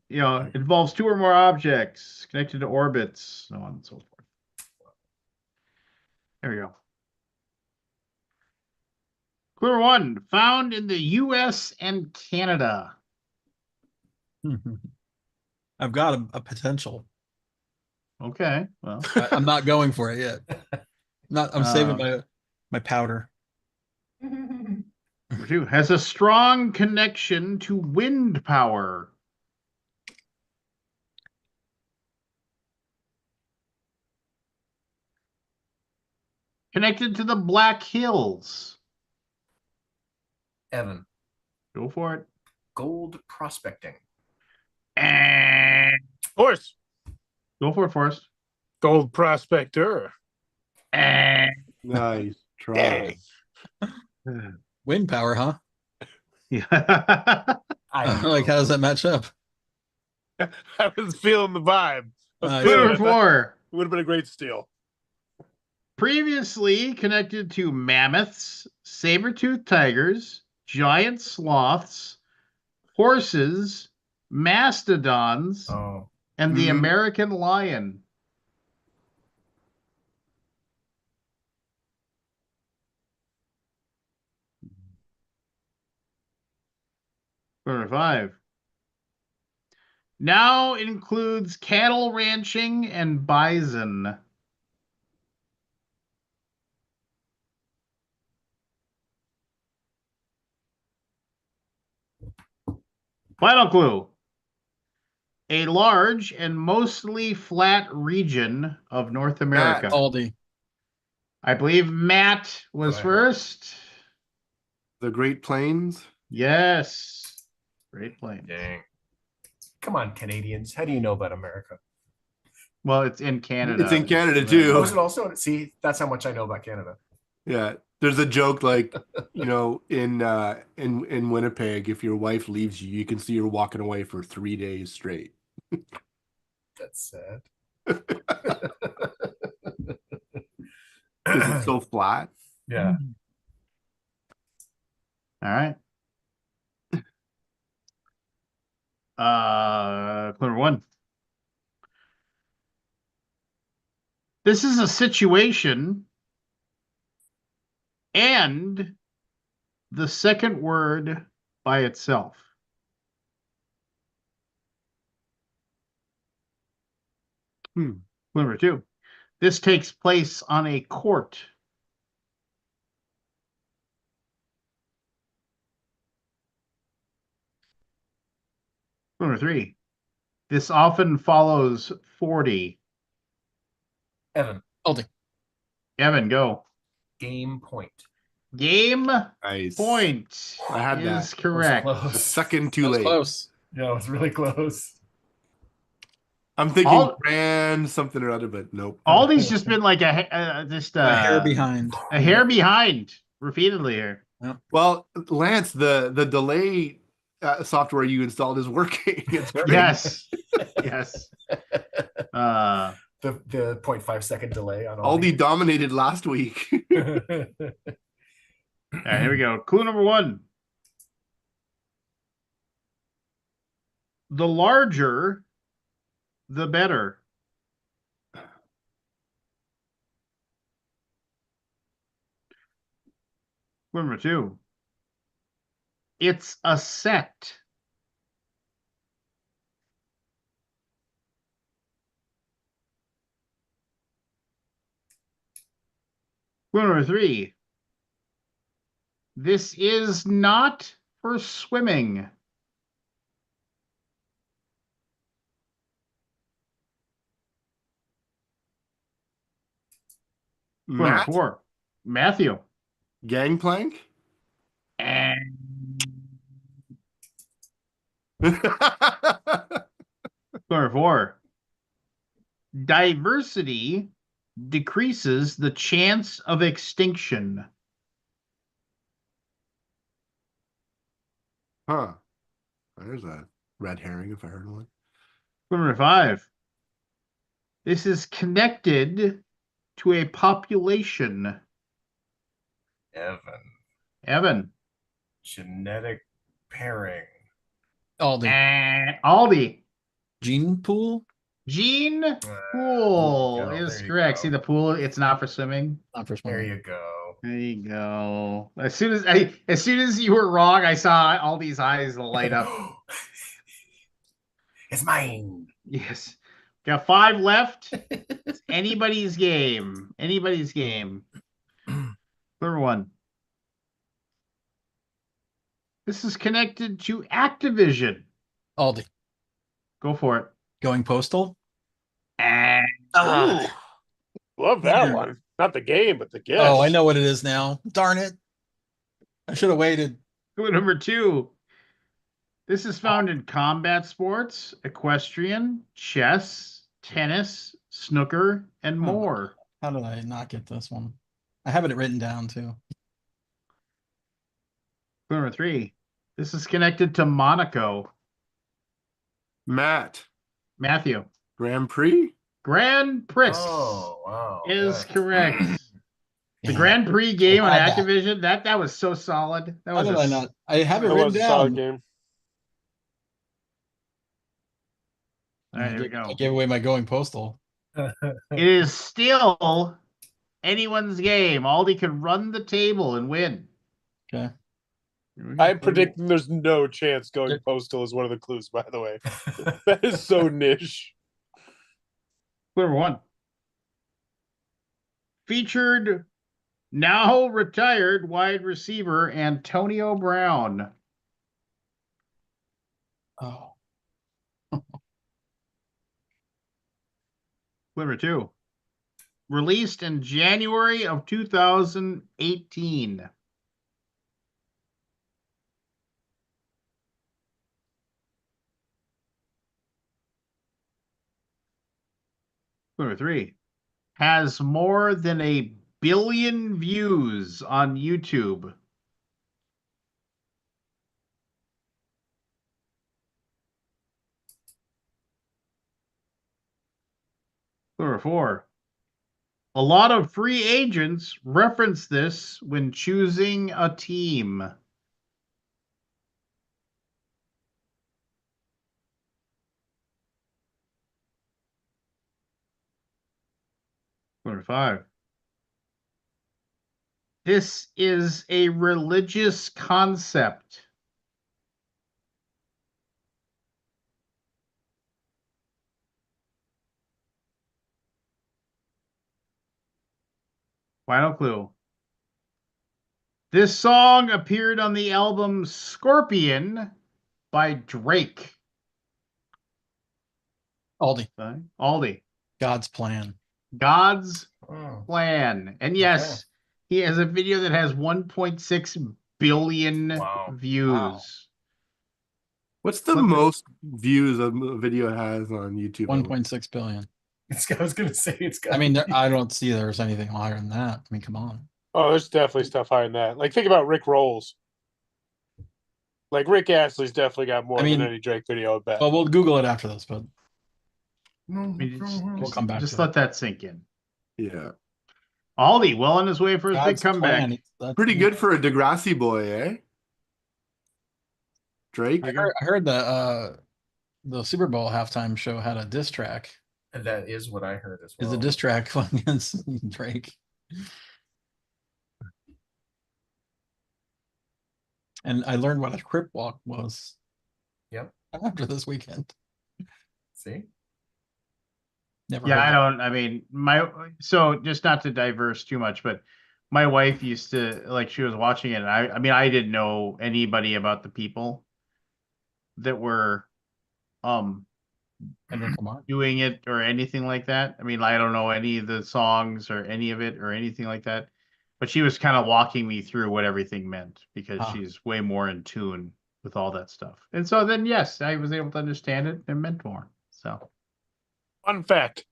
involves 2 or more objects connected to orbits, so on and so forth. There we go. Clue number 1, found in the U.S. and Canada. I've got a potential. Okay, well, I'm not going for it yet. I'm saving my powder. number 2 has a strong connection to wind power. Connected to the Black Hills. Evan, Go for it. gold prospecting. Horse, Go for it, Forrest. gold prospector. Nice try. Wind power, huh? Yeah. Like, how does that match up? I was feeling the vibe. Clue number 4. It would have been a great steal. Previously connected to mammoths, saber-toothed tigers, giant sloths, horses, mastodons, Oh, and the Mhm. American lion. Number 5. Now includes cattle ranching and bison. Final clue. A large and mostly flat region of North America. Aldi. I believe Matt was Go ahead. first. The Great Plains. Yes. Great Plains. dang. Come on, Canadians. How do you know about America? Well, it's in Canada. It's in Canada, too. Oh, is it also? See, that's how much I know about Canada. Yeah. There's a joke like, in Winnipeg, if your wife leaves you, you can see her walking away for 3 days straight. That's sad. Because it's so flat. Yeah. All right. Clue number 1. This is a situation and the second word by itself. Clue number 2. This takes place on a court. Clue number 3. This often follows 40. Evan, Aldi. Evan, go. game point. Game Nice. point I had is that. correct. That was A close. second too That was late. close. No, it's really close. I'm thinking All- grand something or other, but nope. Aldi's just been like just A hair behind. a hair behind repeatedly here. Well, Lance, the delay software you installed is working. It's great. Yes, yes. The 0.5 second delay on Aldi dominated last week. All right, here we go. Clue number 1. The larger, the better. Clue number 2. It's a set. Clue number 3. This is not for swimming. Clue number Matt, 4. Matthew. Gangplank. And Huh. clue number 4. Diversity decreases the chance of extinction. There's a red herring if I heard one. Clue number 5. This is connected to a population. Evan. Genetic pairing. Aldi. And Aldi. Gene pool? Gene there pool you go, is there you correct. go. See the pool, it's not for swimming. Not for There swimming. you go. There you go. As soon as you were wrong, I saw Aldi's eyes light up. It's mine. Yes. Got 5 left. It's anybody's game. Anybody's game. Number 1. This is connected to Activision. Aldi. Go for it. Going postal? And Love that Yeah. one. Not the game, but the guess. Oh, I know what it is now. Darn it. I should have waited. clue number 2. This is found in combat sports, equestrian, chess, tennis, snooker, and more. How did I not get this one? I have it written down too. Clue number 3. This is connected to Monaco. Matt, Matthew. Grand Prix. Grand Prix Oh, wow. is okay. correct. The Yeah. Grand Prix game on had that. Activision, that was so solid. That How was did I not? I have it That written was a solid down. game. All right, here we go. I gave away my going postal. It is still anyone's game. Aldi can run the table and win. Okay. Here we go. I'm predicting there's no chance going postal is one of the clues, by the way. That is so niche. Clue number 1. Featured now retired wide receiver Antonio Brown. Oh. Clue number 2. Released in January of 2018. Clue number 3. Has more than 1 billion views on YouTube. Clue number 4. A lot of free agents reference this when choosing a team. Clue number 5. This is a religious concept. Final clue. This song appeared on the album Scorpion by Drake. Aldi. Aldi. God's plan. God's Oh, Plan. And yes, he has a video that has 1.6 billion Wow. views. What's the What the- most views a video has on YouTube? 1.6 billion. I was gonna say it's got. I mean, I don't see there's anything higher than that. I mean, come on. Oh, there's definitely stuff higher than that. Like, think about Rick Rolls. Like, Rick Astley's definitely got more I mean- than any Drake video, I bet. Well, we'll Google it after this, but I mean, we'll come back just to let that sink in. Yeah. Aldi, well on his way for his God's big comeback. plan. That's- Pretty good for a Degrassi boy, eh? Drake? I heard that the Super Bowl halftime show had a diss track. And that is what I heard as well. Is a diss track against Drake. And I learned what a crip walk was. Yep. After this weekend. See? Never Yeah, heard I that. don't. I mean, so just not to diverse too much, but my wife used to like she was watching it, and I mean, I didn't know anybody about the people that were Kendrick Lamar. doing it or anything like that. I mean, I don't know any of the songs or any of it or anything like that. But she was kind of walking me through what everything meant because Ah. she's way more in tune with all that stuff. And so then, yes, I was able to understand it and meant more. So Fun fact.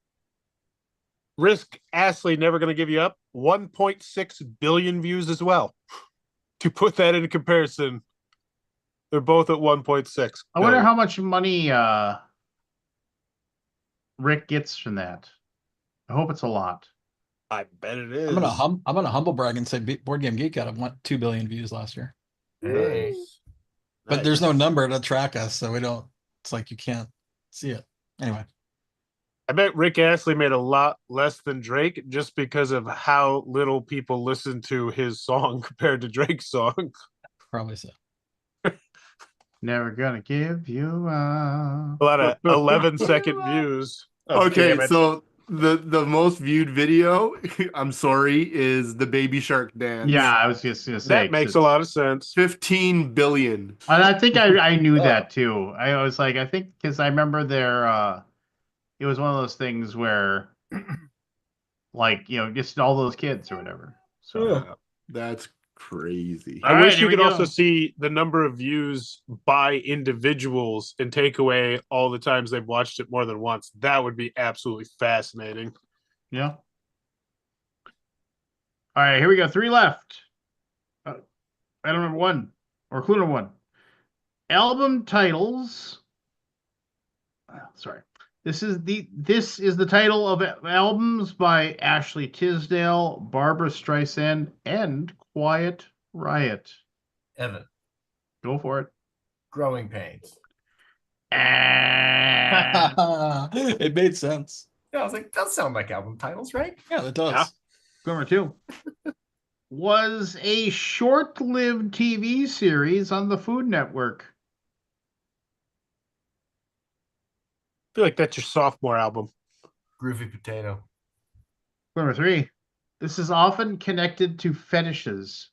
Rick Astley never going to give you up. 1.6 billion views as well. To put that into comparison, they're both at 1.6. I wonder how much money Rick gets from that. I hope it's a lot. I bet it is. I'm gonna humble brag and say Board Game Geek got 2 billion views last year. Hey. But there's no number to track us, so we don't. It's like you can't see it. Anyway, I bet Rick Astley made a lot less than Drake just because of how little people listen to his song compared to Drake's song. probably so. Never gonna give you up. A lot of 11-second views. Oh, Okay, damn it. so the most viewed video, I'm sorry, is the baby shark dance. Yeah, I was just gonna say That makes a lot of sense. 15 billion. And I think I knew that too. I was like, I think because I remember it was one of those things where, like, just all those kids or whatever. So Yeah, that's crazy. I All wish right, you here we could also go. see the number of views by individuals and take away all the times they've watched it more than once. That would be absolutely fascinating. yeah. All right, here we go. 3 left. Item number 1 or clue number 1. Album titles. Sorry. This is the title of albums by Ashley Tisdale, Barbara Streisand, and Quiet Riot. Evan. Go for it. Growing pains. Ah. It made sense. Yeah, I was like, that sound like album titles, right? Yeah, it does. Yeah. Number 2 was a short-lived TV series on the Food Network. I feel like that's your sophomore album. Groovy potato. Number 3. This is often connected to fetishes.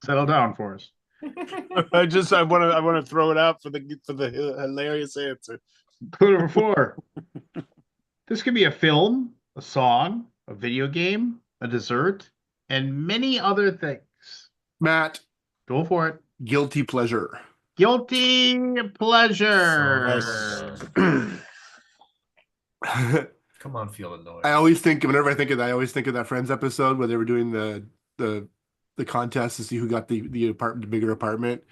Settle down for us. I want to throw it out for the hilarious answer. Clue number 4. This could be a film, a song, a video game, a dessert, and many other things. Matt, Go for it. guilty pleasure. Guilty pleasure. Come on, feel the noise. I always think whenever I think of that, I always think of that Friends episode where they were doing the contest to see who got the bigger apartment,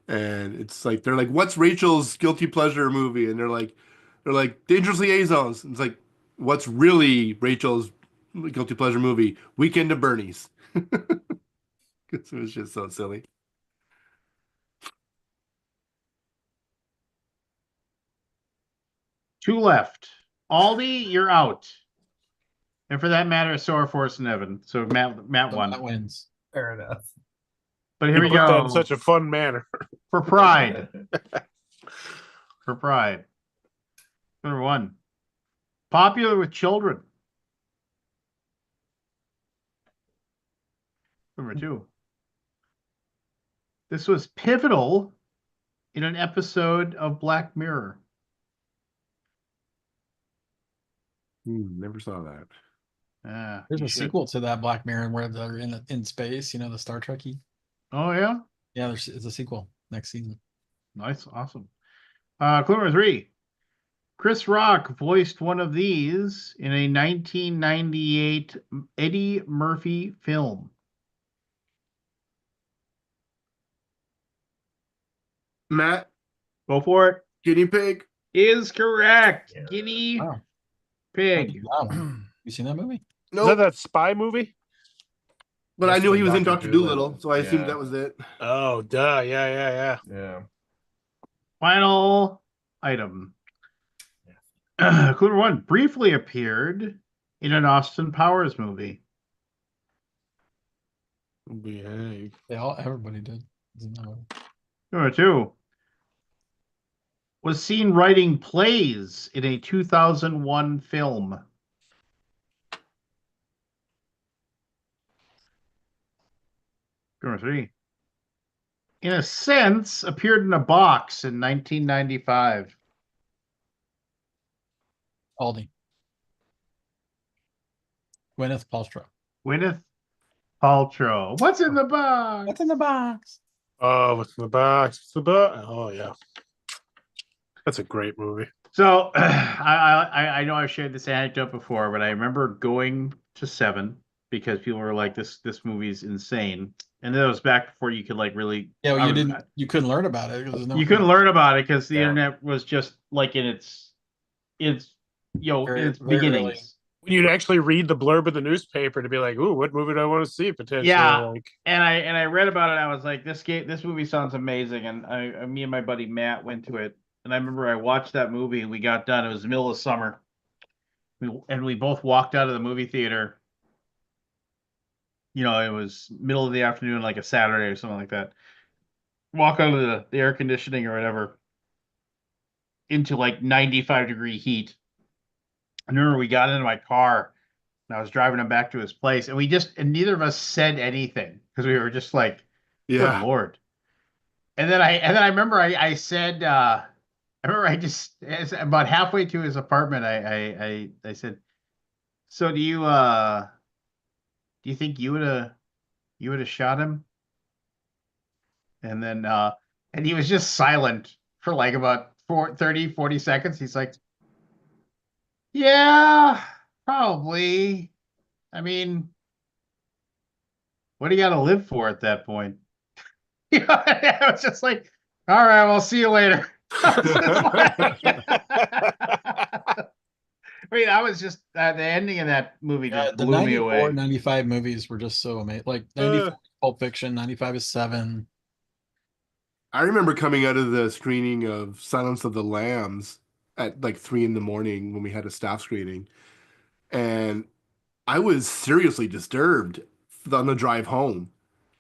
and it's like they're like, "What's Rachel's guilty pleasure movie?" And they're like, "Dangerous Liaisons." And it's like, "What's really Rachel's guilty pleasure movie? Weekend at Bernie's." It was just so silly. Two left. Aldi, you're out. And for that matter, so are Forrest and Evan. So Matt That won. wins. Fair enough. But here You we put that go. in such a fun manner. For pride. For pride. Number 1. Popular with children. Number 2. This was pivotal in an episode of Black Mirror. Never saw that. Ah, There's you a should. sequel to that Black Mirror where they're in space. The Star Trekky. Oh yeah, Yeah, it's a sequel next season. nice, awesome. Clue number 3. Chris Rock voiced one of these in a 1998 Eddie Murphy film. Matt, Go for it. guinea pig. Is correct. Yeah. Guinea Wow. pig. That one. You seen that movie? Is Nope. that that spy movie? But I Must knew have he been was in Dr. Doctor Dolittle, so I assumed Yeah. that was it. Oh, duh. Yeah. Yeah. Final item. Clue number 1 briefly appeared in an Austin Powers movie. Behave. Everybody did. Isn't that movie? Number 2 was seen writing plays in a 2001 film. Number 3 in a sense appeared in a box in 1995. Aldi. Gwyneth Paltrow. Gwyneth Paltrow. What's in the box? What's in the box? Oh, what's in the box? What's in the box? Oh, yeah. That's a great movie. So I know I've shared this anecdote before, but I remember going to Seven because people were like, "This movie's insane," and that was back before you could like really. Yeah, well, I was- you couldn't learn about it. 'Cause there's no you couldn't learn about it because the Yeah. internet was just like in its in Very- its very beginnings. early. When you'd actually read the blurb of the newspaper to be like, "Ooh, what movie do I want to see?" Potentially, Yeah. like, And I read about it. I was like, this movie sounds amazing. And me and my buddy Matt went to it. And I remember I watched that movie and we got done. It was the middle of summer. We both walked out of the movie theater. You know, it was middle of the afternoon, like a Saturday or something like that. Walk out of the air conditioning or whatever into like 95-degree heat. I remember we got into my car and I was driving him back to his place, and neither of us said anything because we were just like, good Yeah. Lord. And then I remember I said I remember about halfway to his apartment I said, so do you think you would have shot him? And then and he was just silent for like about 40 seconds. He's like, yeah, probably. I mean, what do you got to live for at that point? You know, I was just like, all right, we'll see you later. I mean, I was just the ending of that movie just The blew me 94, away. 95 movies were just so amazing. Like 94 Pulp Fiction, 95 is 7. I remember coming out of the screening of Silence of the Lambs at like 3 a.m. when we had a staff screening, and I was seriously disturbed on the drive home,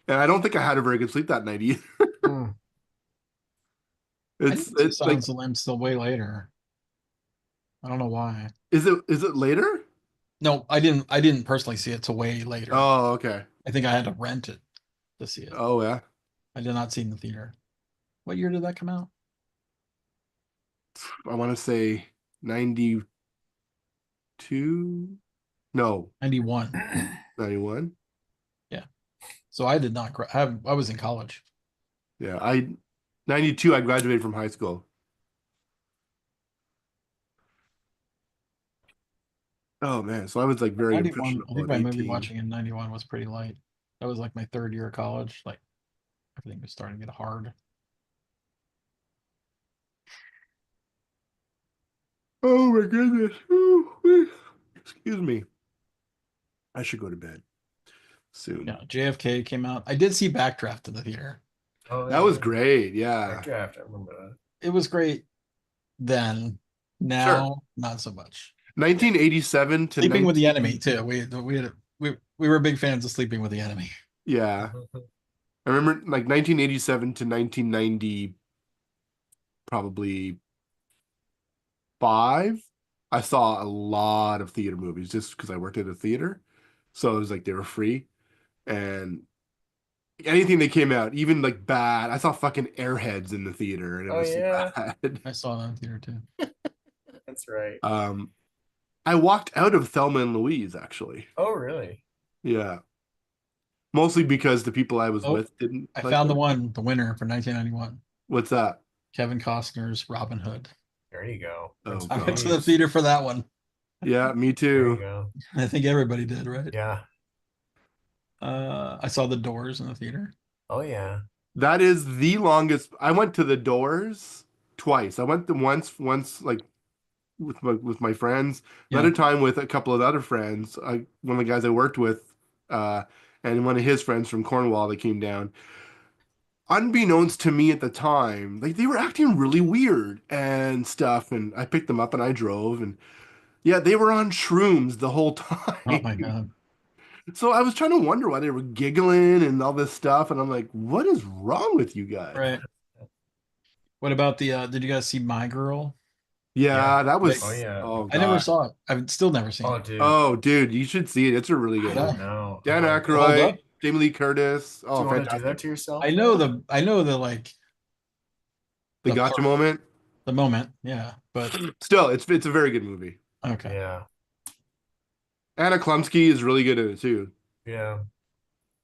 and I don't think I had a very good sleep that night either. Hmm. I It's didn't see it's like, Silence of the Lambs till way later. I don't know why. is it later? No, I didn't personally see it till way later. Oh, okay. I think I had to rent it to see it. Oh yeah. I did not see it in the theater. What year did that come out? I want to say 92. No, 91. 91. So I did not. I was in college. Yeah, 92. I graduated from high school. Oh man, so I was like very 91. impressionable I think at my movie 18. watching in 91 was pretty light. That was like my third year of college. Like everything was starting to get hard. Oh my goodness. Ooh, excuse me. I should go to bed soon. Yeah, JFK came out. I did see Backdraft in the theater. Oh, That was great. Yeah. Draft. I remember that. It was great then. Now, not so much. 1987 to Sleeping with the 19 Enemy too. We were big fans of Sleeping with the Enemy. Yeah. I remember like 1987 to 1990, probably 5. I saw a lot of theater movies just because I worked at a theater. So it was like they were free. And anything that came out, even like bad, I saw fucking Airheads in the theater and it Oh, was so yeah. bad. I saw that in theater too. That's right. I walked out of Thelma and Louise actually. Oh, really? Yeah. Mostly because the people I was Oh, with didn't I like found it. the winner for 1991. What's that? Kevin Costner's Robin Hood. There you go. Oh, Prince of I God. went to the Thieves. theater for that one. Yeah, me There you too. go. I think everybody did, right? Yeah. I saw The Doors in the theater. Oh yeah. That is the longest. I went to the Doors twice. I went to once like with my friends. Yeah. Another time with a couple of other friends. One of the guys I worked with, and one of his friends from Cornwall that came down. Unbeknownst to me at the time, like they were acting really weird and stuff. And I picked them up and I drove, and yeah, they were on shrooms the whole Oh my time. god. So I was trying to wonder why they were giggling and all this stuff, and I'm like, what is wrong with you guys? Right. What about the did you guys see My Girl? Yeah, Yeah. that was. Oh yeah. Oh I never god. saw it. I've still never seen Oh it. dude. Oh dude, you should see it. It's a really good I one. don't know. Dan Do Hold Aykroyd, up. Jamie Lee Curtis. you Oh, want to do that fantastic. to yourself? I know the like The the gotcha part, moment. the moment, yeah. But Still, it's a very good movie. okay. Yeah. Anna Klumsky is really good in it too. Yeah.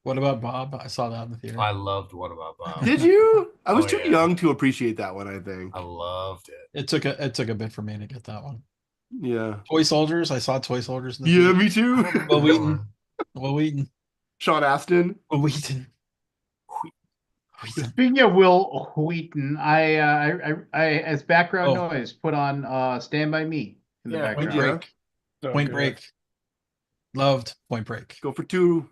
What about Bob? I saw that in the theater. I loved What About Bob. Did you? I was Oh, too yeah. young to appreciate that one, I think. I loved it. It took a bit for me to get that one. Yeah. Toy Soldiers. I saw Toy Soldiers in the Yeah, theater. me I too. don't remember Will that Wheaton. one. Will Wheaton. Sean Astin. Will Wheaton. Wheaton. Speaking of Will Wheaton, I as background Oh. noise put on Stand By Me in the Yeah, Point background. Yeah. Break. So Point good. Break. Loved Point Break. Go for two.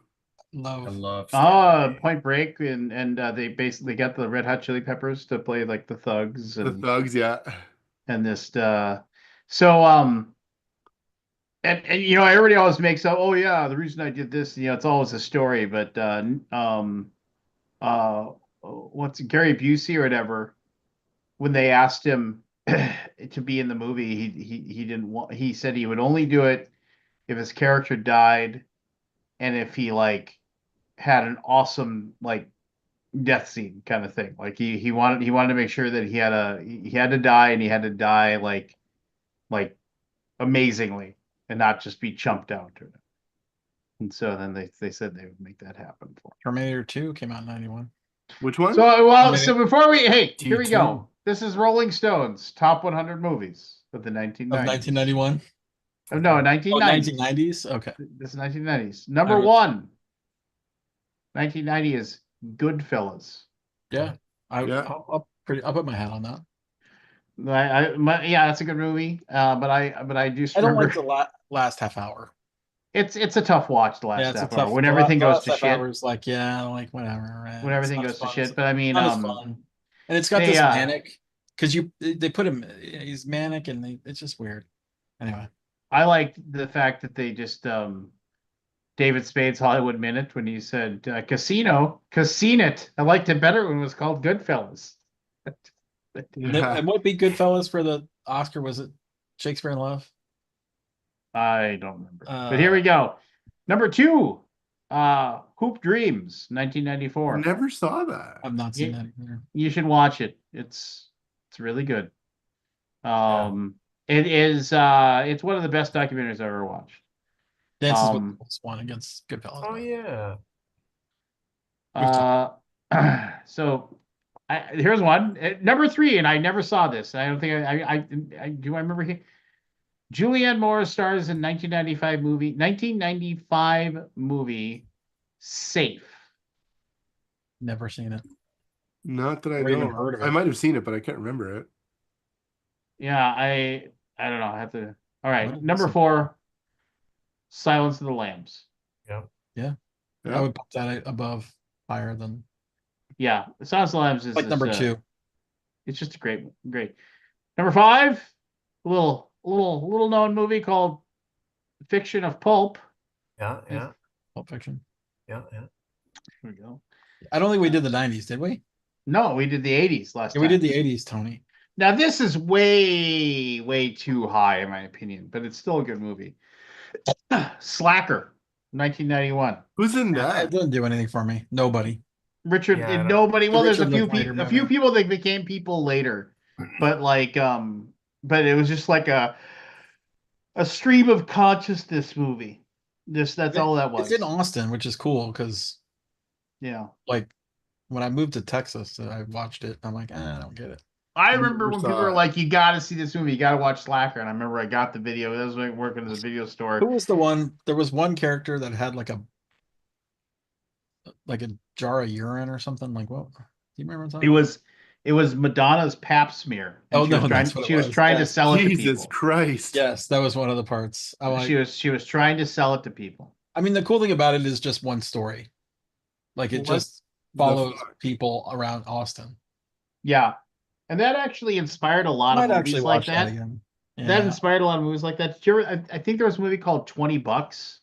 I Love. love Stand By Me. Point Break, and they basically got the Red Hot Chili Peppers to play like the thugs The and thugs, yeah. this so and you know everybody always makes up, oh yeah, the reason I did this, you know, it's always a story, but uh what's Gary Busey or whatever, when they asked him to be in the movie, he didn't want, he said he would only do it if his character died and if he like had an awesome like death scene kind of thing. Like he wanted to make sure that he had to die, and he had to die like amazingly and not just be chumped out. And so then they said they would make that happen for him. Terminator 2 came out in 91. Which one? So well, I mean, so before we here we T2. go. This is Rolling Stones top 100 movies of the 1990s. Of 1991. Oh, no, Oh, 1990s. 1990s. Okay. This is 1990s. Number I was- one, 1990 is Goodfellas. Yeah. Yeah. I'll put my hat on that. Yeah, that's a good movie. But I just I don't remember like the last half hour. it's a tough watch the last Yeah, it's a half hour tough. when the everything the goes last to half shit. hour is like, yeah, like whatever. Right? When It's everything not goes as to fun shit. as- But I mean, not as fun. And it's got they, this manic because they put him. He's manic, and it's just weird. Anyway, I liked the fact that they just David Spade's Hollywood Minute when he said casino. I liked it better when it was called Goodfellas. Yeah. and what beat Goodfellas for the Oscar? Was it Shakespeare in Love? I don't remember. But here we go. Number two, Hoop Dreams, 1994. Never saw that. I've not seen Yeah. that either. You should watch it. It's really good. It is it's one of the best documentaries I've ever watched. Dances with Um, the Wolves won against Goodfellas. Oh yeah. So here's one. Number three, and I never saw this. I don't think I do. I remember here. Julianne Moore stars in 1995 movie Safe. Never seen it. Not that I Never even know. heard of I it. might have seen it, but I can't remember it. Yeah, I don't know. I have to. All What right, is number this? four, Silence of the Lambs. Yeah. Yeah. I would put that above higher than Yeah, Silence of the Lambs is like number this, 2. It's just a great. Number five, little known movie called Fiction of Pulp. Yeah. Pulp Fiction. Yeah. Here we go. I don't think we did the 90s, did we? No, we did the 80s last Yeah, time. we did the 80s, Tony. Now this is way too high in my opinion, but it's still a good movie. Slacker, 1991. Who's in It that? doesn't do anything for me. Nobody. Richard, Yeah, I don't- nobody. Well, there's a Richard few Linklater people. A few movie. people that became people later, but like, but it was just like a stream of consciousness movie. That's all that was. It's in Austin, which is cool because Yeah. Like when I moved to Texas, I watched it. I'm like, I don't get it. I Never remember when people saw were it. like, "You got to see this movie. You got to watch Slacker." And I remember I got the video. That was like working at the video store. Who was the one? There was one character that had like a jar of urine or something. Like what? Do you remember what I'm It talking about? was Madonna's Pap smear, and Oh no, that's what it she was was. trying to Yes. sell it to Jesus people. Christ. Yes, that was one of the parts. I like. She was trying to sell it to people. I mean, the cool thing about it is just one story. Like it What? just The follows fuck? people around Austin. Yeah, and that actually inspired a I lot of might actually movies like watch that that. again. That Yeah. inspired a lot of movies like that. Did you ever, I think there was a movie called $20,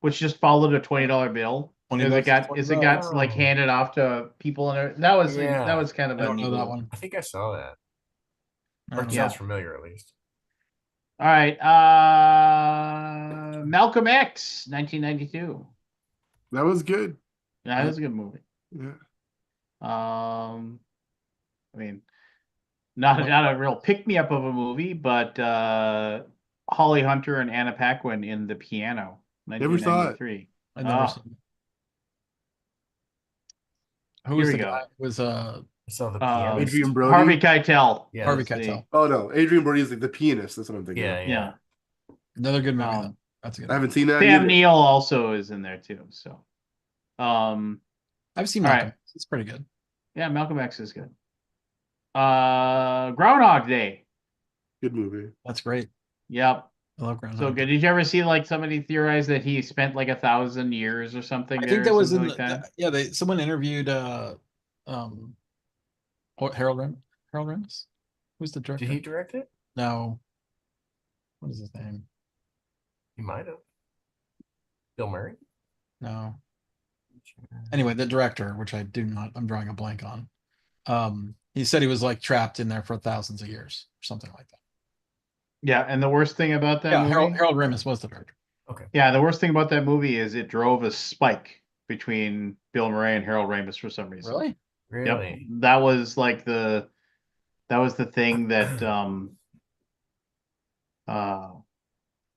which just followed a $20 bill. 20 As it bucks, got 20 as it got bucks. like Oh. handed off to people, and that was kind of I a don't neat know that little. one. I think I saw that. I Or don't it know. sounds familiar at least. All right, Malcolm X, 1992. That was good. That was a good movie. Yeah. I mean, not a real pick me up of a movie, but Holly Hunter and Anna Paquin in The Piano, Never saw it. 1993. I never Ah, seen it. Who here was we the go. guy? It was I saw the pianist. Adrian Brody. Harvey Keitel. Yeah, Harvey was the- Keitel. Oh no, Adrian Brody is like the pianist. That's what I'm thinking. Yeah, of. yeah. Yeah. Another good movie though. Um, That's a good I movie. haven't seen that Sam either. Neill also is in there too. So, I've seen all Malcolm. right. It's pretty good. Yeah, Malcolm X is good. Groundhog Day. Good movie. That's great. Yep. I love Groundhog So Day. good. Did you ever see like somebody theorize that he spent like 1,000 years or something I there think or that was something in like that? yeah, someone interviewed um Harold Ramis. Who's the director? Did he direct it? No. What is his name? He might have. Bill Murray? No. Anyway, the director, which I'm drawing a blank on. He said he was like trapped in there for thousands of years or something like that. Yeah, and the worst thing about that Yeah, movie, Harold Ramis was the director. Okay. yeah, the worst thing about that movie is it drove a spike between Bill Murray and Harold Ramis for some reason. Really? Yep. Really? That was like the thing that uh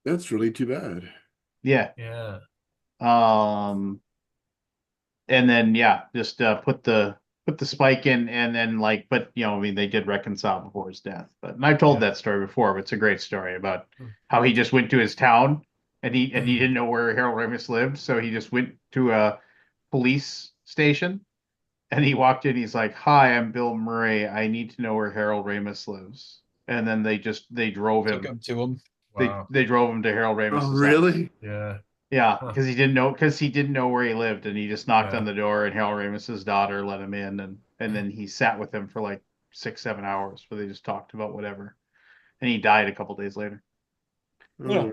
That's really too bad. yeah. Yeah. And then yeah, just put the spike in, and then like, but I mean, they did reconcile before his death. But and I've told Yeah. that story before, but it's a great story about Hmm. how he just went to his town and he didn't know where Harold Ramis lived, so he just went to a police station and he walked in. He's like, "Hi, I'm Bill Murray. I need to know where Harold Ramis lives." And then they drove Took him. him to him. Wow. They drove him to Harold Ramis. Oh really? Yeah. Yeah, Huh. because he didn't know where he lived, and he just knocked on the door, and Harold Ramis's daughter let him in, and then he sat with him for like 6-7 hours, where they just talked about whatever, and he died a couple days later. Yeah.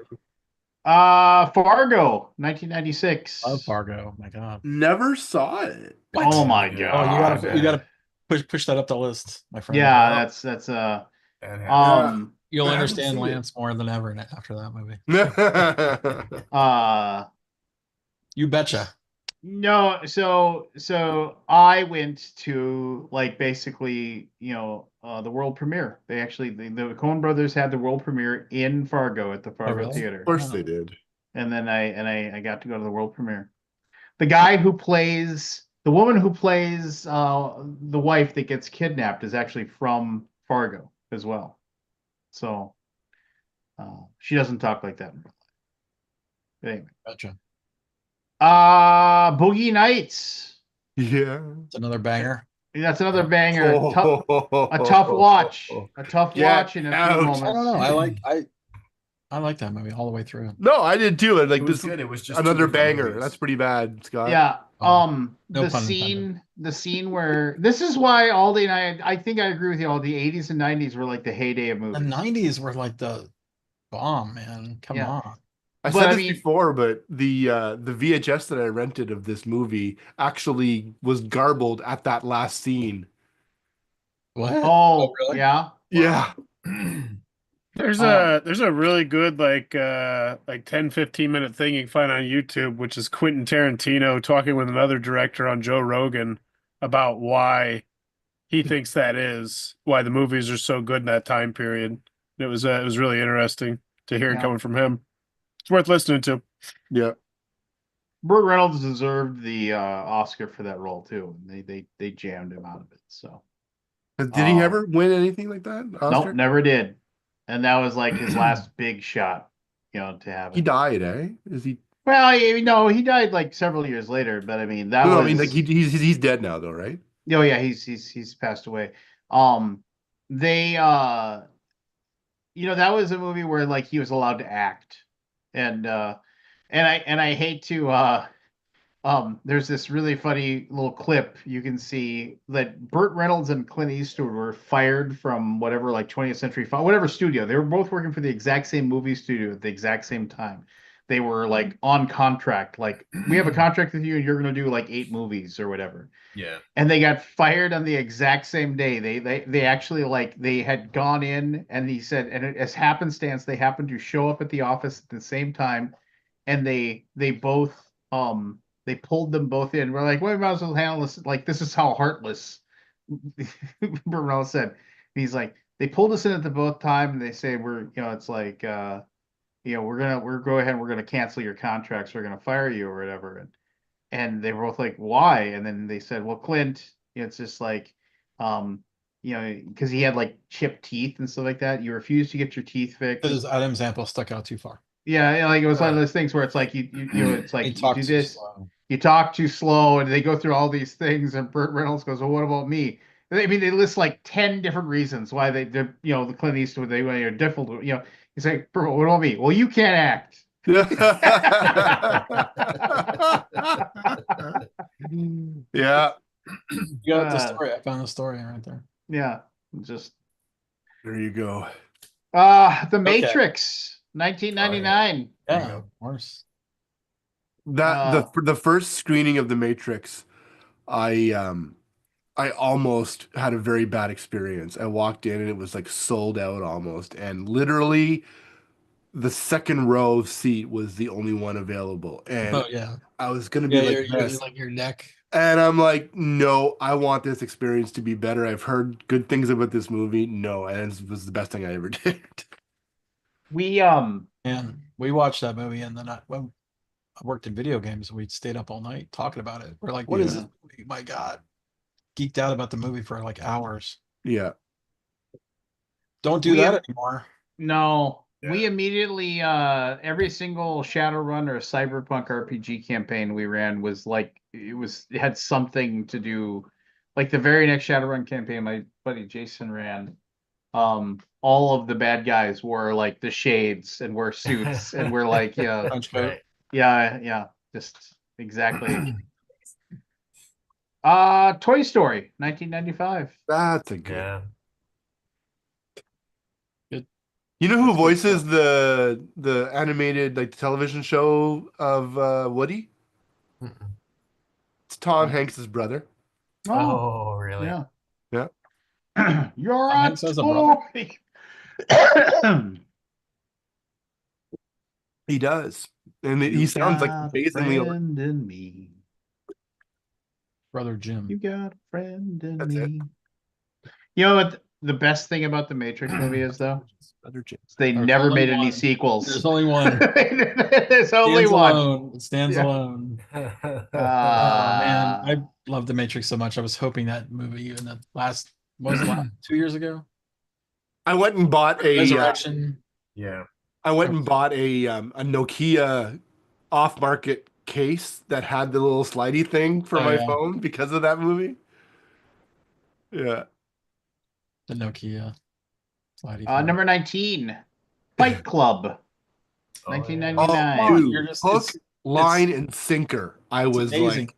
Fargo, 1996. Love Fargo. My God. Never saw it. Oh my Yeah. Oh, god! you gotta push that up the list, my friend. Yeah, that's That happened. You'll I haven't understand seen it. Lance more than ever after that movie. You betcha. No, so I went to like basically, the world premiere. They actually the Coen brothers had the world premiere in Fargo at the Fargo really? Theater. Of course they did. And then I got to go to the world premiere. The guy who plays the woman who plays the wife that gets kidnapped is actually from Fargo as well. So she doesn't talk like that in real life. But anyway. Betcha. Boogie Nights. Yeah. It's another banger. That's another banger. Oh. A tough watch. A tough Get watch in a few out. moments. I don't know. I like that movie all the way through. No, I did too. And like It was this good. It was just another two different banger. movies. That's pretty bad, Scott. Yeah. Oh, no The pun intended. scene where this is why Aldi and I think I agree with you all. The 80s and 90s were like the heyday of The movies. 90s were like the bomb, man. Come Yeah. on. I But, said I this mean- before, but the VHS that I rented of this movie actually was garbled at that last scene. What? Oh, really? yeah. Yeah. There's Um, a really good like 10-15 minute thing you can find on YouTube, which is Quentin Tarantino talking with another director on Joe Rogan about why he thinks why the movies are so good in that time period. It was really interesting to hear it Yeah. coming from him. It's worth listening to. Yeah. Burt Reynolds deserved the Oscar for that role too. They jammed him out of it. So Did he ever win anything like that? nope, Oscar? never did. And that was like his last big shot, to have He it. died, eh? Is he? Well, no, he died like several years later, but I mean that No, was I mean like he's dead now though, right? oh yeah, he's passed away. They that was a movie where like he was allowed to act. And I hate to there's this really funny little clip you can see that Burt Reynolds and Clint Eastwood were fired from whatever, like 20th Century Fox, whatever studio. They were both working for the exact same movie studio at the exact same time. They were like on contract, like we have a contract with you and you're going to do like 8 movies or whatever. Yeah. And they got fired on the exact same day. They actually, like, they had gone in, and he said, and as happenstance, they happened to show up at the office at the same time, and they both they pulled them both in. We're like, well, we might as well handle this. Like, this is how heartless Burrell said. He's like, they pulled us in at the both time, and they say it's like we're go ahead and we're gonna cancel your contracts, we're gonna fire you or whatever. And they were both like, why? And then they said, well, Clint, it's just like, because he had like chipped teeth and stuff like that. You refused to get your teeth fixed. Because Adam's apple stuck out too far. Yeah, like it was one of those things where it's like it's like He you talked do too this, slow. you talk too slow, and they go through all these things. And Burt Reynolds goes, well, what about me? I mean, they list like 10 different reasons why the Clint Eastwood, they are difficult. He's like, what about me? Well, you can't act. Yeah. You got the story. I found the story right there. Yeah, just There you go. The Matrix, 1999. Yeah, of course. That the first screening of The Matrix, I almost had a very bad experience. I walked in and it was like sold out almost, and literally the second row seat was the only one available. And Oh yeah. I was gonna be Yeah, like you're this. like your neck. And I'm like, no, I want this experience to be better. I've heard good things about this movie. No, and it was the best thing I ever did. We And we watched that movie, and then when I worked in video games, we stayed up all night talking about it. We're like, what is Yeah. this movie? My God. Geeked out about the movie for like hours. Yeah. Don't do that anymore. No, Yeah. we immediately every single Shadowrun or Cyberpunk RPG campaign we ran was like it had something to do. Like the very next Shadowrun campaign my buddy Jason ran, all of the bad guys wore like the shades and wear suits and we're like, yeah, Punch coat. Right. yeah, just exactly. Toy Story, 1995. That's a good. Yeah. You know who That's good voices stuff. the animated like television show of Woody? Mm-mm. It's Tom Oh. Hanks's brother. Oh, really? Yeah. Yeah. You're Tom a Hanks has a brother? toy. He does. And he You sounds like got a amazingly alert. friend in me. Brother Jim. You got a friend in That's it. me. You know what the best thing about the Matrix movie is, though? Brother Jim. They There's never only made any one. sequels. There's only one. There's only Stands one. alone. It stands Yeah. alone. Oh man, Uh, I love The Matrix so much. I was hoping that movie in the last, what was it, 2 years ago? I went and bought a Resurrection. Yeah. I went and bought a Nokia off-market case that had the little slidey thing for Oh, my yeah. phone because of that movie. Yeah. The Nokia. slidey phone. number 19, Fight Club, Oh, yeah. 1999. Oh, dude, You're just- hook, it's- line, and sinker. I It's was amazing. like,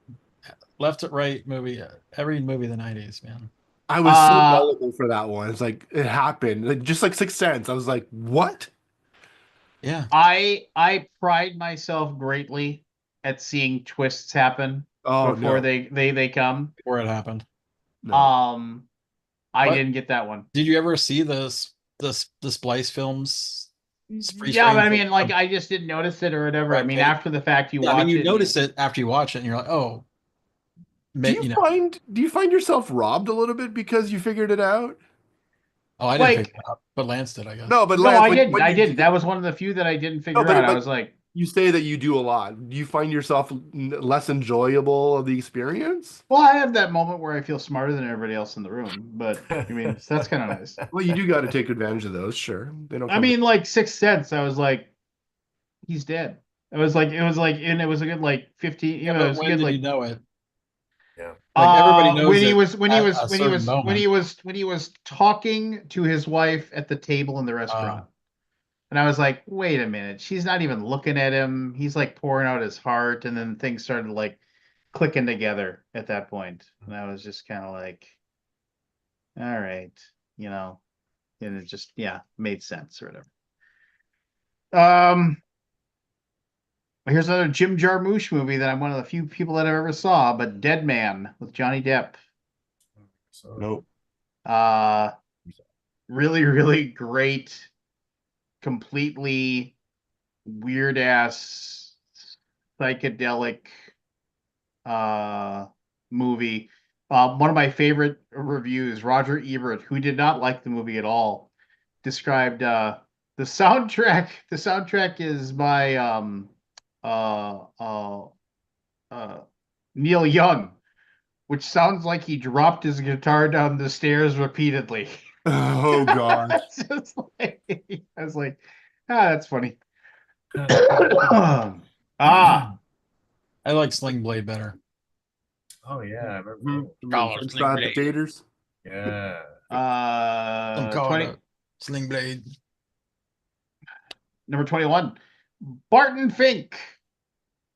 Left to right movie. Every movie of the 90s, man. I was so gullible for that one. It's like it happened, like, just like Sixth Sense. I was like, what? Yeah. I pride myself greatly at seeing twists happen Oh before no, they come. Before it happened. no. I But- didn't get that one. Did you ever see the Splice films? Freeze Yeah, but I frame mean, like, I just didn't notice it or whatever. I Right, mean, right. after the fact, you Yeah, watch I mean, you it. notice it after you watch it, and you're like, oh. Do you find yourself robbed a little bit because you figured it out? Oh, I didn't like- figure it out, but Lance did, I guess. No, but No, Lance, I when didn't. you I did didn't. it- That was one of the few that I didn't figure but- out. I but- was like, You say that you do a lot. Do you find yourself less enjoyable of the experience? Well, I have that moment where I feel smarter than everybody else in the room, but I mean, so that's kind of nice. Well, you do got to take advantage of those. Sure, they don't. I Come mean, like Sixth Sense, I was like, he's dead. It was like, and it was a good like 15. You Yeah, know, it but was a when good did like you know it? Yeah. Like everybody knows when he it was when he at was a when he certain was moment. when he was talking to his wife at the table in the restaurant. And I was like, wait a minute, she's not even looking at him. He's like pouring out his heart, and then things started like clicking together at that point. And I was just kind of like, all right, you know, and it just made sense or whatever. Here's another Jim Jarmusch movie that I'm one of the few people that I've ever saw, but Dead Man with Johnny Depp. So Nope. Really, really great, completely weird ass psychedelic movie. One of my favorite reviews, Roger Ebert, who did not like the movie at all, described the soundtrack. The soundtrack is by uh, uh, Neil Young, which sounds like he dropped his guitar down the stairs repeatedly. Oh God. It's just like, I was like, that's funny. I like Sling Blade better. Oh yeah, I remember. French fried potatoes. Yeah. Some call 20 it Sling Blade. number 21, Barton Fink.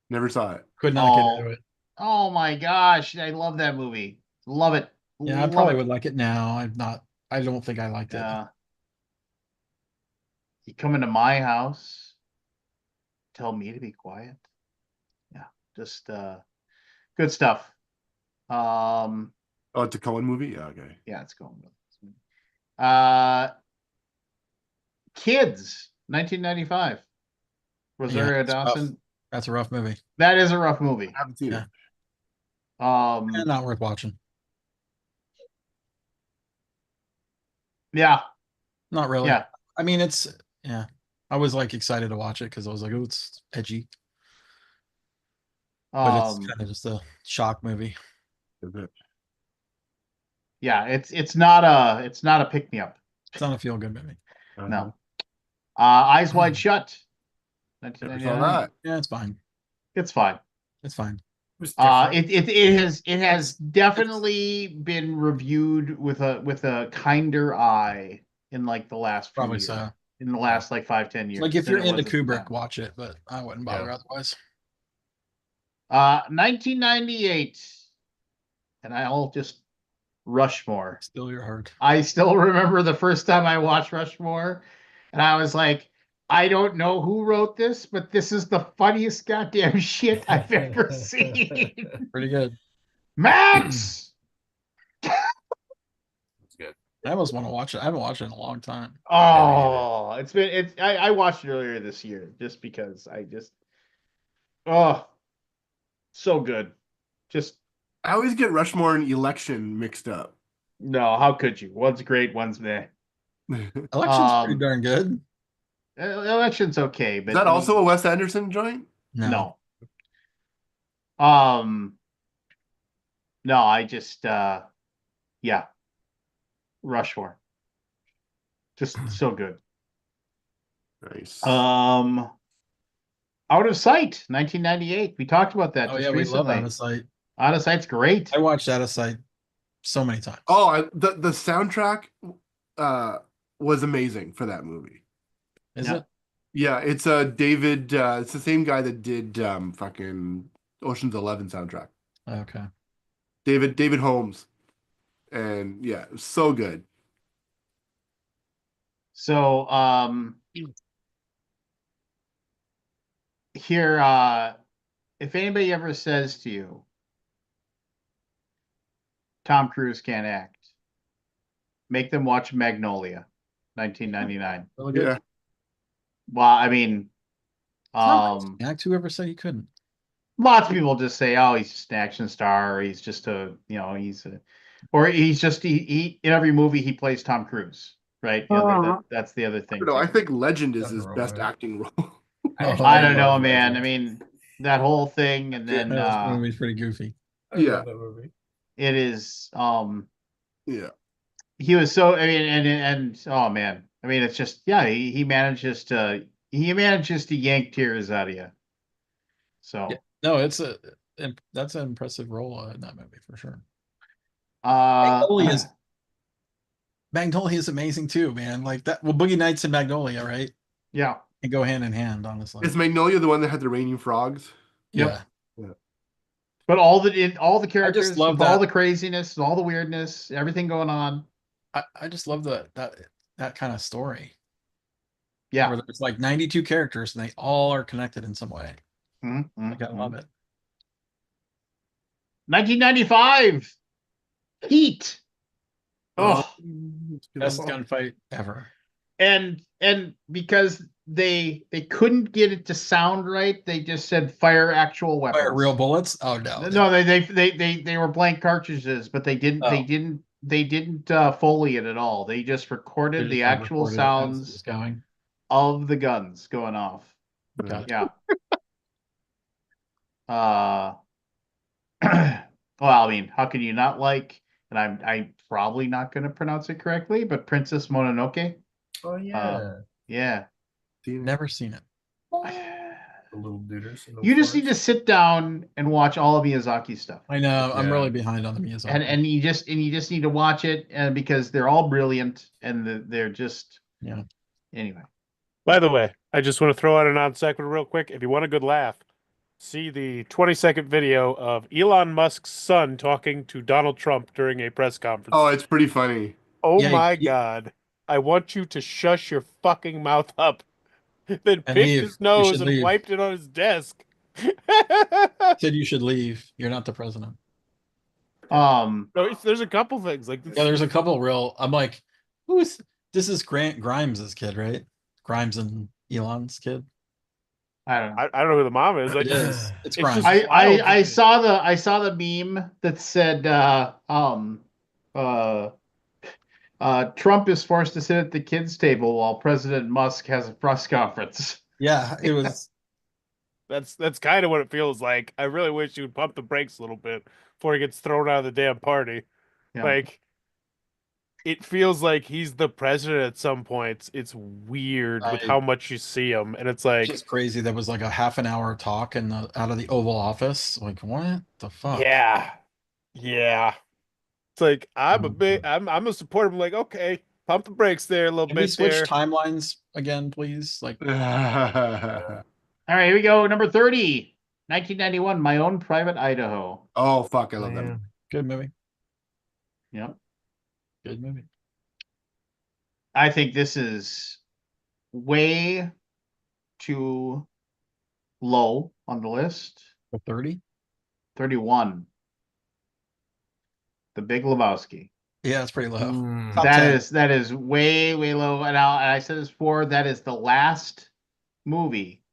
Never saw it. Could not get into it. Oh my gosh, I love that movie. Love it. Yeah, I Love probably it. would like it now. I don't think I liked it. You come into my house, tell me to be quiet. Yeah, just good stuff. Oh, it's a Cohen movie. Yeah, okay. Yeah, it's going with Kids, 1995. Rosario it's rough. Dawson. That's a rough movie. That is a rough movie. I haven't seen Yeah. it. Not worth watching. Yeah. Not really. Yeah. I mean, I was like excited to watch it because I was like, oh, it's edgy. But it's kind of just a shock movie. Is it? Yeah, it's not a pick me up. It's not a feel good movie. No. Eyes Wide Shut. Never saw 1999. that. Yeah, it's fine. It's fine. It's fine. It was different. It has definitely been reviewed with a kinder eye in like the last few Probably years. so. In the last like 5-10 years. Like if than you're it into was at the Kubrick, time. watch it, but I wouldn't bother otherwise. 1998, and I'll just Rushmore. Still your heart. I still remember the first time I watched Rushmore, and I was like, I don't know who wrote this, but this is the funniest goddamn shit I've ever seen. Pretty good. Max! It's good. I almost want to watch it. I haven't watched it in a long time. Oh, I watched it earlier this year just because so good. Just I always get Rushmore and Election mixed up. no, how could you? One's great, one's meh. Election's pretty darn good. Election's okay, but Is that also a Wes Anderson joint? no. No, I just Rushmore. Just so good. Nice. Out of Sight, 1998. We talked about that Oh just yeah, we love recently. Out of Sight. Out of Sight's great. I watched Out of Sight so many times. Oh, the soundtrack was amazing for that movie. Is Yeah. it? Yeah, it's David. It's the same guy that did fucking Ocean's 11 soundtrack. Okay. David Holmes, and yeah, it was so good. So here if anybody ever says to you Tom Cruise can't act, make them watch Magnolia, 1999. Really good. Yeah, Well, I mean, Act whoever said he couldn't. lots of people just say, "Oh, he's just an action star. Or he's just or he's just he in every movie he plays Tom Cruise, right?" That's the other thing. no, I too. think Legend is his Definitely, best yeah. acting role. I don't know, love man. Legend. I mean, that whole thing, and then That movie's pretty goofy. I Yeah. love that movie. it is. Yeah. He was so. I mean, and oh man, I mean, it's just he manages to yank tears out of you. So Yeah. No, that's an impressive role in that movie for sure. uh, Magnolia is amazing too, man. Like that. Well, Boogie Nights and Magnolia, right? yeah. And go hand in hand, honestly. Is Magnolia the one that had the raining frogs? Yeah. But all the characters, love with all that. the craziness, all the weirdness, everything going on. I just love that kind of story. Yeah. Where there's like 92 characters and they all are connected in some way. Mm-hmm. Like, I love it. 1995. Heat. Oh, Best gunfight ever. and because they couldn't get it to sound right, they just said fire actual weapons. Fire real bullets? Oh no. No, they were blank cartridges, but they didn't Foley it at all. They just recorded the actual sounds going. of the guns going off. Got it. Yeah. Well, I mean, how can you not like? And I'm probably not going to pronounce it correctly, but Princess Mononoke. Oh yeah. Yeah. Never seen it. The little dudes. You just need to sit down and watch all of Miyazaki stuff. I know. I'm Yeah. really behind on the Miyazaki. And you just need to watch it, and because they're all brilliant, and they're just Anyway, By the way, I just want to throw out a non sequitur real quick. If you want a good laugh, see the 20-second video of Elon Musk's son talking to Donald Trump during a press conference. Oh, it's pretty funny. Oh Yeah, my God. I want you to shush your fucking mouth up. Then picked leave. his nose should and leave. wiped it on his desk. Said you should leave. You're not the president. No, there's a couple things like this. Yeah, there's a couple real. I'm like, this is Grant Grimes' kid, right? Grimes and Elon's kid. I don't know. I don't know who the mom is. It is. It's It's Grimes. just- I saw the meme that said Trump is forced to sit at the kids' table while President Musk has a press conference. Yeah, it was. That's kind of what it feels like. I really wish you would pump the brakes a little bit before he gets thrown out of the damn party. Yeah. Like, it feels like he's the president at some points. It's weird with how much you see him, and it's like, It's just crazy. There was like a half an hour talk out of the Oval Office. Like, what the fuck? yeah. It's like I'm a supporter. I'm like, okay, pump the brakes there a little Can we bit switch there. timelines again, please? Like, All right, here we go. Number 30, 1991, My Own Private Idaho. Oh fuck, I love that. good movie. Yep. Good movie. I think this is way too low on the list. For 30? 31. The Big Lebowski. Yeah, it's pretty low. Mm. Top That 10. is way low. And I said this before. That is the last movie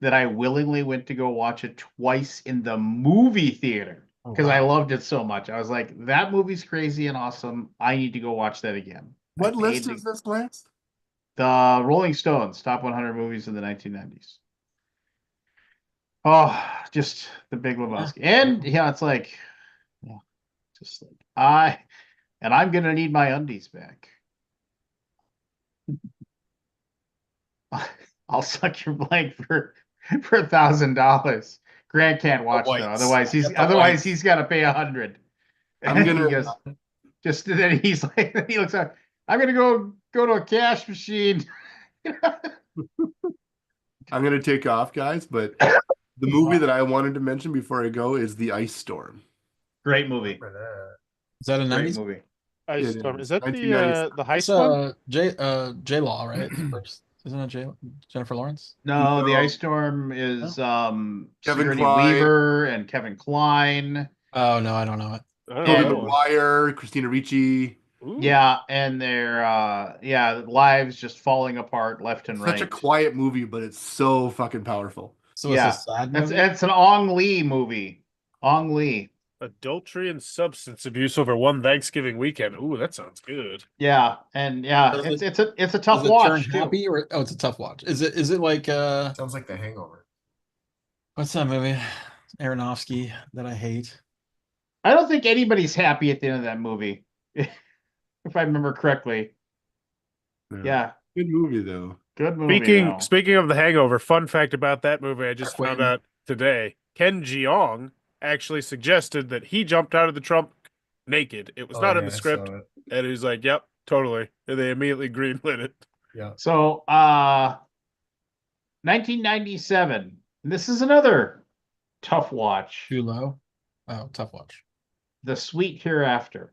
that I willingly went to go watch it twice in the movie theater because I loved it so much. I was like, that movie's crazy and awesome. I need to go watch that again. What list is this last? The Rolling Stones top 100 movies in the 1990s. Oh, just the Big Lebowski. And it's like, just like I'm gonna need my undies back. I'll suck your blank for $1,000. Grant can't watch though. Otherwise he's got to pay 100. I'm gonna He goes, just then he's like, he looks up. I'm gonna go to a cash machine. I'm gonna take off, guys, but the movie that I wanted to mention before I go is The Ice Storm. Great movie. Is that a Great 90s? movie. Ice Yeah, Storm. Is that 1996. the heist It's one? J Law, right? First. Isn't it Jennifer Lawrence? No, The No. Ice Storm is Kevin Sigourney Kline. Weaver and Kevin Kline. Oh no, I don't know it. I don't Tobey know. Maguire, Christina Ricci. Ooh. Yeah, and their lives just falling apart left and Such right. a quiet movie, but it's so fucking powerful. So Yeah. it's a sad movie. It's an Ong Lee movie. Ong Lee. Adultery and substance abuse over one Thanksgiving weekend. Ooh, that sounds good. Yeah, and yeah, Does it's a tough Does it turn watch too. happy or it's a tough watch? Is it like Sounds like The Hangover. what's that movie? Aronofsky that I hate. I don't think anybody's happy at the end of that movie, if I remember correctly. Yeah, Good movie though. good movie. Speaking of The Hangover, fun fact about that movie I just found Quentin. out today. Ken Jeong actually suggested that he jumped out of the trunk naked. It was not in the script, and he was like, "Yep, totally." And they immediately greenlit it. Yeah. So, 1997. And this is another tough watch. Too low. Oh, tough watch. The Sweet Hereafter.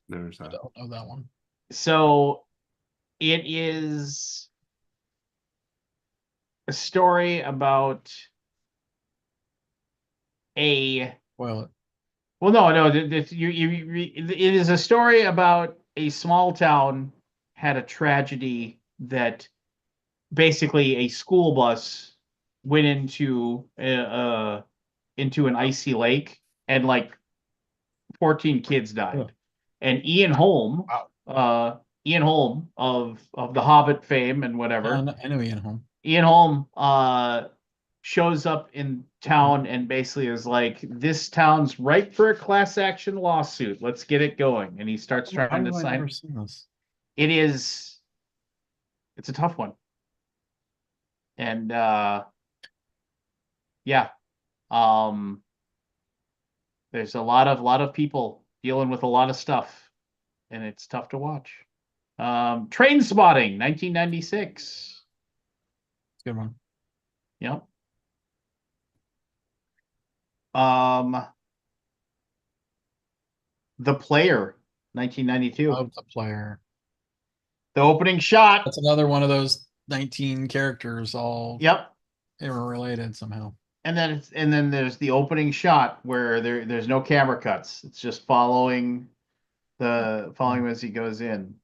Never I saw it. don't know that one. So, it is a story about a Well, well, no, it is a story about a small town had a tragedy that basically a school bus went into an icy lake and like 14 kids died. Oh. And Ian Holm, Ian Holm of the Hobbit fame and whatever, I know Ian Holm. Ian Holm shows up in town and basically is like, this town's ripe for a class action lawsuit. Let's get it going. And he starts How trying to have I sign. never seen this? It's a tough one. And yeah. There's a lot of people dealing with a lot of stuff, and it's tough to watch. Train Spotting, 1996. It's a good one. Yep. The Player, 1992. Love the player. The opening shot. That's another one of those 19 characters all Yep. interrelated somehow. And then there's the opening shot where there's no camera cuts. It's just following as he goes in.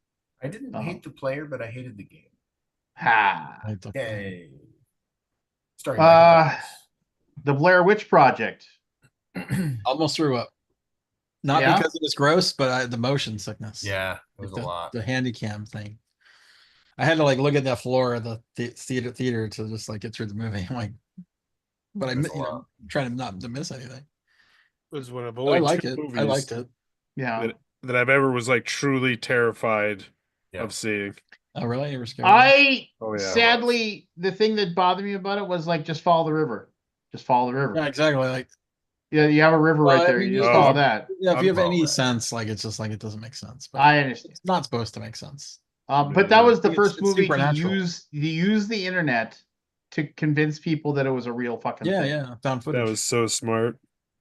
I didn't hate the player, but I hated the game. Ha. Like the- Yay. Starring Michael Douglas. The Blair Witch Project. Almost threw up. Not Yeah? because it was gross, but the motion sickness. Yeah, it was Like a lot. The handy cam thing. I had to like look at that floor of the theater to just like get through the movie. I'm like, but There's a I'm lot. trying to not to miss anything. It was one of I only like two it. movies I liked it. Yeah. that I've ever was like truly terrified Yeah. of seeing. Oh, really? You were scared? Oh, yeah, Sadly, the thing that bothered me about it was like, just follow the river. Just follow the river. Yeah, exactly. Like, Yeah, you have a river Well, right I there. mean, You just yeah. follow that. yeah, if you have I'm any fine. sense, like it's just like it doesn't make sense. But I understand. it's not supposed to make sense. But that was the It's- first it's movie supernatural. to use the internet to convince people that it was a real fucking Yeah, thing. yeah. Found footage. That was so smart.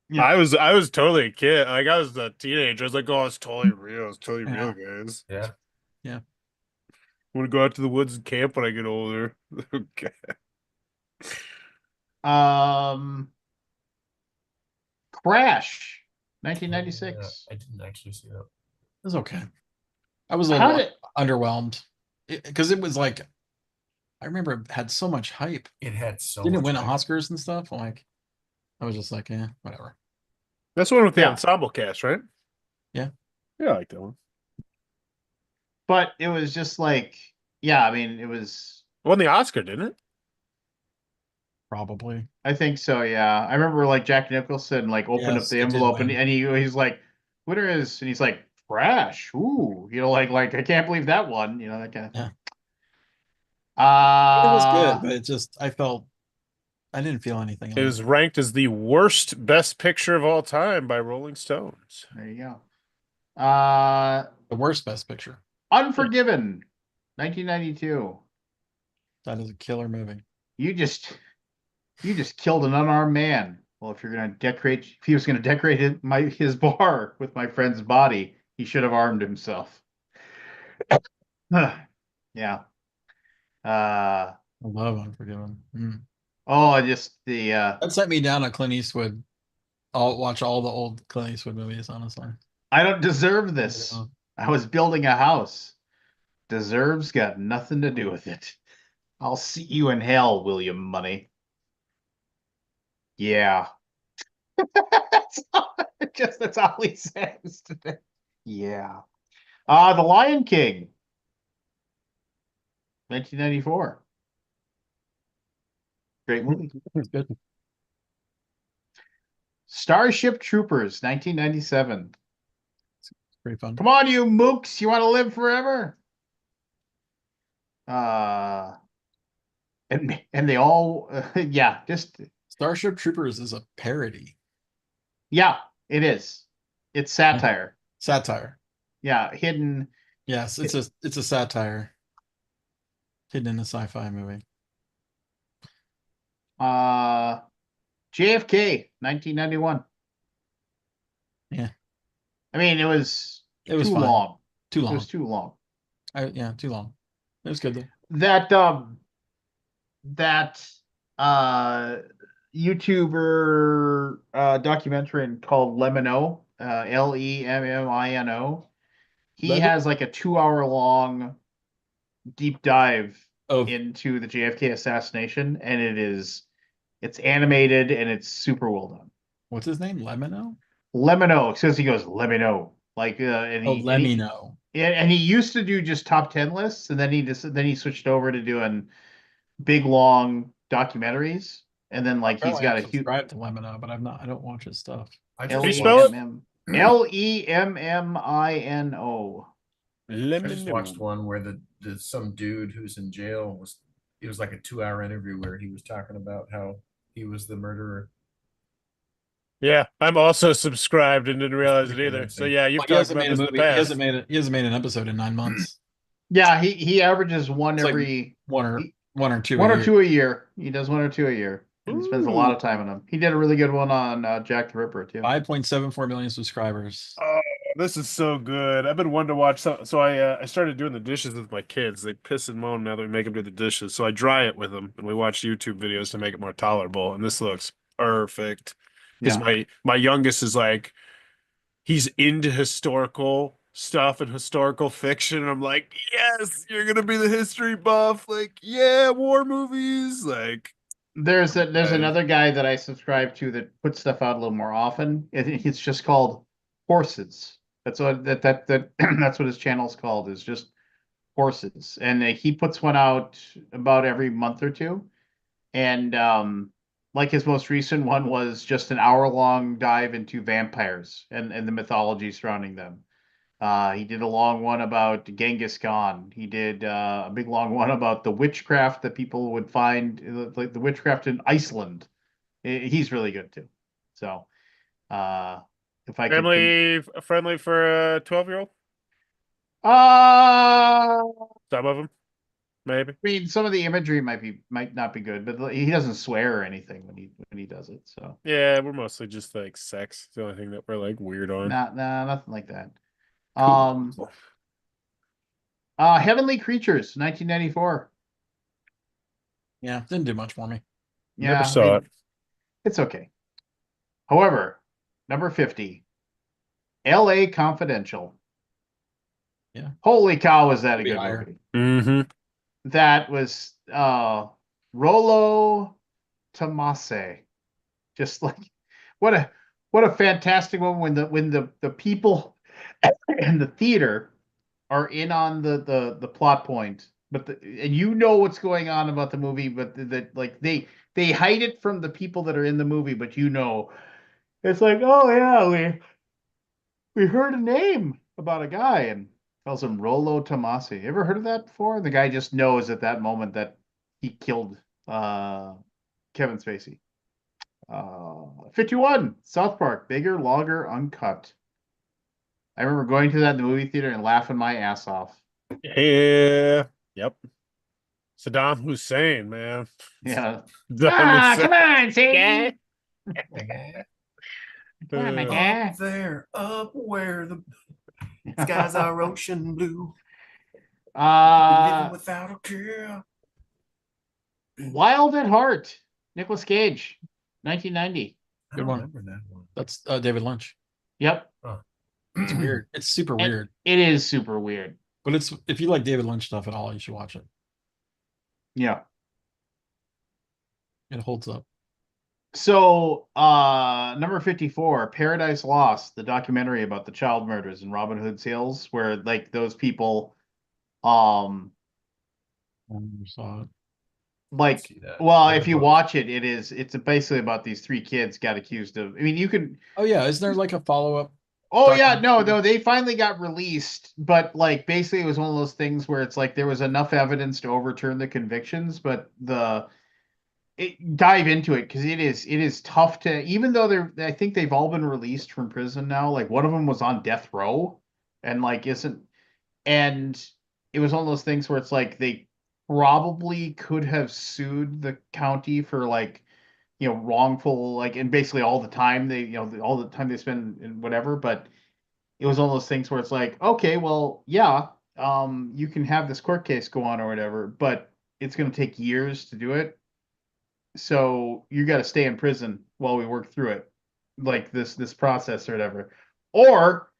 Yeah. I was totally a kid. Like I was a teenager. I was like, oh, it's totally real. It's totally real, guys. Yeah. I want to go out to the woods and camp when I get older. Okay. Crash, 1996. I didn't actually see that. It was okay. I was a How little did underwhelmed because it was like I remember it had so much hype. It had so Didn't it much win hype. Oscars and stuff? Like I was just like, yeah, whatever. That's the one with the Yeah. ensemble cast, right? Yeah. Yeah, I like that one. but it was just like, yeah, I mean, it was. It won the Oscar, didn't it? Probably. I think so. Yeah, I remember like Jack Nicholson like opened up Yes, the it did envelope and, win. he's like, winner is, and he's like, Crash. Ooh, like I can't believe that one. That kind of thing. It was good, but it just I didn't feel anything. It was ranked as the worst best picture of all time by Rolling Stones. There you go. The worst best picture. Unforgiven, 1992. That is a killer movie. You just killed an unarmed man. Well, if he was gonna decorate his bar with my friend's body, he should have armed himself. Yeah. I love Unforgiven. Just the That set me down on Clint Eastwood. I'll watch all the old Clint Eastwood movies, honestly. I don't deserve this. Yeah. I was building a house. Deserves got nothing to do with it. I'll see you in hell, William Money. Yeah. That's all he says today. Yeah. The Lion King, 1994. Great movie. It's good. Starship Troopers, 1997. Pretty fun. Come on, you mooks! You want to live forever? And they all, yeah, just Starship Troopers is a parody. yeah, it is. It's satire. Satire. Yeah, hidden. Yes, it's a satire. Hidden in a sci-fi movie. JFK, 1991. Yeah. I mean, it was It was too fine. long. Too It long. was too long. Yeah, too long. It was good though. That YouTuber documentary called Lemino, Lemmino. He Lemon- has like a 2 hour long deep dive Oh, into the JFK assassination, and it's animated and it's super well done. what's his name? Lemino? Lemino, because he goes, let me know. Like and Oh, he let me know. and he used to do just top 10 lists, and then he switched over to doing big long documentaries, and then like he's Apparently got I'm a huge subscribed to Lemino, but I don't watch his stuff. I Can you just spell watched, it? Lemmino. I just watched one where the some dude who's in jail it was like a 2 hour interview where he was talking about how he was the murderer. Yeah, I'm also subscribed and didn't realize it pretty either. So convincing. yeah, you've But he talked hasn't about made a this in the movie. past. He hasn't made an episode in 9 months. Yeah, he averages one It's like every one or two. one a or year. two a year. He does one or two a year, and he spends a lot of Ooh. time on them. He did a really good one on Jack the Ripper too. 5.74 million subscribers. Oh, this is so good. I've been wanting to watch some. So I started doing the dishes with my kids. They piss and moan now that we make them do the dishes. So I dry it with them, and we watch YouTube videos to make it more tolerable. And this looks perfect. Because Yeah. my youngest is like, he's into historical stuff and historical fiction. And I'm like, yes, you're gonna be the history buff. Like, yeah, war movies. Like, There's Right. another guy that I subscribe to that puts stuff out a little more often. It's just called Horses. That's what that's what his channel's called, is just Horses. And he puts one out about every month or two. And like his most recent one was just an hour long dive into vampires and the mythology surrounding them. He did a long one about Genghis Khan. He did a big long one about the witchcraft that people would find, like the witchcraft in Iceland. He's really good too. So, if I could, friendly for a 12-year-old. I Some of them, maybe. mean, some of the imagery might not be good, but he doesn't swear or anything when he does it. So, Yeah, we're mostly just like sex. It's the only thing that we're like weird on. nothing like that. Cool. Heavenly Creatures, 1994. Yeah, didn't do much for me. Yeah, Never saw it. It's okay. However, number 50, L.A. Confidential. Yeah. Holy cow, was that a Be good higher. movie? Mm-hmm. That was Rollo Tomase. Just like what a fantastic one when the people and the theater are in on the plot point, but and you know what's going on about the movie, but that like they hide it from the people that are in the movie, but you know, it's like, oh yeah, we heard a name about a guy, and tells him Rollo Tomasi. You ever heard of that before? The guy just knows at that moment that he killed Kevin Spacey. 51, South Park, bigger, longer, uncut. I remember going to that in the movie theater and laughing my ass off. Yeah. Yep. Saddam Hussein, man. Yeah. Saddam Hussein. Come on, Sadie. Up Come on, my guy. there, up where the skies are ocean blue. Living without a care. Wild at Heart, Nicolas Cage, 1990. I Good don't one. remember that one. That's David Lynch. Yep. It's weird. It's super weird. It is super weird. But it's if you like David Lynch stuff at all, you should watch it. Yeah. It holds up. So, number 54, Paradise Lost, the documentary about the child murders in Robin Hood's Hills, where like those people, um, I never saw it. like, See that. well, Never if you looked. watch it, it's basically about these three kids got accused of. I mean, you can. Oh yeah, isn't there like a follow-up? Oh yeah, no, documentary? they finally got released, but like basically it was one of those things where it's like there was enough evidence to overturn the convictions, but dive into it because it is tough to, even though I think they've all been released from prison now. Like one of them was on death row, and like isn't, and it was one of those things where it's like they probably could have sued the county for like wrongful, like, and basically all the time all the time they spend in whatever, but it was one of those things where it's like, okay, well, yeah, you can have this court case go on or whatever, but it's going to take years to do it, so you got to stay in prison while we work through it, like this process or whatever. Or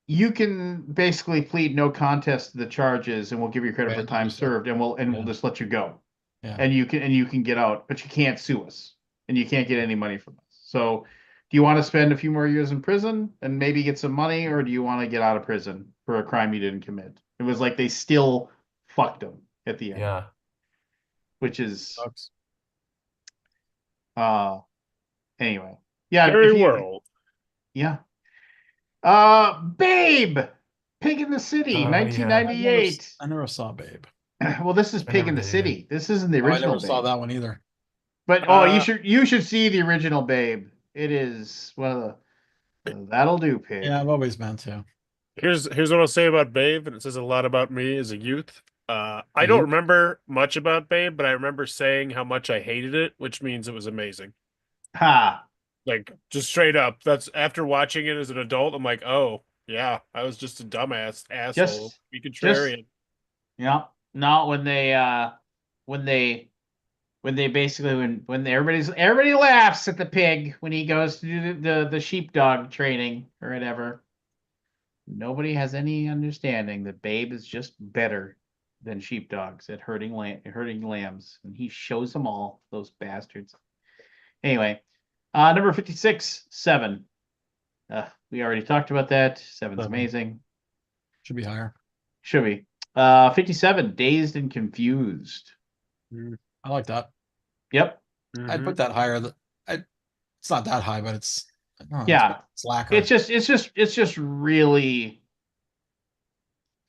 you can basically plead no contest to the charges and we'll give you credit for Abandon time yourself. served, and we'll Yeah. just let you go. Yeah. And you can get out, but you can't sue us and you can't get any money from us. So do you want to spend a few more years in prison and maybe get some money, or do you want to get out of prison for a crime you didn't commit? It was like they still fucked him at the end, Yeah. which is Sucks. anyway. Yeah, Very world. yeah. Babe, Pig in the City, Oh, yeah. 1998. I never saw Babe. Well, this is I Pig never in the did City. This isn't the Oh, I original never saw Babe. that one either. But you should see the original Babe. It is one of the that'll do, Pig. Yeah, I've always meant to. Here's what I'll say about Babe, and it says a lot about me as a youth. I A don't youth? remember much about Babe, but I remember saying how much I hated it, which means it was amazing. Ha. Like just straight up. That's after watching it as an adult. I'm like, oh yeah, I was just a dumbass asshole. Be Just contrarian. yeah. Not when they basically when everybody laughs at the pig when he goes to do the sheepdog training or whatever. Nobody has any understanding that Babe is just better than sheepdogs at herding lambs, and he shows them all, those bastards. Anyway, number 56, 7. We already talked about that. 7's 7. amazing. Should be higher. Should be. 57, Dazed and Confused. I like that. Yep. I'd put that higher. It's not that high, but it's Yeah. it's lacquer. It's just really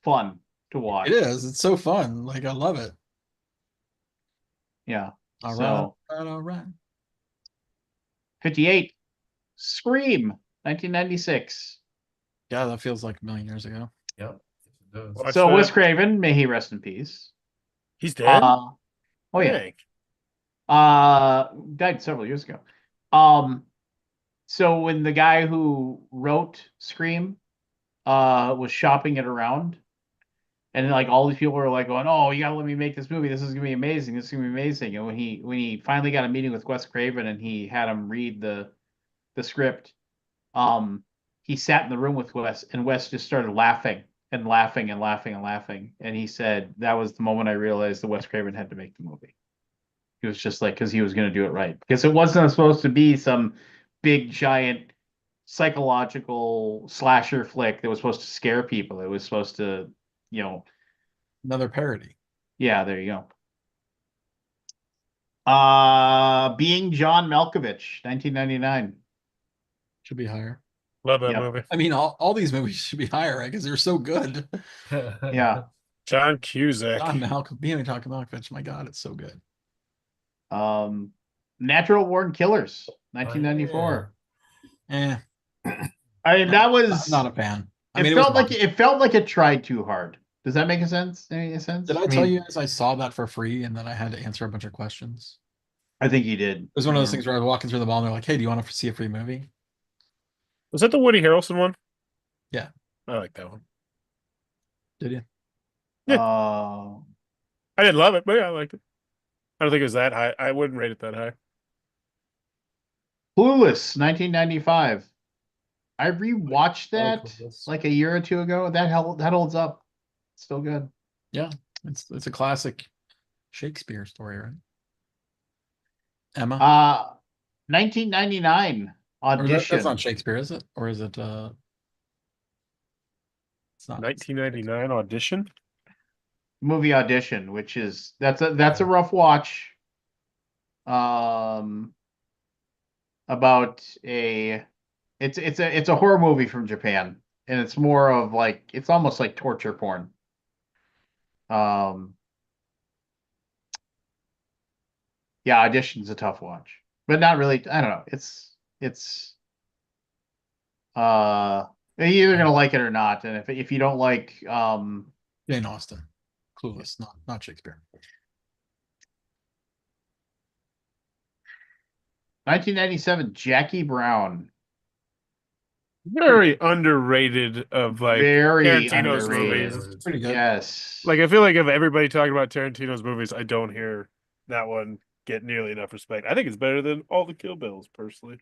fun to watch. It is. It's so fun. Like I love it. Yeah. All So right. All right. 58, Scream, 1996. Yeah, that feels like a million years ago. Yep. It does. Watch So that. Wes Craven, may he rest in peace. He's dead. Oh yeah. Dang. Died several years ago. So when the guy who wrote Scream was shopping it around, and like all these people were like going, "Oh, you gotta let me make this movie. This is gonna be amazing. This is gonna be amazing." And when he finally got a meeting with Wes Craven and he had him read the script, he sat in the room with Wes, and Wes just started laughing and laughing and laughing and laughing. And he said that was the moment I realized that Wes Craven had to make the movie. He was just like, because he was going to do it right. Because it wasn't supposed to be some big, giant psychological slasher flick that was supposed to scare people. It was supposed to, Another parody. yeah, there you go. Being John Malkovich, 1999. Should be higher. Love that Yep. movie. I mean, all these movies should be higher, right? Because they're so good. Yeah. John Cusack. Being John Malkovich, my God, it's so good. Natural Born Killers, 1994. Eh, I mean, that was not a fan. I it mean, felt was like it felt like it tried too hard. Does that make a sense? Any sense? Did I tell you guys I saw that for free and then I had to answer a bunch of questions? I think you did. It was one of those things where I was walking through the mall and they're like, "Hey, do you want to see a free movie?" Was that the Woody Harrelson one? Yeah. I like that one. Did you? Uh, I didn't love it, but yeah, I liked it. I don't think it was that high. I wouldn't rate it that high. Clueless, 1995. I rewatched that Clueless. like a year or two ago. That holds up. Still good. Yeah, it's a classic Shakespeare story, right? Emma. 1999 Or that's Audition. not Shakespeare, is it? Or is it? It's not. 1999 audition. Movie Audition, which is that's a rough watch. About it's a horror movie from Japan, and it's more of like it's almost like torture porn. Yeah, Audition's a tough watch, but not really. I don't know. It's you're either gonna like it or not, and if you don't like Jane Austen, Clueless, not Shakespeare. 1997 Jackie Brown. Very underrated of like Very Tarantino's underrated. movies. It's pretty good. Yes. Like I feel like if everybody talking about Tarantino's movies, I don't hear that one get nearly enough respect. I think it's better than all the Kill Bills, personally.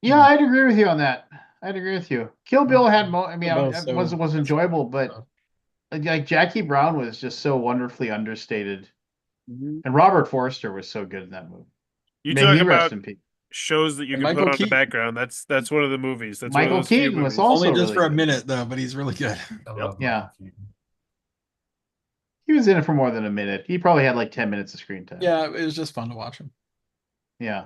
Yeah, I'd agree with you on that. I'd agree with you. Kill Bill had I mean, Kill it Bill's was enjoyable, but like Jackie Brown was just so wonderfully understated, and Robert Forster was so good in that movie. You May talk he rest about in peace. shows that you And can Michael put on Keaton. the background. That's one of the movies. That's Michael one of those few Keaton was movies. also Only just really for a good. minute though, but he's really good. I love Yeah. Michael Keaton. He was in it for more than a minute. He probably had like 10 minutes of screen time. Yeah, it was just fun to watch him. Yeah.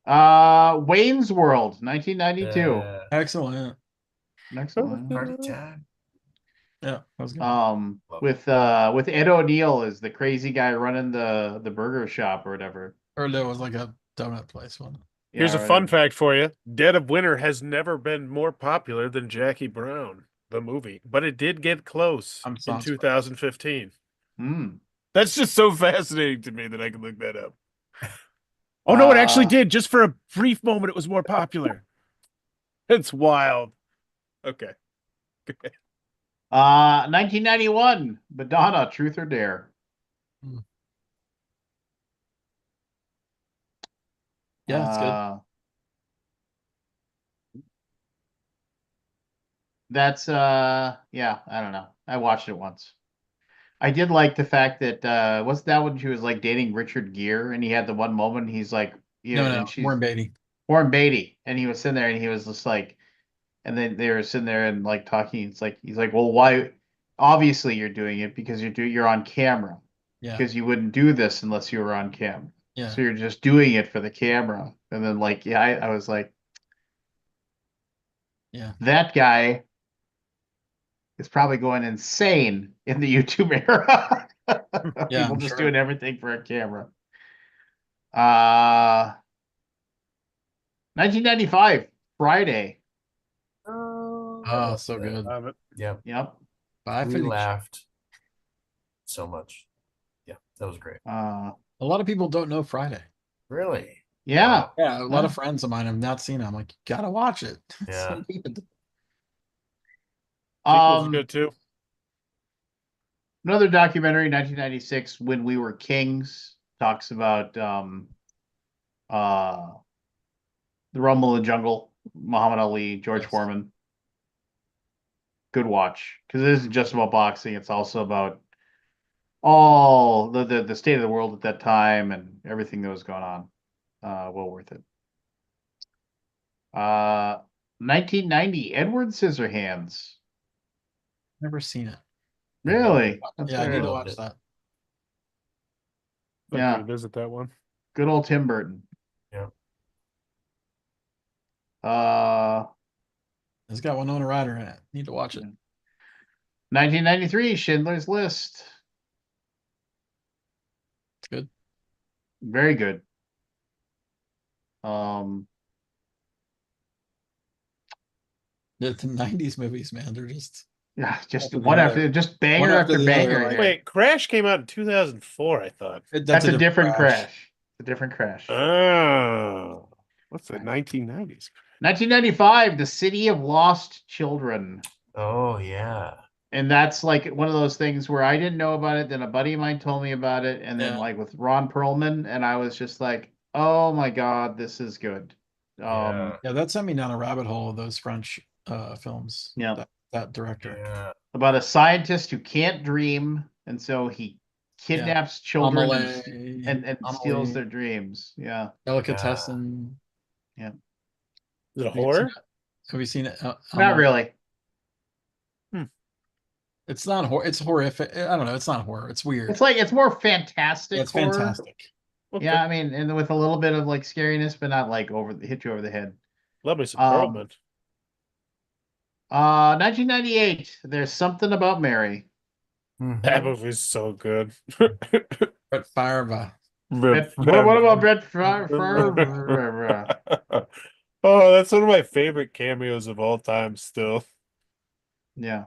Wayne's World, 1992. Excellent. Excellent. Party time. Yeah, that was good. With Ed O'Neill as the crazy guy running the burger shop or whatever. Or there was like a donut place one. Here's Yeah, a fun right. fact for you. Dead of Winter has never been more popular than Jackie Brown, the movie, but it did get close I'm in surprised. 2015. Mm. That's just so fascinating to me that I can look that up. Oh, no, it actually did. Just for a brief moment, it was more popular. It's wild. Okay. 1991, Madonna, Truth or Dare. Yeah, it's good. That's yeah, I don't know. I watched it once. I did like the fact that wasn't that when she was like dating Richard Gere and he had the one moment he's like No, and she's Warren Beatty. Warren Beatty, and he was sitting there and he was just like, and then they were sitting there and like talking. It's like he's like, well, why? Obviously, you're doing it because you're on camera. Yeah. Because you wouldn't do this unless you were on camera. Yeah. So you're just doing it for the camera. And then like, yeah, I was like, yeah, that guy is probably going insane in the YouTube era. Yeah, People I'm just sure. doing everything for a camera. 1995, Friday. Oh, so good. Yeah. Yep. We laughed so much. Yeah, that was great. A lot of people don't know Friday. Really? Yeah. Wow. Yeah, a lot of friends of mine have not seen it. I'm like, you gotta watch it. It's Yeah. so good. Sequel's good too. Another documentary, 1996, When We Were Kings, talks about the Rumble in the Jungle, Muhammad Ali, George Foreman. Good watch, because it isn't just about boxing; it's also about all the state of the world at that time and everything that was going on. Well worth it. 1990, Edward Scissorhands. Never seen it. Really? Yeah, I need to watch that. Yeah. Revisit that one. Good old Tim Burton. Yeah. It's got Winona Ryder in it. Need to watch it. 1993, Schindler's List. It's good. Very good. The 90s movies, man, they're just just after one the after other. just banger One after after the banger. other, like- Wait, Crash came out in 2004, I thought. That's a different crash. A different crash. Oh. What's that? 1990s. 1995, The City of Lost Children. Oh, yeah. And that's like one of those things where I didn't know about it. Then a buddy of mine told me about it. And then like with Ron Perlman, and I was just like, oh my God, this is good. Yeah, that sent me down a rabbit hole of those French films. Yeah. That director. Yeah. About a scientist who can't dream. And so he kidnaps children Amelie, and steals their dreams. Yeah. Delicatessen. Yeah. Is it a Have you seen horror? it? Have you seen it? Not really. It's not horror. It's horrific. I don't know. It's not horror. It's weird. It's more fantastic Yeah, it's horror. fantastic. Okay. Yeah, I mean, and with a little bit of like scariness, but not like hit you over the head. Love me some Um, Perlman. 1998. There's Something About Mary. That movie's so good. Brett Favre. What about Brett Favre? Oh, that's one of my favorite cameos of all time. Still, Yeah.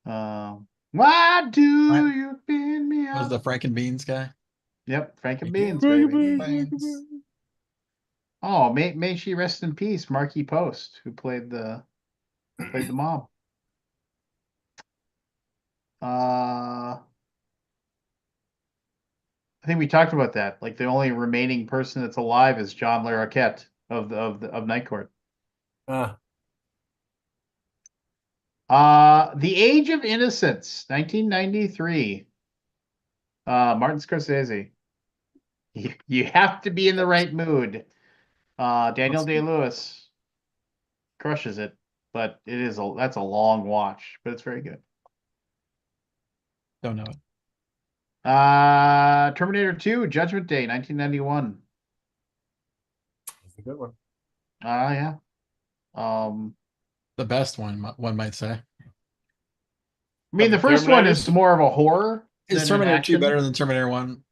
Why do Right. you pin me Was up? the Frank and Beans guy? Yep, Frank and Frank Beans, baby. Beans. Oh, may she rest in peace, Marky Post, who played the mom. I think we talked about that. Like the only remaining person that's alive is John Larroquette of Night Court. The Age of Innocence, 1993. Martin Scorsese. You have to be in the right mood. Daniel Day-Lewis crushes it, but that's a long watch, but it's very good. Don't know it. Terminator 2, Judgment Day, 1991. That's a good one. Yeah. The best one might say. I mean, the Of the first one is Terminators? more of a horror. Is than an Terminator 2 action. better than Terminator 1?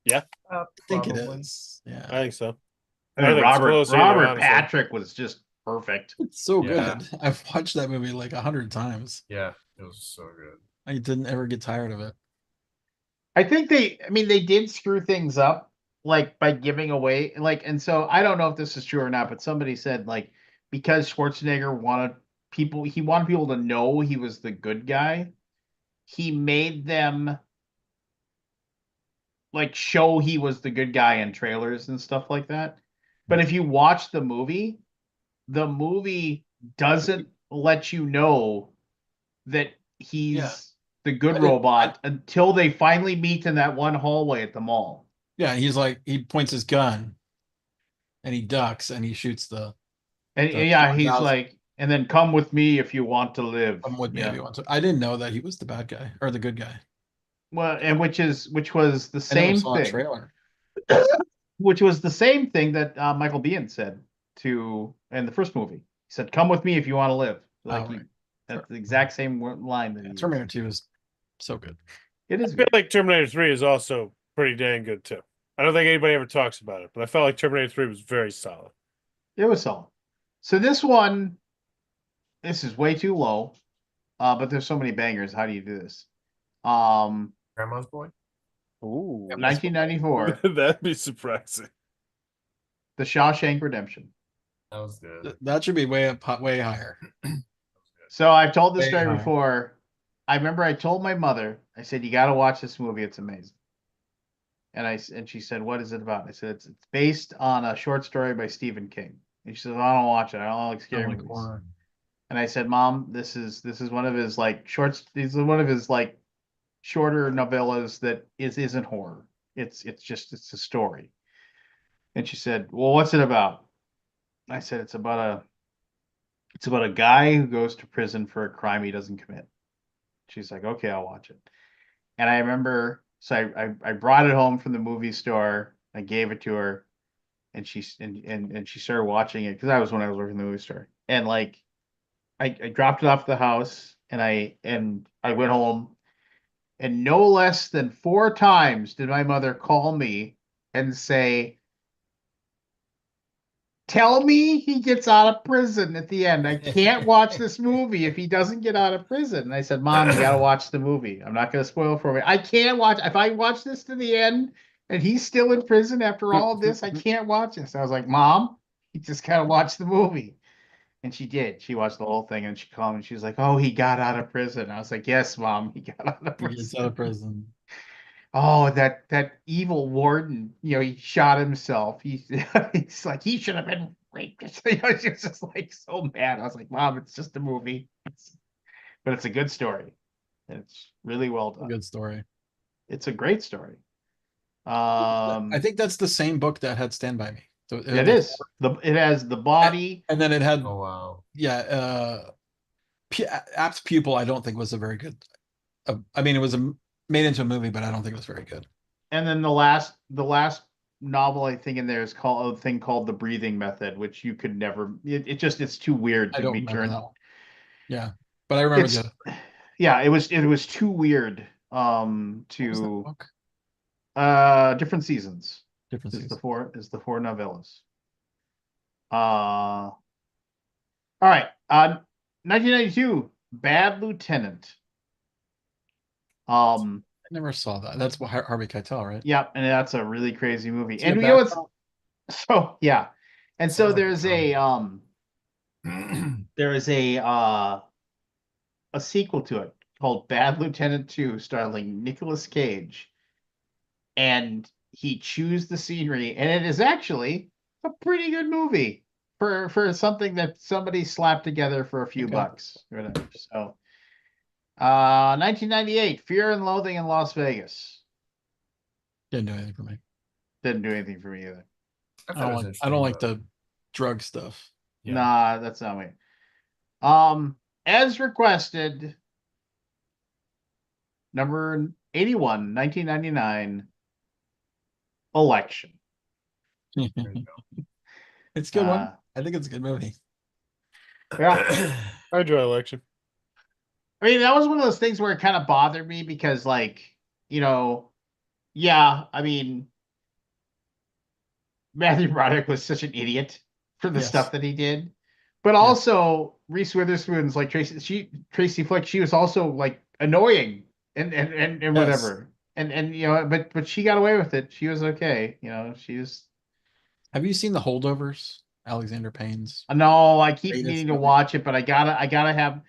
Yeah. I think it Probably. is. Yeah. I think so. I mean, I think it's close either, Robert honestly. Patrick was just perfect. It's so Yeah. good. I've watched that movie like 100 times. Yeah, it was so good. I didn't ever get tired of it. I think they did screw things up, like by giving away, and so I don't know if this is true or not, but somebody said like because Schwarzenegger wanted people to know he was the good guy, he made them like show he was the good guy in trailers and stuff like that. But if you watch the movie doesn't let you know that he's Yeah. the good I- robot until they finally meet in that one hallway at the mall. Yeah, he's like, he points his gun and he ducks and he shoots the And The yeah, he's 2000. like, and then come with me if you want to live. Come with me Yeah. if you want to. I didn't know that he was the bad guy or the good guy. Well, and which was the I never same saw a thing, trailer. which was the same thing that Michael Biehn said in the first movie. He said, "Come with me if you want to live." Like right. that's the exact same line that he used. Terminator 2 is so good. It I is feel good. like Terminator 3 is also pretty dang good too. I don't think anybody ever talks about it, but I felt like Terminator 3 was very solid. It was solid. So this is way too low, but there's so many bangers. How do you do this? Grandma's Boy? Ooh. 1994, That'd be surprising. The Shawshank Redemption. That was good. That should be way up, way higher. So I've told this Way story higher. before. I remember I told my mother, I said, "You got to watch this movie. It's amazing." And she said, "What is it about?" I said, "It's based on a short story by Stephen King." And she said, "I don't watch it. I don't like scary Like movies." horror. And I said, "Mom, this is one of his like shorts. These are one of his like shorter novellas that isn't horror. It's a story." And she said, "Well, what's it about?" I said, it's about a guy who goes to prison for a crime he doesn't commit." She's like, "Okay, I'll watch it." And I remember, so I brought it home from the movie store. I gave it to her, and she started watching it because I was when I was working in the movie store. And like, I dropped it off at the house, and I went home, and no less than 4 times did my mother call me and say, "Tell me he gets out of prison at the end. I can't watch this movie if he doesn't get out of prison." And I said, "Mom, you got to watch the movie. I'm not going to spoil it for me. I can't watch. If I watch this to the end and he's still in prison after all of this, I can't watch this." I was like, "Mom, you just got to watch the movie." And she did. She watched the whole thing, and she called me. She was like, "Oh, he got out of prison." I was like, "Yes, Mom, he got out of He gets out prison." of prison. Oh, that evil warden, he shot himself. He's like, he should have been raped. She was just like so mad. I was like, "Mom, it's just a movie." But it's a good story. It's really well A done. good story. It's a great story. I think that's the same book that had Stand By Me. So It is. It has the body. and then it had Oh wow. Apt Pupil. I don't think was a very good. I mean, it was made into a movie, but I don't think it was very good. And then the last novel I think in there is called a thing called The Breathing Method, which you could never. It's too weird I to don't be remember turned. that one. Yeah, but I remember It's the other. yeah. It was too weird. What was that To book? different seasons Different is season. the four novellas. All right. 1992, Bad Lieutenant. I never saw that. That's Harvey Keitel, right? Yep, and that's a really crazy movie. Is he And a you know bad it's cop? so yeah. And so Sounds like a there's a comedy. there is a sequel to it called Bad Lieutenant 2 starring Nicolas Cage. And he chews the scenery, and it is actually a pretty good movie for something that somebody slapped together for a few Okay. bucks or whatever. So 1998, Fear and Loathing in Las Vegas. Didn't do anything for me. Didn't do anything for me either. I don't like the drug stuff. Yeah. Nah, that's not me. As requested, number 81, 1999, Election. There you It's a good one. Uh, I think it's a good movie. yeah. I enjoy election. I mean, that was one of those things where it kind of bothered me because, like, you know, yeah, I mean, Matthew Broderick was such an idiot for the Yes. stuff that he did, but also Reese Witherspoon's like Tracy Flick, she was also like annoying and Yes. whatever, and you know, but she got away with it. She was okay, you know. She's Have you seen The Holdovers? Alexander Payne's. no, I keep Greatest meaning to movie. watch it, but I gotta have.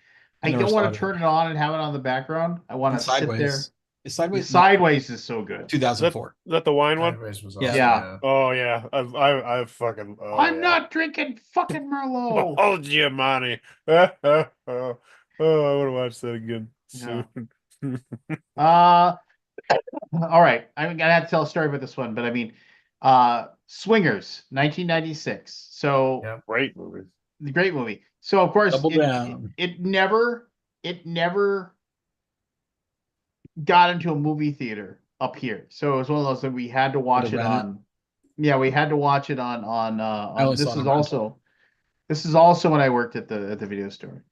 I I never don't saw want it to turn either. it on and have it on the background. I want And to sit there. Sideways. Is Sideways? Sideways is so good. Is 2004. that the wine one? Sideways was Yeah. awesome. Yeah. Oh yeah, I've fucking. Oh, I'm yeah. not drinking fucking Merlot. Oh Giamatti. Oh, I want to watch that again Yeah. soon. All right. I'm gonna have to tell a story about this one, but I mean, Swingers, 1996. So Yeah. Great movie. the great movie. So of course Double down. it never got into a movie theater up here. So it was one of those that we had to watch it rent it? on. Yeah, we had to watch it on I only this saw it is on rental. this is also when I worked at the video store.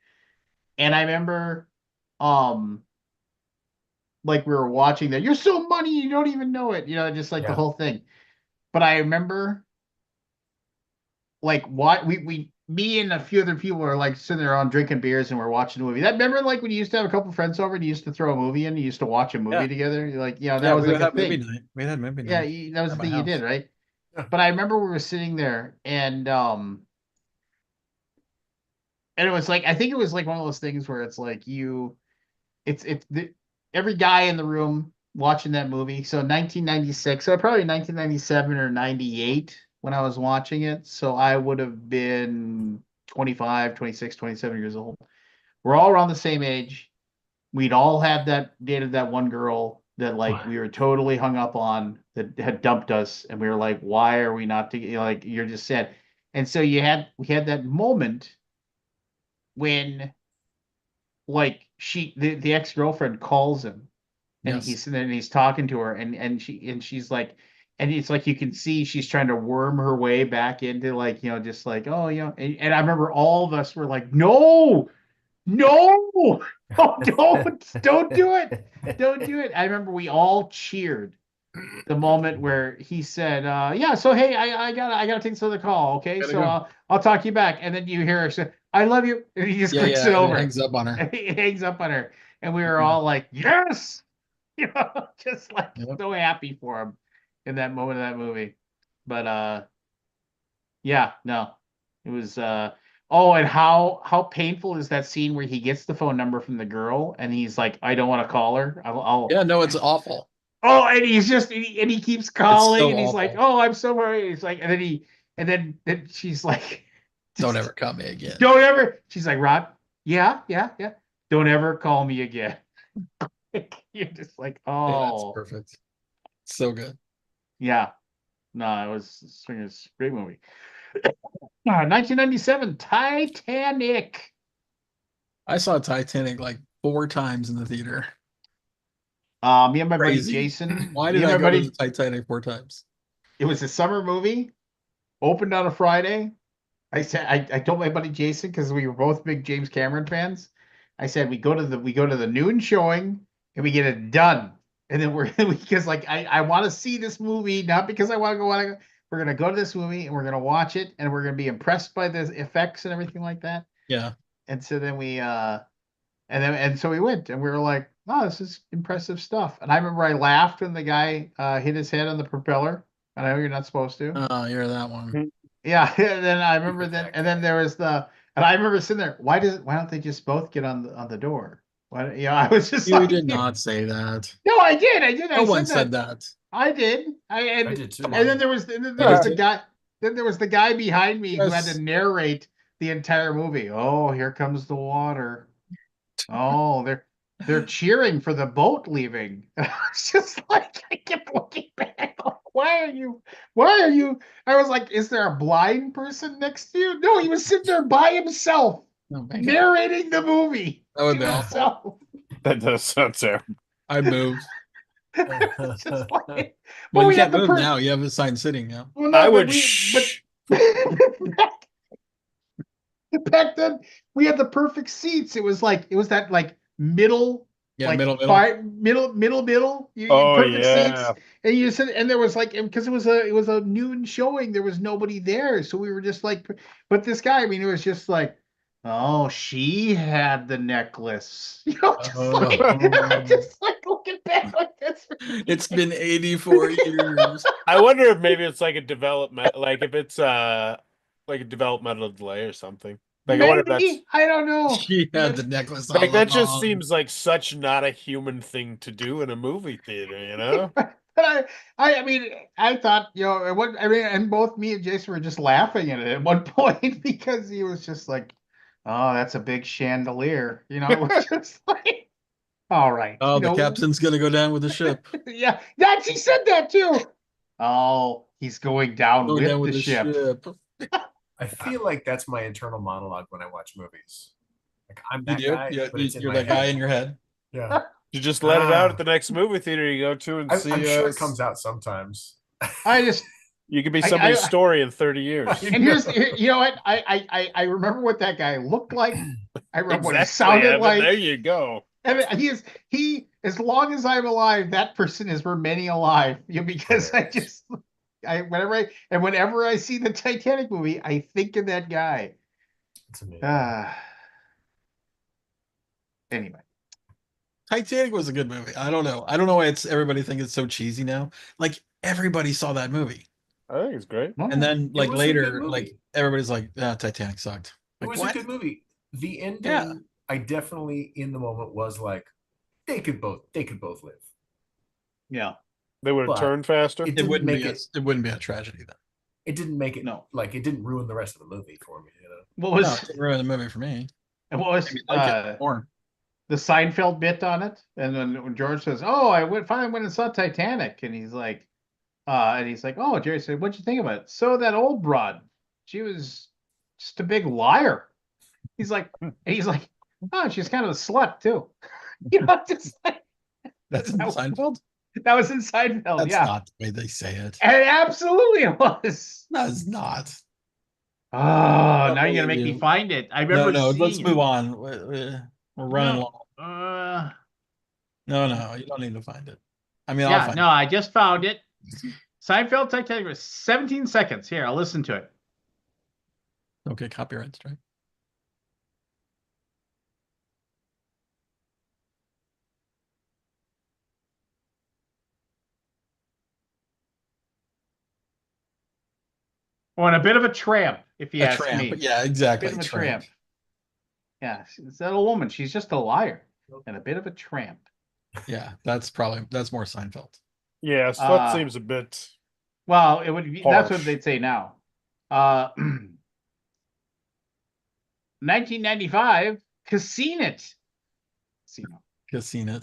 And I remember like we were watching that. You're so money, you don't even know it, you know, just like the Yeah. whole thing. But I remember like what me and a few other people were like sitting there on drinking beers and we're watching a movie. That remember like when you used to have a couple friends over and you used to throw a movie in, you used to watch a movie Yeah. together. You're like, you know, that Yeah, was we like would a have movie thing. night. We had movie Yeah, night. that was at the my thing you did, house. right? Yeah. But I remember we were sitting there and it was like I think it was like one of those things where it's like every guy in the room watching that movie. So 1996, so probably 1997 or 98 when I was watching it. So I would have been 25, 26, 27 years old. We're all around the same age. We'd all had dated that one girl that like we were totally hung up on that had dumped us, and we were like, why are we not together? Like you're just sad. And so we had that moment when like the ex-girlfriend calls him and Yes. he's sitting there and he's talking to her and she's like and it's like you can see she's trying to worm her way back into like, you know, just like, oh, you know, and I remember all of us were like, no, oh, don't do it. Don't do it. I remember we all cheered the moment where he said, yeah, so hey, I gotta take this other call. Okay. Gotta So go. I'll talk to you back. And then you hear her say, I love you. And he just Yeah, clicks yeah. it And it over. hangs up on her. He hangs up on her. And we were all like, yes, you know, just like Yep. so happy for him in that moment of that movie. But yeah, no, it was oh, and how painful is that scene where he gets the phone number from the girl and he's like, I don't want to call her. I'll Yeah, no, it's awful. oh, and he's just and he keeps calling so and he's like, awful. oh, I'm so worried. He's like, and then she's like, Don't ever call me again. don't ever. She's like, Rod, yeah. Don't ever call me again. You're just like, Yeah, it's oh, perfect. So good. yeah. No, it was a great movie. 1997, Titanic. I saw Titanic like 4 times in the theater. Me and my buddy Crazy. Jason. Why me did and I my go to buddy. the Titanic 4 times? It was a summer movie. Opened on a Friday. I told my buddy Jason because we were both big James Cameron fans. I said we go to the noon showing and we get it done, and then we're because like I want to see this movie, not because I want to go. We're gonna go to this movie and we're gonna watch it and we're gonna be impressed by the effects and everything like that. Yeah. And so then so we went and we were like, oh, this is impressive stuff. And I remember I laughed when the guy hit his head on the propeller. I know you're not supposed to. Oh, you're that one. Yeah, and then I remember and then there was and I remember sitting there. Why don't they just both get on the door? Why, I was just You like, did not say that. no, I did, No I one said said that. that. I did, I did too. and then there was did the too. guy. Then there was the guy behind me who had Yes. to narrate the entire movie. Oh, here comes the water. Oh, they're cheering for the boat leaving. And I was just like, I kept looking back. Like, why are you? I was like, is there a blind person next to you? No, he was sitting there by himself, Oh my God. narrating the movie. That would to be awful. himself. That does sound terrible. I moved. It's just like, Well, you we had can't the move now. You have assigned sitting now. Well, no, I but would. back then we had the perfect seats. It was that like middle, Yeah, like middle. middle. Oh, Perfect yeah. seats, and you said, and there was like because it was a noon showing, there was nobody there, so we were just like, but this guy, I mean, it was just like, oh, she had the necklace, just like, just like looking back like this. It's been 84 years. I wonder if maybe it's like a development, like if it's like a developmental delay or something. Like I wonder if that's Maybe, I don't know. She had the necklace all like that just along. seems like such not a human thing to do in a movie theater, you know? But I mean, I thought, and both me and Jason were just laughing at it at one point because he was just like, "Oh, that's a big chandelier," it was just like, all right, Oh, the captain's gonna go down with the ship. yeah, he said that too. Oh, he's going down Go with down with the the ship. I feel like that's my internal monologue when I watch movies. Like I'm You that do? guy, Yeah, but it's in you're my that guy head. in your head. Yeah, You just let it out at Ah. the next movie theater you go to and see. I'm sure it comes out sometimes. You could be I- somebody's I- story in 30 years. And you know what? I remember what that guy looked like. I remember what he Exactly, sounded Evan, like. there you go. I mean, he as long as I'm alive, that person is remaining alive. Because whenever I see the Titanic movie, I think of that guy. It's amazing. Anyway, Titanic was a good movie. I don't know. I don't know why everybody think it's so cheesy now. Like everybody saw that movie. I think it's great. And then like was a good later, movie. like everybody's like, Titanic sucked. It Like, was what? a good movie. The ending, Yeah. I definitely in the moment was like, they could both live. yeah, They would have But turned faster. It It didn't wouldn't make be it. it wouldn't be a tragedy then. It didn't make it. No. Like it didn't ruin the rest of the movie for me. what No, was it didn't ruin the movie for me. what was Maybe like it more. the Seinfeld bit on it? And then when George says, "Oh, finally went and saw Titanic," and he's like, "Oh," Jerry said, "What'd you think about it?" So that old broad, she was just a big liar. He's like, "Oh, she's kind of a slut too." Just like That's in Seinfeld? that was in Seinfeld. That's Yeah, not the way they say it. and it absolutely was. That's not. Oh, now you're believe gonna make me you. find it. I remember. No, let's seeing- move on. We're running long. No, No, you don't need to find it. I mean, I'll yeah, find no, I just found it. Seinfeld Titanic was 17 seconds. Here, I'll listen to it. it. Okay, copyright strike. Oh, and a bit of a tramp, if you A ask tramp. me. Yeah, exactly. Bit of a tramp. Yeah, it's that old woman. She's just a liar and a bit of a tramp. Yeah, that's more Seinfeld. Yeah, so that seems a bit. Well, it would be. That's what Harsh. they'd say now. 1995, Casino. Casino.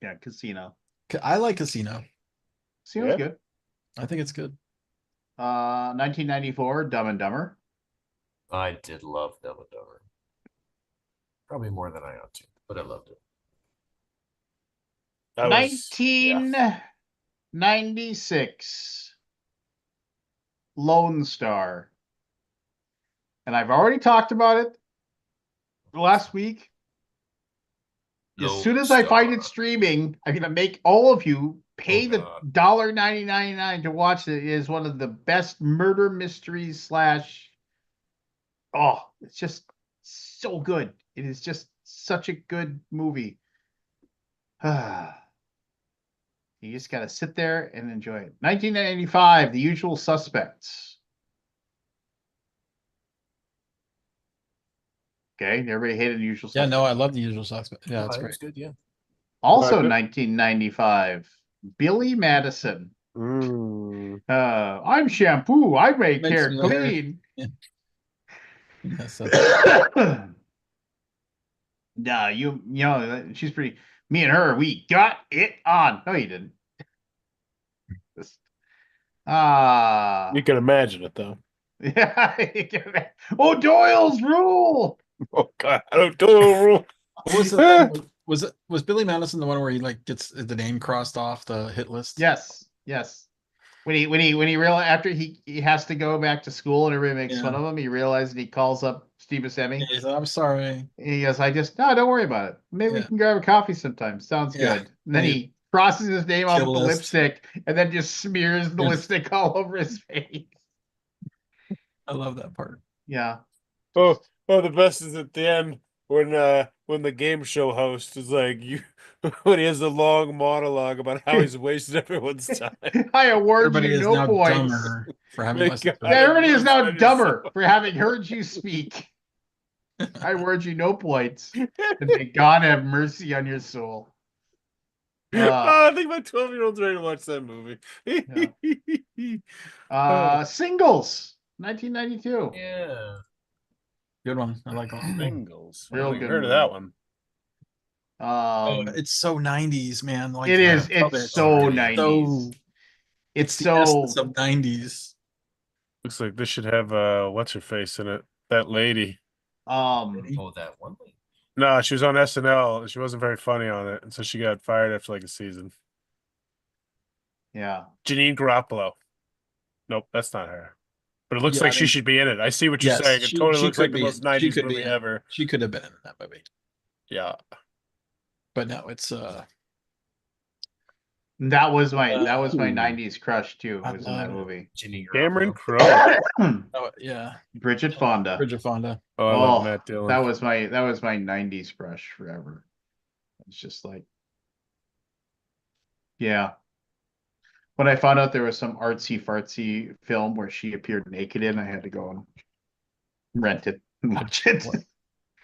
Yeah, Casino. I like Casino. Casino's Yeah. good. I think it's good. 1994, Dumb and Dumber. I did love Dumb and Dumber. Probably more than I ought to, but I loved it. That was 1996, Lone Star. And I've already talked about it last week. As Lone soon as I find it Star. streaming, I'm gonna make all of you pay Oh, the God. $1.99 to watch it. It is one of the best murder mysteries slash. Oh, it's just so good. It is just such a good movie. You just gotta sit there and enjoy it. 1995, The Usual Suspects. Okay, everybody hated The Usual Yeah, Suspects. no, I love The Usual Suspects. Yeah, that's Oh, it great. was good, yeah. Also, good. 1995, Billy Madison. Mm. I'm shampoo. I make Makes hair my hair- clean. Yes, that's Nah, you know she's pretty. Me and her, we got it on. No, you didn't. Ah, You can imagine it though. yeah. Oh, Doyle's rule. Oh God, I don't do what was it? Was Billy Madison the one where he like gets the name crossed off the hit list? Yes. When he realized after he has to go back to school and everybody makes fun Yeah. of him, he realizes he calls up Steve Yeah, Buscemi. he said, I'm sorry. He goes, no, don't worry about it. Maybe we Yeah. can grab a coffee sometime. Sounds Yeah. good. And then Yeah. he crosses his name off Kill with the list. lipstick and then just smears the Yes. lipstick all over his face. I love that part. Yeah. Oh, the best is at the end when the game show host is like you when he has a long monologue about how he's wasted everyone's time. I award Everybody you is no now points. dumber for having Thank listened to God. Yeah, it. everybody is now That is dumber so- for having heard you speak. I award you no points. And may God have mercy on your soul. I think my 12-year-old's ready to watch that movie. Singles, 1992. Yeah. Good one. I like that. Singles. Real I've good heard of movie. that one. It's so 90s, man. Like It I is. love It's it. so It is. 90s. It's the so essence of 90s. Looks like this should have what's her face in it. That lady. Oh, that one. No, she was on SNL. She wasn't very funny on it, and so she got fired after like a season. yeah. Janine Garoppolo. Nope, that's not her. But it looks Yeah, like I she mean- should be in it. I see what you're Yes, saying. It she totally looks could like the be most in- she 90s could movie be in- ever. She could have been in that movie. Yeah. But no, it's That was my Ooh. 90s crush too. I Was in that love it. movie. Ginny Cameron Garoppolo. Crowe. oh yeah. Bridget Fonda. Bridget Fonda. Oh, I love Matt Dillon. that was my 90s crush forever. It's just like, yeah. When I found out there was some artsy fartsy film where she appeared naked in, I had to go and rent it and watch it.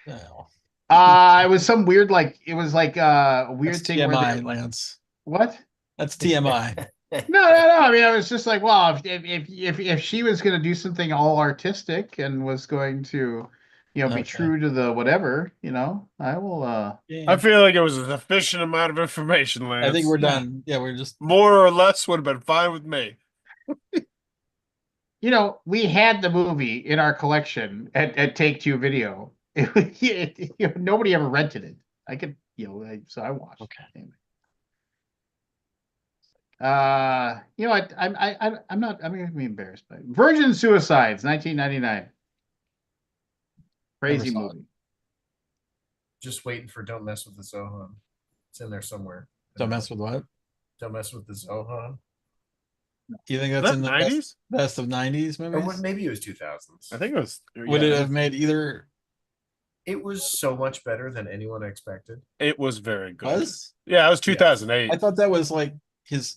No. It was some weird it was like a weird That's thing TMI, where Lance. what? That's TMI. No. I mean, I was just like, well, if she was going to do something all artistic and was going to, be Okay. true to the whatever, I will. Yeah. I feel like it was a sufficient amount of information, Lance. I think we're done. Yeah, we're just More or less would have been fine with me. We had the movie in our collection at Take Two Video. Nobody ever rented it. I could, so I watched. Okay. Anyway. I'm not. I'm gonna be embarrassed by it. Virgin Suicides, 1999. Crazy saw it. movie. Just waiting for Don't Mess with the Zohan. It's in there somewhere. don't mess with what? Don't Mess with the Zohan. You think Is that's that in the 90s? best of 90s Or movies? what, maybe it was 2000s. I think it was. Would yeah, it have made either It was so much better than anyone expected. It was very good. was? Yeah, it was 2008. I thought that was like his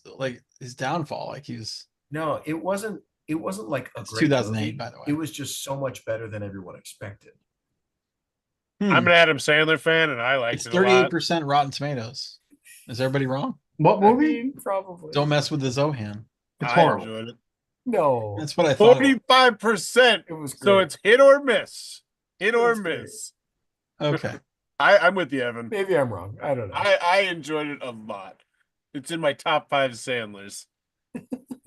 downfall. Like he's No, it wasn't. It wasn't like a It's great 2008, movie. by the way. It was just so much better than everyone expected. I'm an Adam Sandler fan, and I liked It's it a lot. 38% Rotten Tomatoes. Is everybody wrong? What I movie? mean, probably. Don't mess with the Zohan. It's I horrible. enjoyed it. No, That's what I thought. 45%. it was great. So it's hit or miss. Hit It or was great. miss. Okay. I'm with you, Evan. Maybe I'm wrong. I don't know. I enjoyed it a lot. It's in my top 5 Sandlers.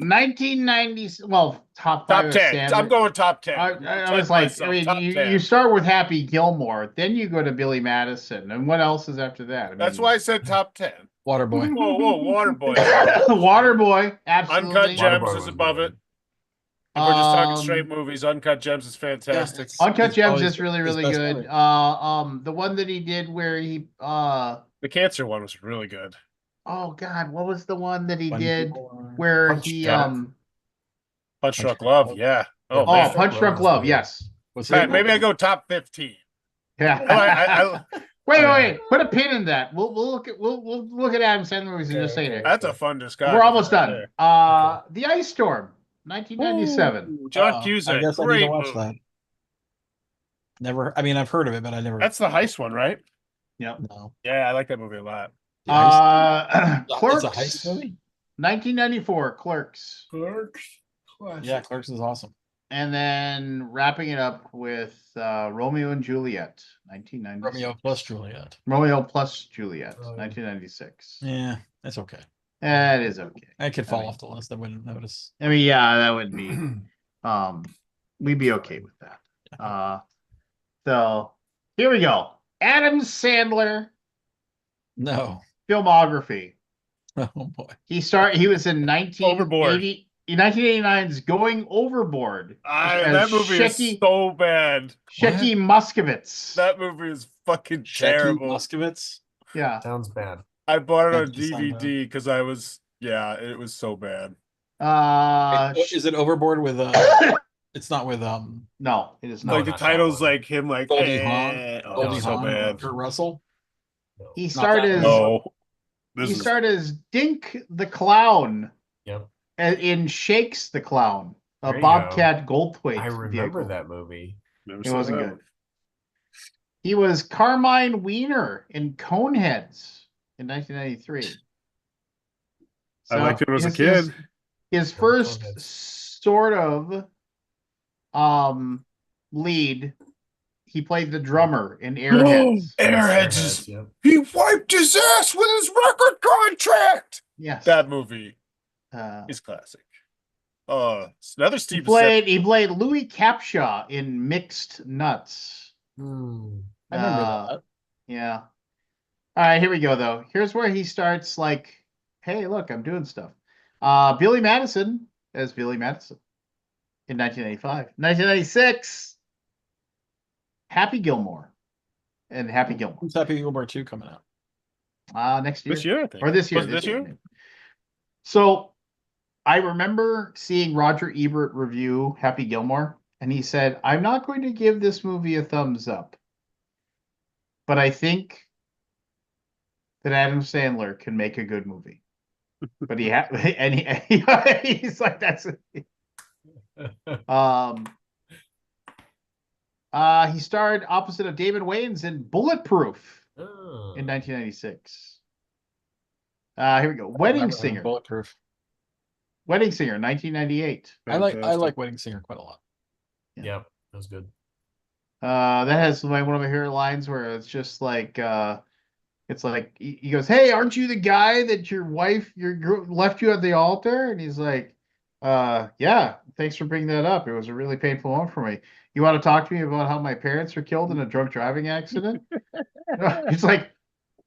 1990s. Well, top Top five of 10. Sandler. I'm going top 10. I 10 was like, myself, I mean, top you 10. start with Happy Gilmore, then you go to Billy Madison, and what else is after that? I mean, That's why I said top 10. Waterboy. Whoa, Waterboy. Waterboy, absolutely. Uncut Gems Waterboy is was above good. it. If we're just talking Um, straight movies, Uncut Gems is fantastic. it's- Uncut Gems probably is really, his really best good. movie. The one that he did where he The cancer one was really good. oh God, what was the one that he When did people are- where Punch he Drunk. Punch Drunk Drunk Love, Love. yeah. Yeah, Oh, oh man. Punch Drunk was Love, good. yes. Was Pat, he- maybe I go top 15. Yeah. I- Wait, put a pin in that. We'll look at Adam Sandler movies and just say it. That's a fun discussion. We're almost right done. there. The Ice Storm, 1997. Ooh, John I Cusack, guess I need great to watch movie. that. Never. I mean, I've heard of it, but I never. That's the heist one, right? Yep. No. Yeah, I like that movie a lot. The Heist? Clerks, It's a heist movie. 1994, Clerks, Clerks. Yeah, Clerks is awesome. and then wrapping it up with Romeo and Juliet, 1996. Romeo plus Juliet. Romeo plus Juliet, Oh, yeah. 1996. Yeah, that's okay. That is okay. I could fall mean- off the list. I wouldn't notice. I mean, yeah, that would be. We'd be okay with that. So here we go. Adam Sandler No. filmography. Oh boy. He was in 1980, 1989's Going Overboard. as That movie is Shecky, so bad. Shecky Muskovitz. That movie is fucking Shecky terrible. Muskovitz. Yeah. Sounds bad. I bought it That on does sound bad. DVD because I was, it was so bad. Is it Overboard with it's not with No, it is No, not. Like the not that title's one. like him, like Goldie Hawn? Oh, Goldie it's so Hawn, bad. Kurt Russell? He Not started that as No, he this is started as Dink the Clown Yep. in Shakes the Clown, a There you Bobcat Goldthwait. I remember vehicle. that movie. never It saw wasn't that good. one. He was Carmine Wiener in Coneheads in 1993. I liked him as a his- kid. His Yeah, first Coneheads. sort of lead, he played the drummer in Airheads. Airheads is Yep. he wiped his ass with his record contract. Yes. That movie Uh, is classic. It's another he Steve played Louis Capshaw in Mixed Nuts. Hmm. I remember Uh, that. Yeah. All right, here we go though. Here's where he starts like, hey, look, I'm doing stuff. Billy Madison as Billy Madison in 1985. 1996, Happy Gilmore and Happy Gilmore. Who's Happy Gilmore 2 coming out? Next year. This year, I think. Or this year. Was it this year? So I remember seeing Roger Ebert review Happy Gilmore, and he said, I'm not going to give this movie a thumbs up, but I think that Adam Sandler can make a good movie. But he's like, that's he starred opposite of David Wayans in Bulletproof Oh. in 1996. Here we go. Wedding Remember Singer. Bulletproof. Wedding Singer, 1998. I like Fantastic. Wedding Singer quite a lot. Yep. That was good. That has one of my favorite lines where it's just like it's like he goes, "Hey, aren't you the guy that your wife left you at the altar?" And he's like, yeah, thanks for bringing that up. It was a really painful moment for me. You want to talk to me about how my parents were killed in a drunk driving accident?" It's like,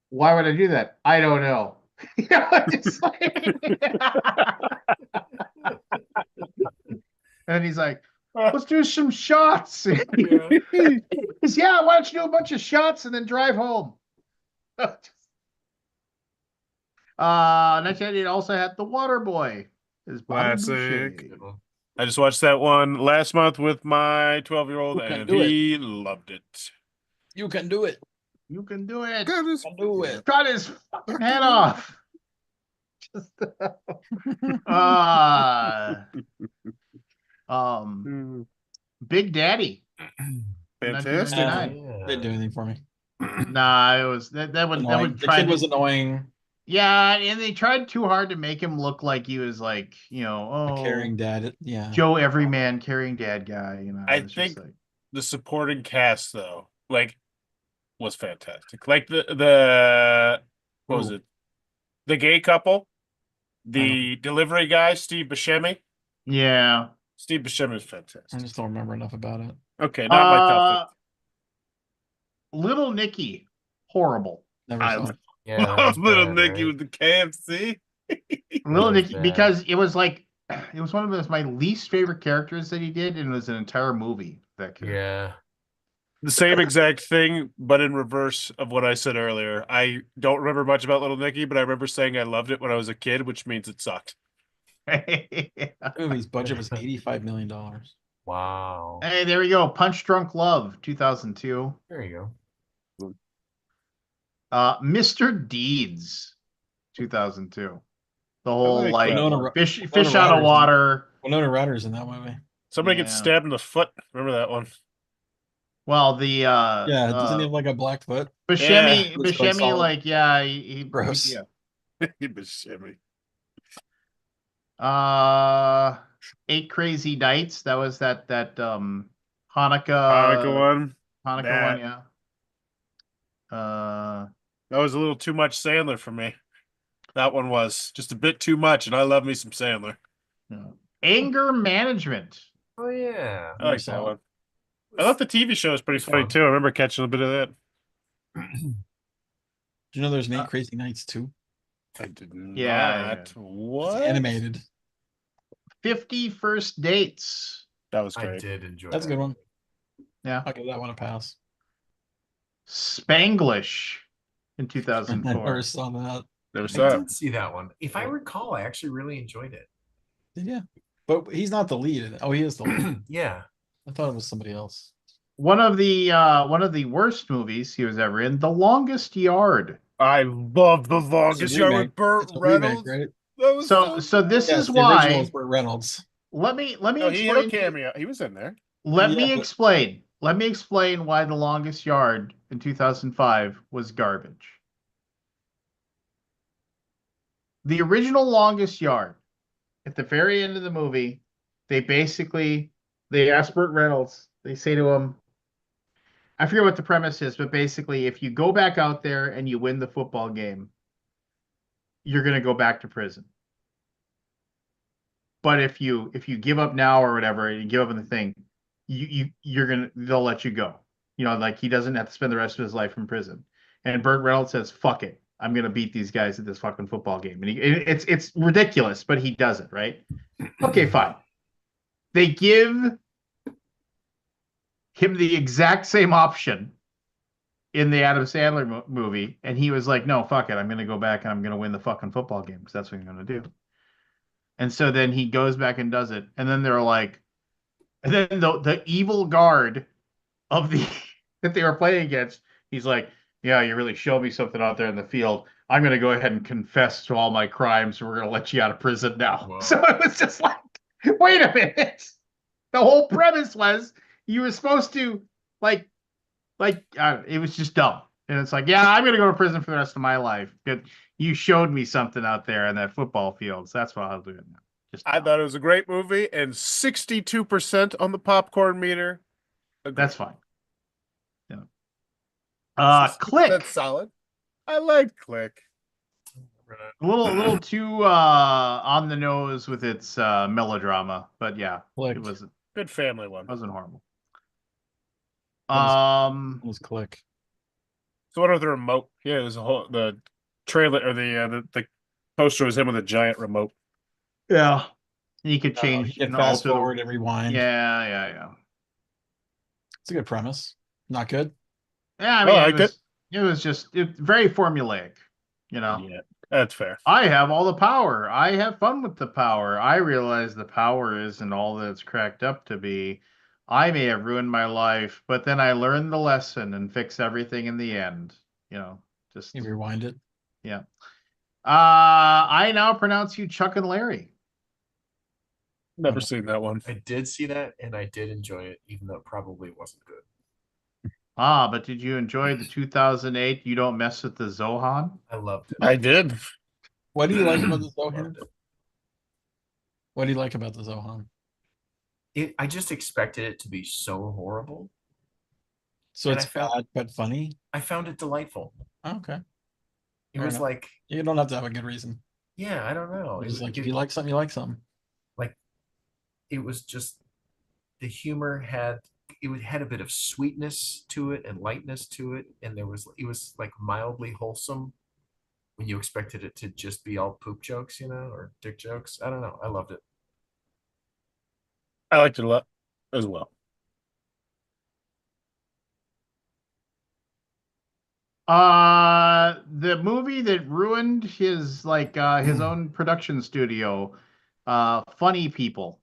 why would I do that? I don't know. You know, just like... And he's like, let's do some shots. He goes, yeah, why don't you do a bunch of shots and then drive home? 1998 also had The Waterboy. Is Bobby Classic. Boucher. Good one. I just watched that one last month with my 12-year-old, Who can and do it? he loved it. You can do it. You can do it. You can do it. Cut his fucking head off. Just, Big Daddy. Fantastic. 1999. Yeah. Didn't do anything for me. Nah, it was that one. That Annoying. one The tried kid was annoying. yeah, and they tried too hard to make him look like he was like, you know, A caring dad. Yeah. Joe Everyman caring dad guy. You know, I it was just think- like, The supporting cast, though, like was fantastic. Like the what was Ooh. it? The gay couple, the delivery guy, Steve Buscemi. Yeah. Steve Buscemi was I fantastic. just don't remember enough about it. Okay, not my top. Little Nicky, horrible. Never I saw it. Yeah, that love was Little bad, Nicky right? with the KFC. Little was Nicky, bad. because it was like it was one of my least favorite characters that he did, and it was an entire movie. That character. Yeah. The same exact thing, but in reverse of what I said earlier. I don't remember much about Little Nicky, but I remember saying I loved it when I was a kid, which means it sucked. Hey, The movie's budget was $85 million. Wow. there we go. Punch Drunk Love, 2002. There you go. Mr. Deeds, 2002. The whole like like that Winona, one. fish Winona out of Ryder's water. Winona Ryder's in that movie. Somebody gets Yeah. stabbed in the foot. Remember that one? Well, the Yeah, doesn't he have like a black foot? Buscemi, Looks like solid. like yeah, he Gross. yeah. Buscemi. 8 Crazy Nights. That was that Hanukkah Hanukkah one. one, That. yeah. That was a little too much Sandler for me. That one was just a bit too much, and I love me some Sandler. Anger Management. Oh yeah. I like saw that it. one. I thought the TV show was pretty It's funny fun. too. I remember catching a bit of that. Do you know there's an 8 Crazy Nights too? I did Yeah, not. What? It's animated. 50 First Dates. That was I great. did enjoy That's a that. good one. Yeah. I'll give that one a pass. Spanglish in I 2004. never saw that. Never I saw it. did see that one. If I recall, I actually really enjoyed it. Yeah. But he's not the lead. Oh, he is the lead. Yeah. I thought it was somebody else. One of the worst movies he was ever in, The Longest Yard. I love The It's Longest a Yard remake. with Burt It's a remake, Reynolds. right? That was So this Yes, is the original why. is Burt Reynolds. Let me No, he had a explain. cameo. He was in there. Let Yeah, me but- explain. Let me explain why The Longest Yard in 2005 was garbage. The original Longest Yard, at the very end of the movie, they ask Burt Reynolds, they say to him, I forget what the premise is, but basically, if you go back out there and you win the football game, you're going to go back to prison. But if you give up now or whatever, and you give up on the thing, they'll let you go. You know, like he doesn't have to spend the rest of his life in prison. And Burt Reynolds says, "Fuck it, I'm gonna beat these guys at this fucking football game." And it's ridiculous, but he does it, right? Okay, fine. They give him the exact same option in the Adam Sandler movie, and he was like, "No, fuck it, I'm gonna go back and I'm gonna win the fucking football game because that's what I'm gonna do." And so then he goes back and does it, and then they're like, and then the evil guard of the that they were playing against, he's like, "Yeah, you really showed me something out there in the field. I'm going to go ahead and confess to all my crimes. We're going to let you out of prison now." Wow. So it was just like, wait a minute. The whole premise was you were supposed to it was just dumb. And it's like, yeah, I'm going to go to prison for the rest of my life. But you showed me something out there in that football field. So that's what I'll do now. Just I thought it was a great movie, and 62% on the popcorn meter. Agreed. that's fine. Yeah. Click. That's solid. I like Click. A little too on the nose with its melodrama, but yeah, Click. it wasn't Good family one. horrible. It was Click. So what are the remote? Yeah, it was the trailer or the poster was him with a giant remote. Yeah, you could change, You can fast forward and rewind. Yeah. It's a good premise. Not good. Yeah, I mean, I liked it was just very formulaic, you know. Yeah, that's fair. I have all the power. I have fun with the power. I realize the power isn't all that it's cracked up to be. I may have ruined my life, but then I learned the lesson and fix everything in the end. You know, just You rewind it. yeah. I now pronounce you Chuck and Larry. Never seen that one. I did see that, and I did enjoy it, even though it probably wasn't good. But did you enjoy the 2008 You Don't Mess with the Zohan? I loved it. I did. What do you like about the Zohan? Loved it. What do you like about the Zohan? I just expected it to be so horrible, So And it's I found bad but funny. I found it delightful. Oh, okay. It Fair was enough. like, You don't have to have a good reason. yeah, I don't know. It's just like if you like something, you like something. Like it was just the humor had a bit of sweetness to it and lightness to it, and it was like mildly wholesome when you expected it to just be all poop jokes, or dick jokes. I don't know. I loved it. I liked it a lot as well. The movie that ruined his his own production studio, Funny People.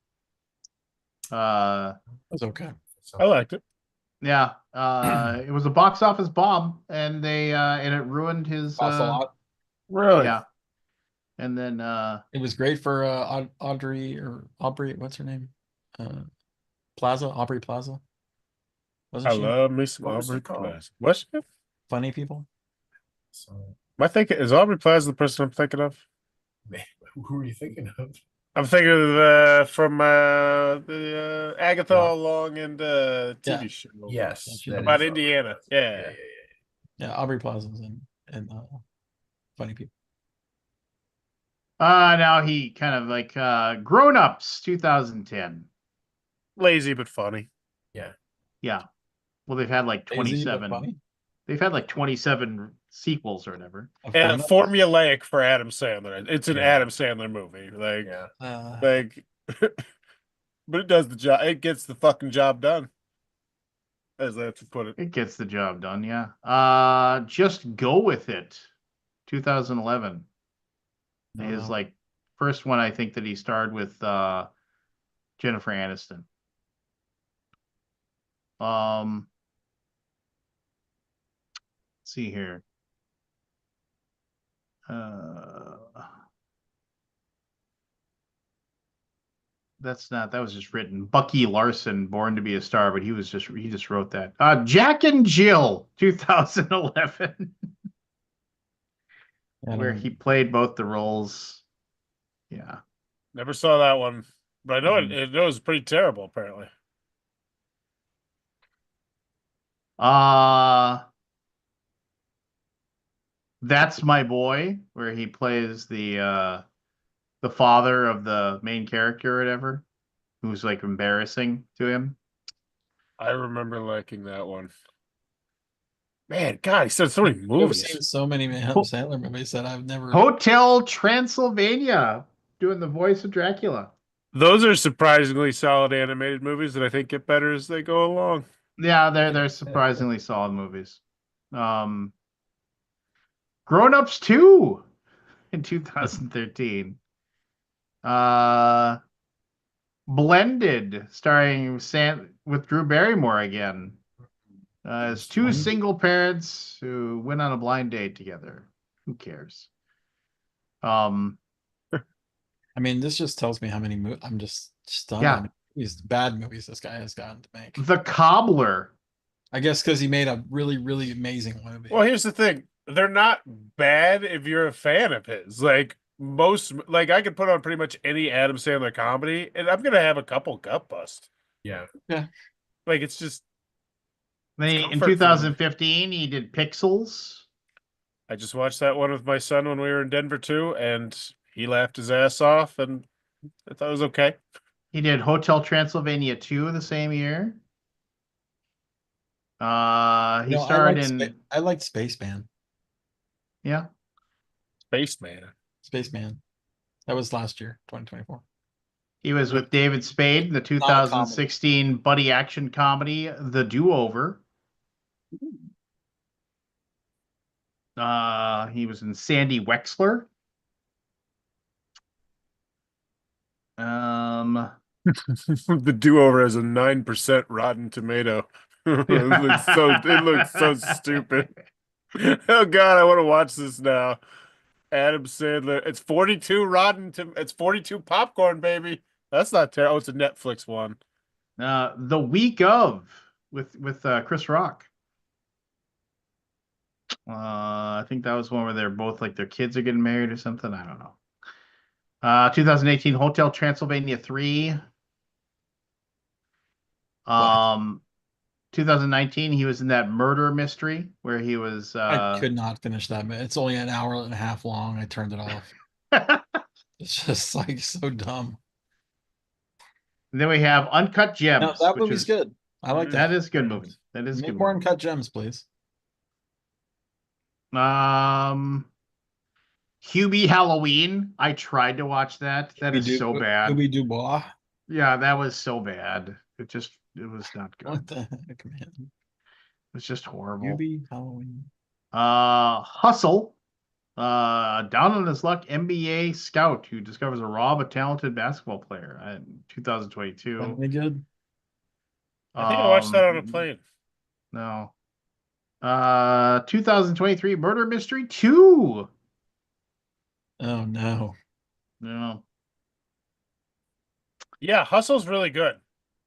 It's okay. I liked it. Yeah, it was a box office bomb, and it ruined his Cost a lot. Really? yeah. And then It was great for Aubrey. What's her name? Plaza. Aubrey Plaza. Wasn't I she? love me some What was Aubrey it called? Plaza. What's it? Funny People. So, Am I thinking, is Aubrey Plaza the person I'm thinking of? man, who are you thinking of? I'm thinking of from the Agatha Yeah. All Along and TV Yeah. show Yes, She's that about is Indiana. Aubrey Plaza. Yeah. Yeah, Aubrey Plaza's in Funny People. now he kind of Grown Ups 2010. Lazy but funny. Yeah. Yeah. Well, they've had like Lazy but 27. funny. They've had like 27 sequels or whatever. Of And Grown Ups? formulaic for Adam Sandler. It's an Yeah. Adam Sandler movie. Yeah. Like, but it does the job. It gets the fucking job done, as I have to put it. It gets the job done, yeah. Just Go With It, 2011. No, His no. first one I think that he starred with Jennifer Aniston. Let's see here. That was just written. Bucky Larson, Born to Be a Star, but he just wrote that. Jack and Jill, 2011, I where don't- he played both the roles. Yeah. Never saw that one, but I know Mhm. it was pretty terrible. Apparently, That's My Boy, where he plays the father of the main character or whatever, who's embarrassing to him. I remember liking that one. Man, God, he said so many I've movies. seen so many Adam Sandler movies that I've never. Hotel Transylvania, doing the voice of Dracula. Those are surprisingly solid animated movies that I think get better as they go along. Yeah, they're surprisingly solid movies. Grown Ups 2 in 2013. Blended, starring with Drew Barrymore again. As two single parents who went on a blind date together. Who cares? I mean, this just tells me how many movies. I'm just stunned. Yeah. How many bad movies this guy has gotten to make. The Cobbler. I guess because he made a really, really amazing movie. Well, here's the thing. They're not bad if you're a fan of his. I could put on pretty much any Adam Sandler comedy, and I'm gonna have a couple gut bust. Yeah. Yeah. It's just. Then It's in comfort food. 2015, he did Pixels. I just watched that one with my son when we were in Denver too, and he laughed his ass off, and I thought it was okay. He did Hotel Transylvania 2 the same year. He starred in. I liked Spaceman. Yeah. Spaceman. Spaceman. That was last year, 2024. He was with David Spade in the 2016 buddy action comedy, The Do-Over. He was in Sandy Wexler. The do-over has a 9% Rotten Tomato. It looks so stupid. Oh God, I want to watch this now. Adam Sandler. It's 42 it's 42 popcorn, baby. That's not terrible. Oh, it's a Netflix one. The Week of with Chris Rock. I think that was one where they're both their kids are getting married or something. I don't know. 2018 Hotel Transylvania 3. 2019, he was in that murder mystery where he was. I could not finish that. It's only an hour and a half long. I turned it off. It's just like so dumb. Then we have Uncut Gems. No, that which movie's is- good. I like That that. is a good movie. That is a Make good more movie. Uncut Gems, please. Hubie Halloween. I tried to watch that. That is so bad. Hubie Dubois. Yeah, that was so bad. It was not good. What the heck, man? It was just horrible. Hubie Halloween. Hustle. Down on his luck NBA scout who discovers a raw but talented basketball player in 2022. Any good? I think I watched that on a plane. No. 2023 Murder Mystery 2. Oh no. No. Yeah, Hustle's really good.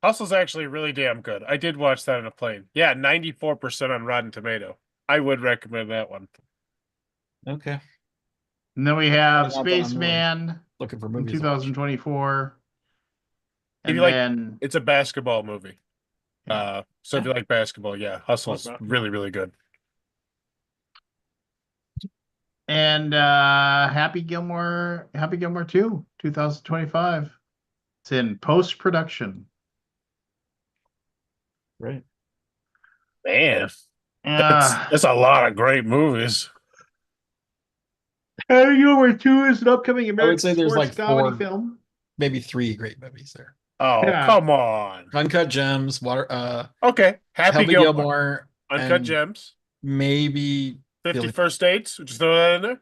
Hustle's actually really damn good. I did watch that on a plane. Yeah, 94% on Rotten Tomato. I would recommend that one. Okay. And then we have Not that I'm really Spaceman looking for in movies. to watch. 2024. If And you like- then It's a basketball movie. Yeah. So if you like basketball, yeah, Hustle's really, really good. and Happy Gilmore 2, 2025. It's in post-production. Great. Man, Uh, that's a lot of great movies. Happy Gilmore 2 is an upcoming I American would say there's sports like comedy four- film. Maybe 3 great movies there. Oh, Yeah. come on. Uncut Gems, Okay, Happy Gilmore. Uncut and Gems. maybe 51st Dates. Just throw that in there.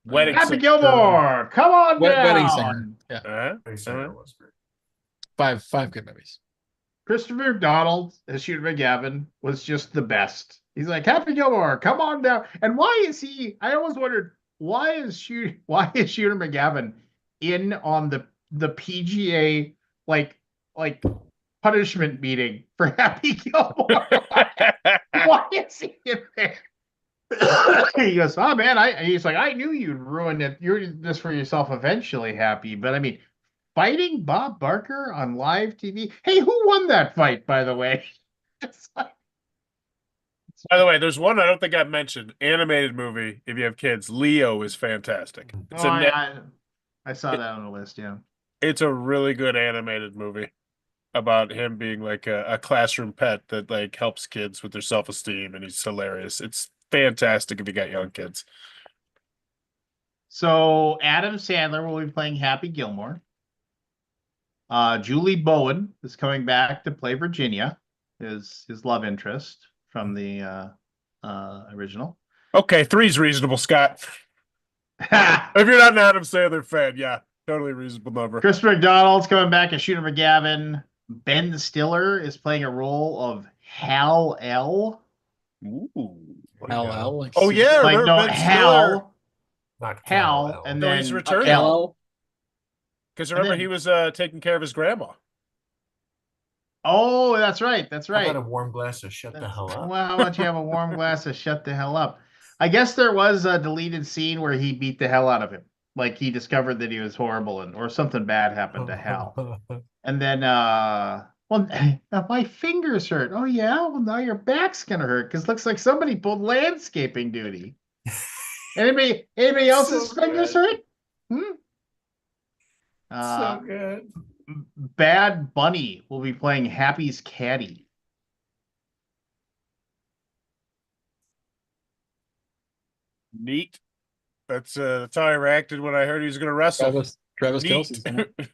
Wedding Happy Singer. Gilmore, come on down. Wedding Singer. Yeah, Very sorry, it was great. 5 good movies. Christopher McDonald as Shooter McGavin was just the best. He's like, Happy Gilmore, come on down. And why is he? I always wondered why is Shooter McGavin in on the PGA like punishment meeting for Happy Gilmore? Why is he in there? He goes, oh man, he's like, I knew you'd ruin it. You're this for yourself eventually, Happy. But I mean, fighting Bob Barker on live TV. Hey, who won that fight, by the way? Just like, By the way, there's one I don't think I've mentioned. Animated movie. If you have kids, Leo is fantastic. It's oh, a net, I saw that on the list, yeah. it's a really good animated movie about him being like a classroom pet that like helps kids with their self-esteem, and he's hilarious. It's fantastic if you got young kids. So Adam Sandler will be playing Happy Gilmore. Julie Bowen is coming back to play Virginia, his love interest from the original. Okay, 3's reasonable, Scott. If you're not an Adam Sandler fan, yeah, totally reasonable number. Chris McDonald's coming back as Shooter McGavin. Ben Stiller is playing a role of Hal L. Ooh. LL. Like Oh yeah, Like remember no Ben Stiller? Hal, Not Hal, Cal-El. and No, then he's returning. L. Because remember then- he was taking care of his grandma. Oh, that's right. That's How right. about a warm glass of shut the hell up? Well, how about you have a warm glass of shut the hell up? I guess there was a deleted scene where he beat the hell out of him. Like he discovered that he was horrible or something bad happened to Hal. And then well, my fingers hurt. Oh yeah, well now your back's gonna hurt because looks like somebody pulled landscaping duty. Anybody else's So fingers good. hurt? So good. Bad Bunny will be playing Happy's caddy. Neat. That's how I reacted when I heard he was going to wrestle. Travis Neat. Kelsey's in it.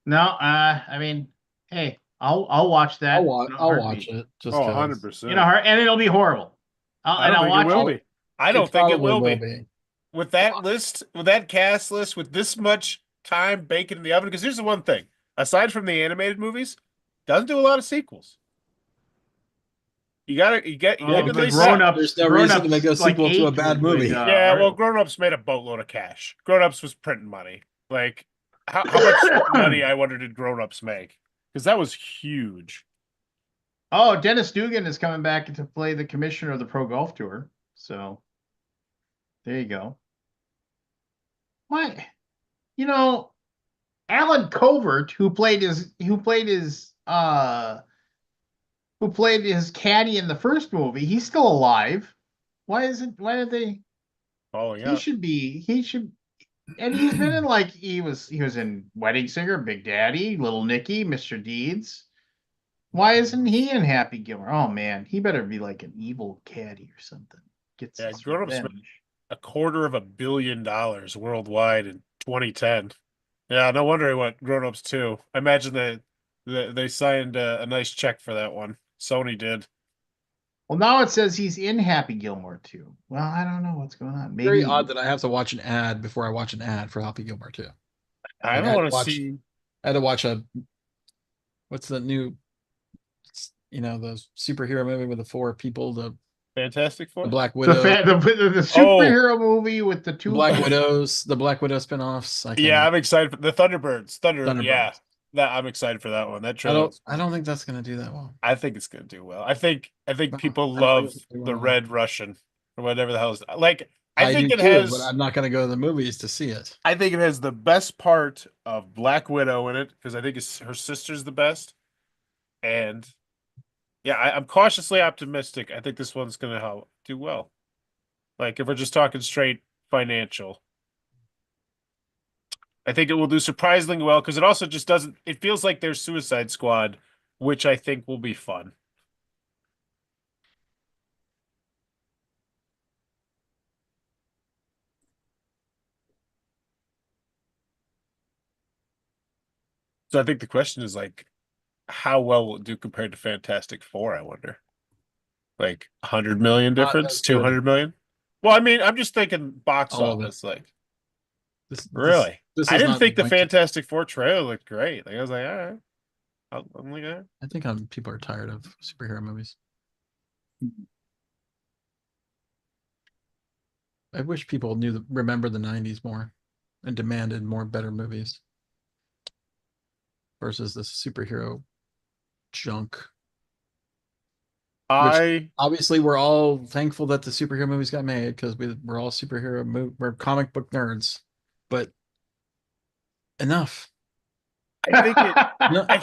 No, I mean, hey, I'll watch that. I'll watch. in a I'll heartbeat. watch it. Just Oh, 'cause. 100%. You know, and it'll be horrible. I And don't I'll think it watch will be. I don't think it probably will be. With that list, with that cast list, with this much time baking in the oven, because here's the one thing. Aside from the animated movies, doesn't do a lot of sequels. You get Oh, at the least grown-ups. There's no reason to Grown-ups, make a like, sequel to a eight bad would, movie. yeah, well, article. Grown Ups made a boatload of cash. Grown Ups was printing money. Like, how much money, I wonder, did Grown Ups make? Because that was huge. Oh, Dennis Dugan is coming back to play the commissioner of the Pro Golf Tour. So there you go. Why? you know, Alan Covert, who played his caddy in the first movie, he's still alive. Why did they Oh yeah. he should and he's been in like he was in Wedding Singer, Big Daddy, Little Nicky, Mr. Deeds. Why isn't he in Happy Gilmore? Oh man, he better be like an evil caddy or something. Gets Yeah, his Grown Ups made revenge. $250 million worldwide in 2010. Yeah, no wonder he went Grown Ups 2. I imagine they signed a nice check for that one. Sony did. Well, now it says he's in Happy Gilmore too. Well, I don't know what's going on. Very Maybe odd that I have to watch an ad before I watch an ad for Happy Gilmore too. I Like, don't want to see. I had to watch what's the new, the superhero movie with the four people, Fantastic the Four. Black the Widow, the superhero movie with the two the Black Widow spinoffs. Yeah, I'm excited for the Thunderbirds. Yeah, Thunderbirds. that I'm excited for that one. That trailer. I don't think that's gonna do that well. I think it's gonna do well. I think people I don't think love it's gonna do the well. Red Russian or whatever the hell is like. I think do it too, has. but I'm not gonna go to the movies to see it. I think it has the best part of Black Widow in it because I think her sister's the best, and yeah, I'm cautiously optimistic. I think this one's gonna do well. Like if we're just talking straight financial, I think it will do surprisingly well because it also just doesn't. It feels like there's Suicide Squad, which I think will be fun. So I think the question is like, how well will it do compared to Fantastic Four? I wonder. Like 100 million Not difference, as good. 200 million. Well, I mean, I'm just thinking box All of it. office. Like, This really, this I is didn't not think the going to- Fantastic Four trailer looked great. Like, I was like, all right, I'm like, all right. I think people are tired of superhero movies. I wish people remember the '90s more and demanded more better movies versus this superhero junk. Obviously we're all thankful that the superhero movies got made because we're all we're comic book nerds, but enough. I think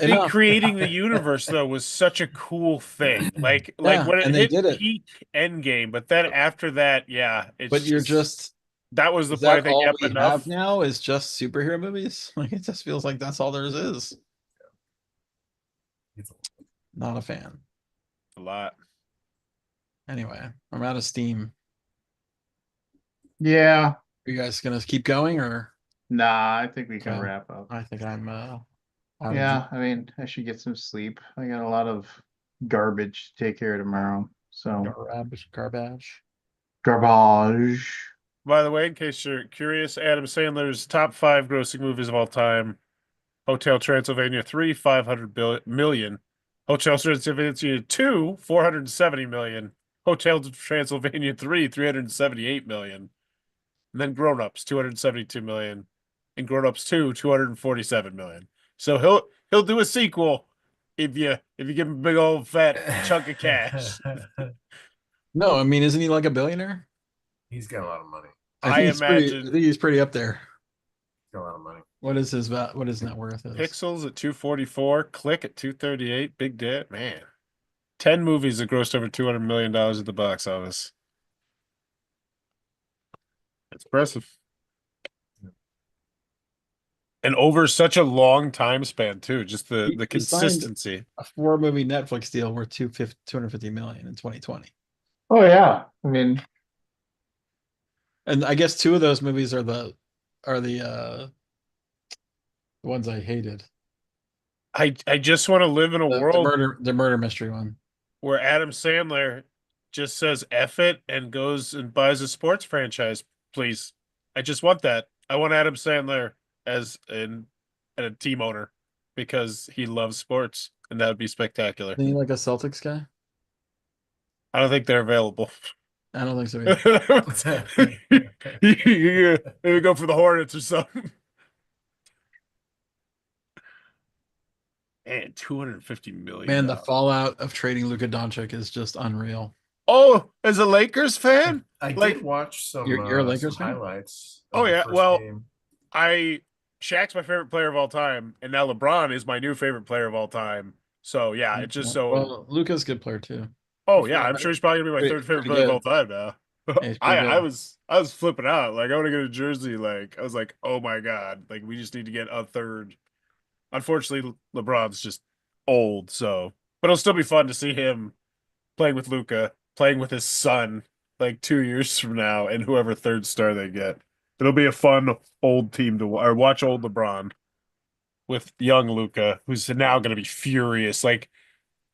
enough. creating the universe though was such a cool thing. Like Yeah, when it and they hit did it. peak Endgame, but then after that, yeah, it's But you're just that was the is point. I that think all yep, we enough. have now is just superhero movies? Like it just feels like that's all there is. Not a fan. A lot. Anyway, I'm out of steam. Yeah. Are you guys gonna keep going or? Nah, I think we can Okay. wrap up. I think I'm Yeah, I mean, I should get some sleep. I got a lot of garbage to take care of tomorrow. So garbage. garbage. By the way, in case you're curious, Adam Sandler's top 5 grossing movies of all time: Hotel Transylvania 3, 500 million; Hotel Transylvania 2, 470 million; Hotel Transylvania 3, 378 million; and then Grown Ups 272 million, and Grown Ups 2, 247 million. So he'll do a sequel if you give him a big old fat chunk of cash. No, I mean, isn't he like a billionaire? He's got a lot of money. I think he's pretty up there. He's got a lot of money. What is his net worth? Pixels at 244, Click at 238, Big Debt, man. 10 movies that grossed over $200 million at the box office. That's impressive. And over such a long time span too, just the consistency. A 4-movie Netflix deal worth $250 million in 2020. Oh yeah, I mean, and I guess 2 of those movies are the ones I hated. I just want to live in a world the murder mystery one where Adam Sandler just says F it and goes and buys a sports franchise, please. I just want that. I want Adam Sandler as a team owner because he loves sports, and that would be spectacular. Isn't he like a Celtics guy? I don't think they're available. I don't think so either. Maybe go for the Hornets or something. And 250 million. Man, the fallout of trading Luka Doncic is just unreal. Oh, as a Lakers fan, I did watch some. You're a Lakers some fan? highlights. Oh yeah, well, game. I Shaq's my favorite player of all time, and now LeBron is my new favorite player of all time. So yeah, it's just so. Well, Luca's a good player too. Oh He's yeah, I'm sure he's probably gonna be my pretty, third favorite pretty player of all good. time now. Yeah, he's I pretty I good. was I was flipping out. Like I want to go to Jersey. Like I was like, oh my god, like we just need to get a third. Unfortunately, LeBron's just old, so but it'll still be fun to see him playing with Luca, playing with his son, like 2 years from now, and whoever third star they get. It'll be a fun old team to or watch old LeBron with young Luca, who's now going to be furious. Like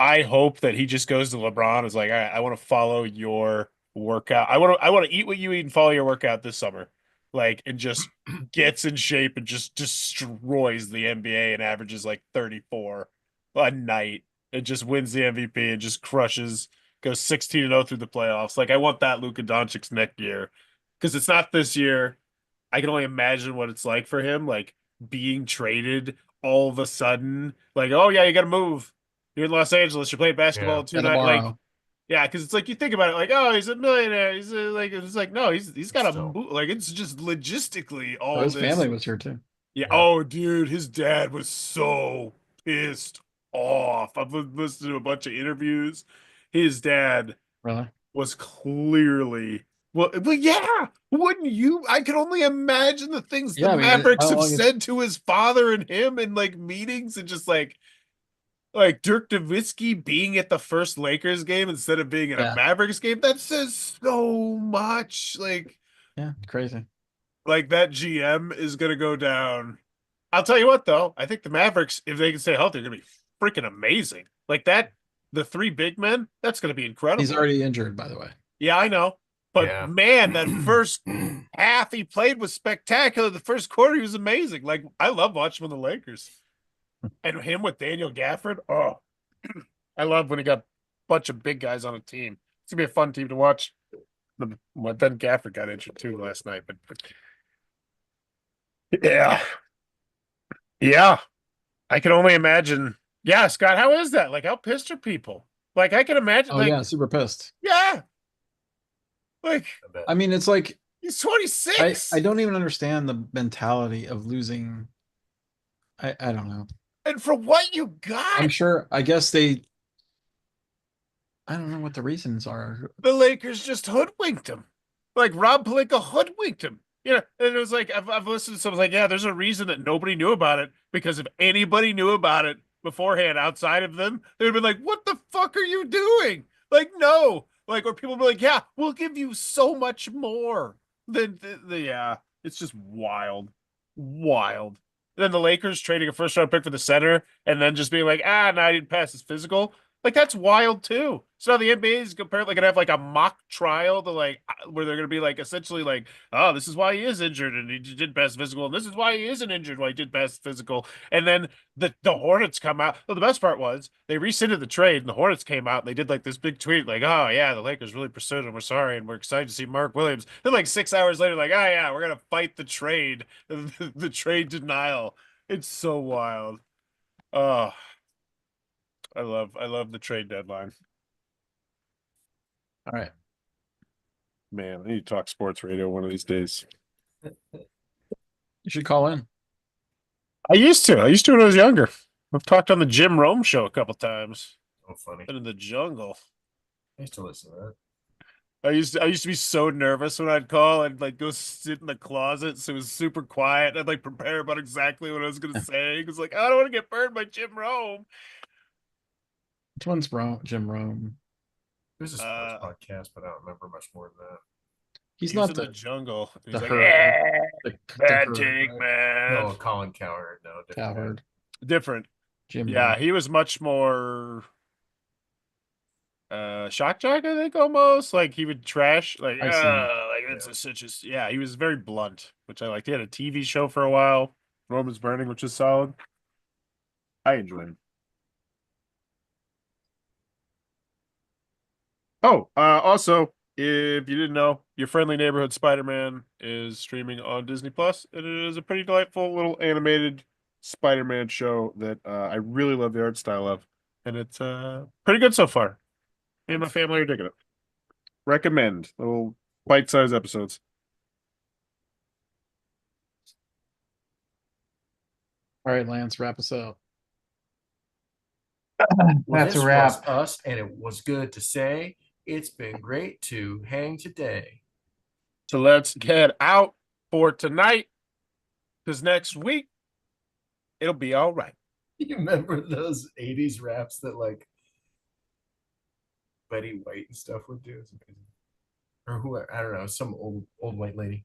I hope that he just goes to LeBron and is like, I want to follow your workout. I want to eat what you eat and follow your workout this summer. Like and just gets in shape and just destroys the NBA and averages like 34 a night. It just wins the MVP and just crushes, goes 16-0 through the playoffs. Like I want that Luka Doncic's next year. Because it's not this year. I can only imagine what it's like for him, like being traded all of a sudden. Like, oh yeah, you got to move. You're in Los Angeles. You're playing basketball Yeah. Gotta tonight. Like, borrow. yeah, because it's like you think about it, like, oh, he's a millionaire. He's like, it's like, no, he's got a Still. like, it's just logistically Oh, all his this. family was here too. Yeah. Yeah. Oh, dude, his dad was so pissed off. I've listened to a bunch of interviews. His dad Really? was clearly well, yeah. Wouldn't you? I can only imagine the things the Yeah, I mean, Mavericks how have long is said to his father and him in like meetings and just like Dirk Nowitzki being at the first Lakers game instead of being at a yeah, Mavericks game. That says so much. yeah, crazy. Like that GM is gonna go down. I'll tell you what though, I think the Mavericks, if they can stay healthy, are gonna be freaking amazing. Like that, the three big men, that's gonna be incredible. He's already injured, by the way. Yeah, I know. But Yeah. man, that first half he played was spectacular. The first quarter he was amazing. Like I love watching him on the Lakers. And him with Daniel Gafford. Oh, I love when he got a bunch of big guys on a team. It's gonna be a fun team to watch. When Ben Gafford got injured too last night, but yeah, yeah, I can only imagine. Yeah, Scott, how is that? Like, how pissed are people? Like, I can imagine. Oh Like, yeah, super pissed. yeah, like I bet. I mean, it's like he's I 26. I don't even understand the mentality of losing. I don't know. And for what you I'm got, sure. I guess they. I don't know what the reasons are. the Lakers just hoodwinked him. Like Rob Pelinka hoodwinked him. You know, and it was like I've listened to someone like, yeah, there's a reason that nobody knew about it because if anybody knew about it beforehand outside of them, they'd have been like, what the fuck are you doing? Like, no. Like, or people be like, yeah, we'll give you so much more than yeah. It's just wild. Wild. And then the Lakers trading a first round pick for the center and then just being like, no, I didn't pass his physical. Like that's wild too. So now the NBA is apparently gonna have like a mock trial to like where they're gonna be like essentially like, oh, this is why he is injured and he did pass physical, and this is why he isn't injured, why he did pass physical. And then the Hornets come out. Well, the best part was they rescinded the trade, and the Hornets came out and they did like this big tweet, like, oh yeah, the Lakers really pursued him. We're sorry, and we're excited to see Mark Williams. Then like 6 hours later, like, oh yeah, we're gonna fight the trade, the trade denial. It's so wild. Oh, I love the trade deadline. All right. Man, I need to talk sports radio one of these days. You should call in. I used to. I used to when I was younger. I've talked on the Jim Rome show a couple times. Oh, funny. Been in the jungle. I used to listen to that. I used to be so nervous when I'd call and like go sit in the closet so it was super quiet. I'd like prepare about exactly what I was gonna say. Because like I don't want to get burned by Jim Rome. Which one's Jim Rome? It was a sports podcast, but I don't remember much more than that. He's He was not in the the jungle. He's the like, herd. yeah, The bad herd, take, right? man. No, Colin Cowherd. No, different guy. Cowherd. Different. Jim Yeah, Rome. he was much more shock jock, I think almost. Like he would trash like I see. like it's such a yeah, he was very blunt, which I liked. He had a TV show for a while, Roman's Burning, which is solid. I enjoyed him. Oh, also, if you didn't know, Your Friendly Neighborhood Spider-Man is streaming on Disney Plus, and it is a pretty delightful little animated Spider-Man show that I really love the art style of, and it's pretty good so far. Me and my family are digging it. Recommend little bite-sized episodes. All right, Lance, wrap us up. Well, That's a this wrap. was us, and it was good to say. It's been great to hang today. So let's get out for tonight, because next week it'll be all right. You remember those 80s raps that like Betty White and stuff would do? It's amazing. Or who, I don't know, some old white lady.